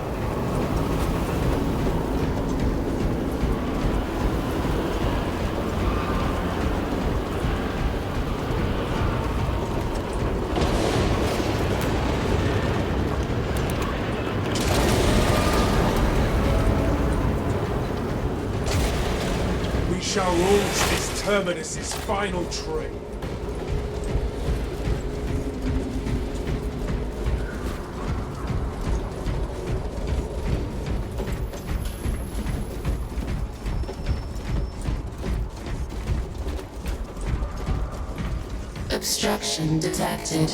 We shall launch this terminus's final train. Obstruction detected.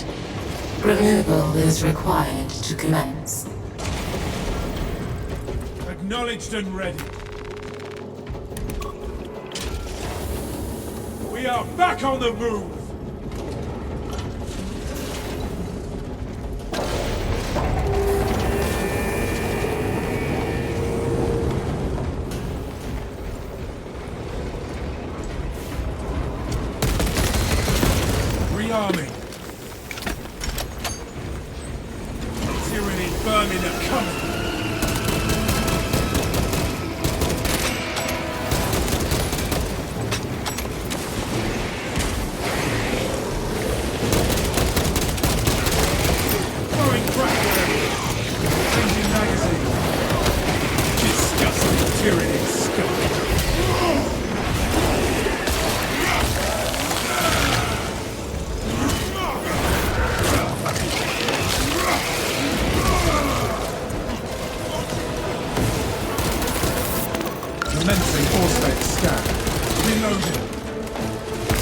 Removal is required to commence. Acknowledged and ready. We are back on the move! Rearming. Tyranny vermin are coming! Throwing crackdown! Changing magazine! Disgusting tyranny scum! Commencing Auspex scan. Reloading.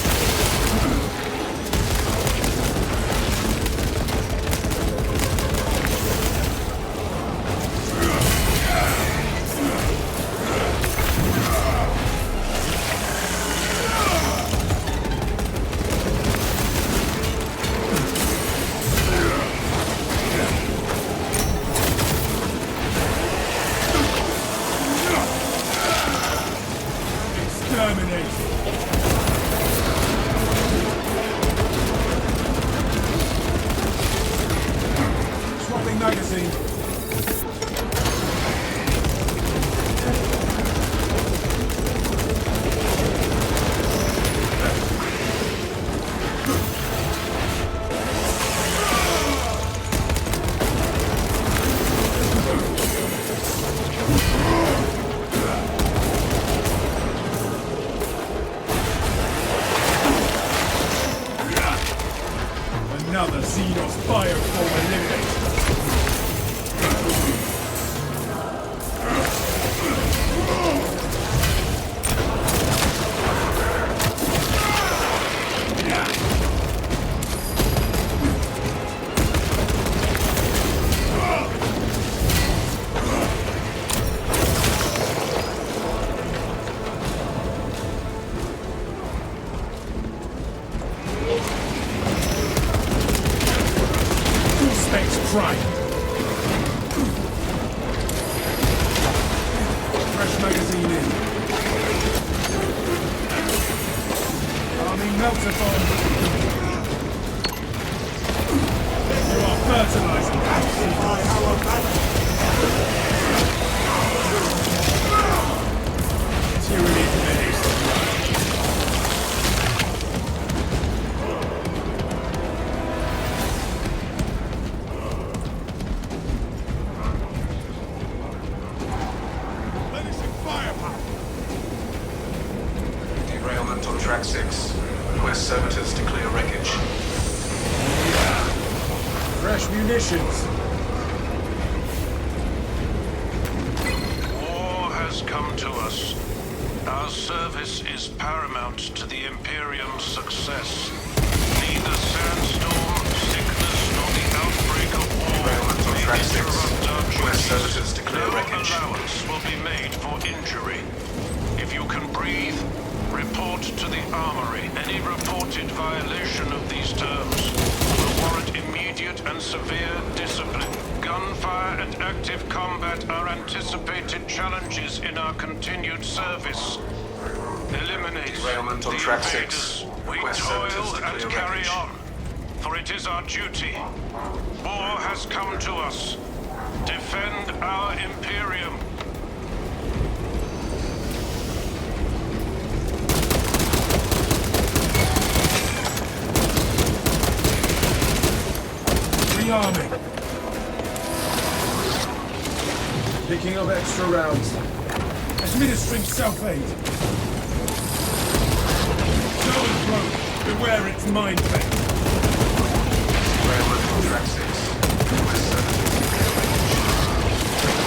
Swapping magazine. Another Xenos bioform eliminated. Prime. Fresh magazine in. Arming melter bomb. You are fertilizing tyranny diminished. Derailment on track 6. Request servitors to clear wreckage. Fresh munitions. War has come to us. Our service is paramount to the Imperium's success. Neither sandstorm, sickness, nor the outbreak of war Derailment on may track 6. interrupt our Request duties. servitors to clear No wreckage. allowance will be made for injury. If you can breathe, report to the Armory. Any reported violation of these terms will warrant immediate and severe discipline. Gunfire and active combat are anticipated challenges in our continued service. Eliminate Derailment on the track invaders. 6. We Request servitors toil to and clear carry wreckage. on, for it is our duty. War has come to us. Defend our Imperium. Rearming. Picking up extra rounds. Administering self-aid. Zone throat. Beware its mind bend. Derailment on track 6. Request servitors to clear wreckage.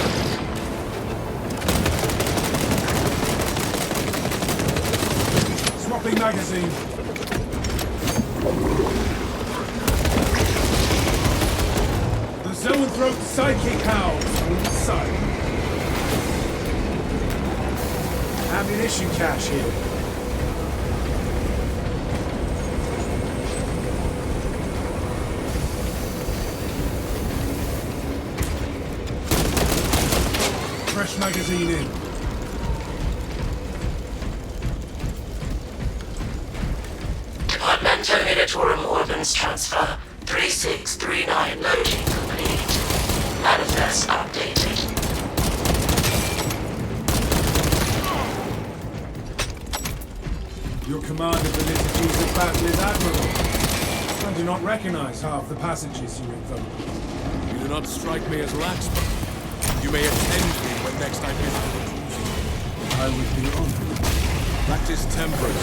Swapping magazine. The Zone Throat psychic howls on the side. Ammunition cache here. Fresh magazine in. Departmental Militorum Ordnance Transfer 3639 loading complete. Manifest updated. Your command of the liturgies of battle is admirable. I do not recognize half the passages you invoke. You do not strike me as lax, but you may attend me when next I visit the cruiser. I would be honored. Practice temperance.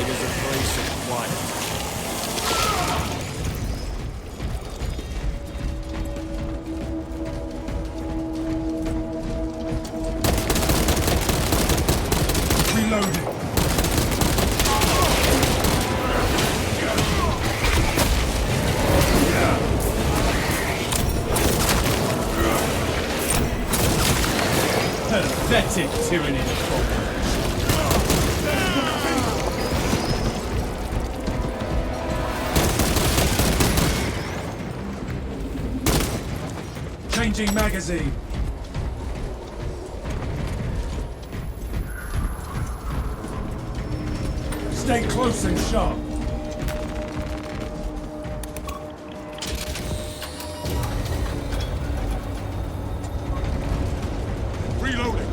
It is a place of quiet. Pathetic tyranny of fault. Changing magazine. Stay close and sharp. Reloading.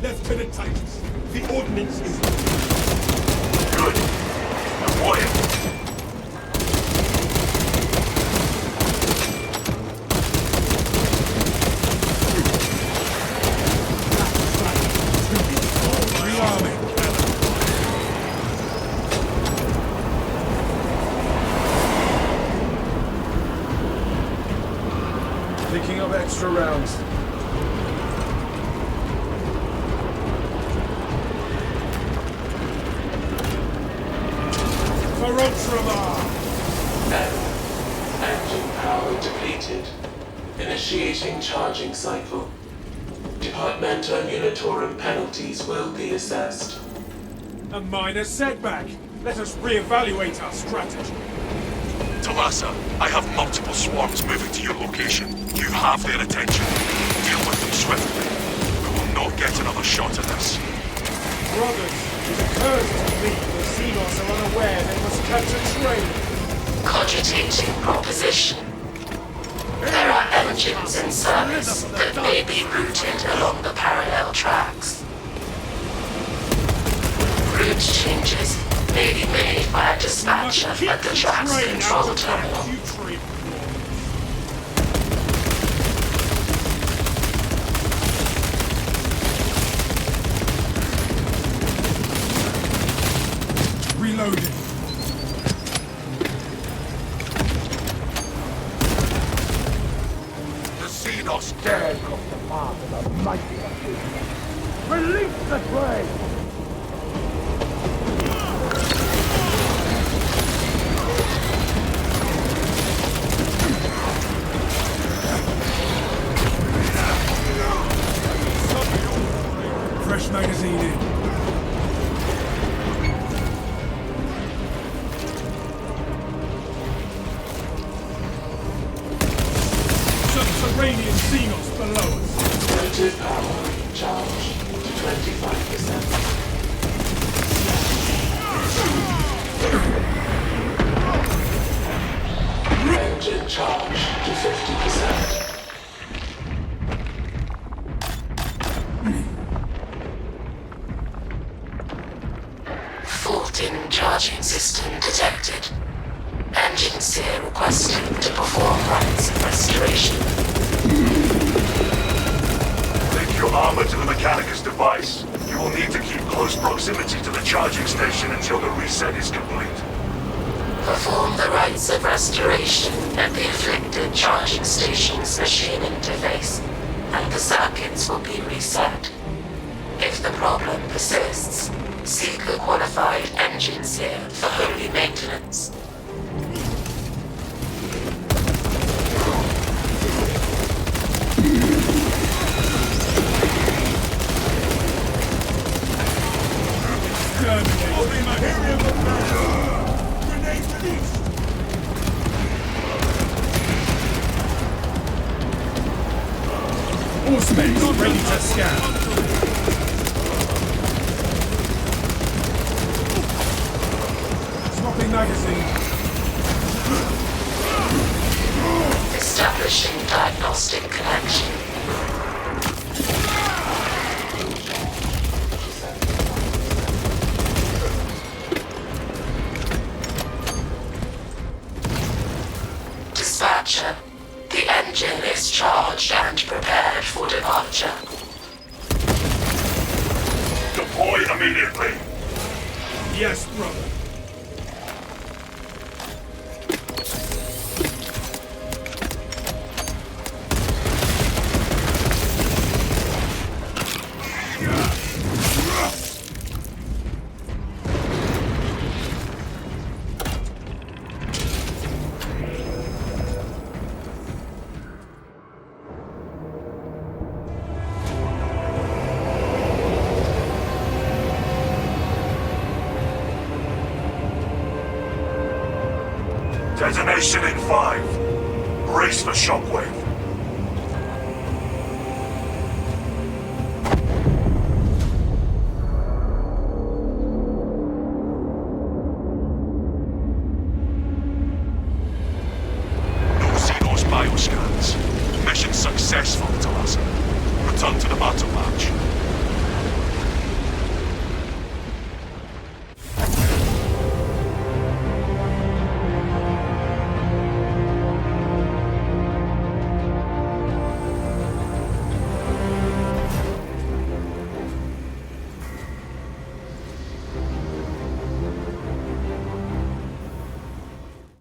Lieutenant Titus, the ordnance is... Good. Deploy it. Picking up extra rounds. Engine power depleted. Initiating charging cycle. Departmental Unitorum penalties will be assessed. A minor setback. Let us reevaluate our strategy. Talassa, I have multiple swarms moving to your location. You have their attention. Deal with them swiftly. We will not get another shot at this. Brothers, it occurs to me the Xenos are unaware they must catch a train. Cogitating proposition. There are engines in service that may be routed along the parallel tracks. Route changes may be made by a dispatcher at the tracks control terminal. Reloading. The Xenos dare come to part of the mighty of Release the train! Fresh magazine in. Subterranean Xenos below us. Motive power charged to 25%. Engine charged to 50%. Fault in charging system detected. Engine seer requested to perform rites of restoration. Link your armor to the Mechanicus device. You will need to keep close proximity to the charging station until the reset is complete. Perform the rites of restoration at the afflicted charging station's machine interface, and the circuits will be reset. If the problem persists, seek a qualified engine seer for holy maintenance. Horsemen ready to scan. Swapping magazine. Establishing diagnostic connection. Dispatcher, the engine is charged and prepared for departure. Deploy immediately. Yes, brother. Detonation in 5. Brace for shockwave.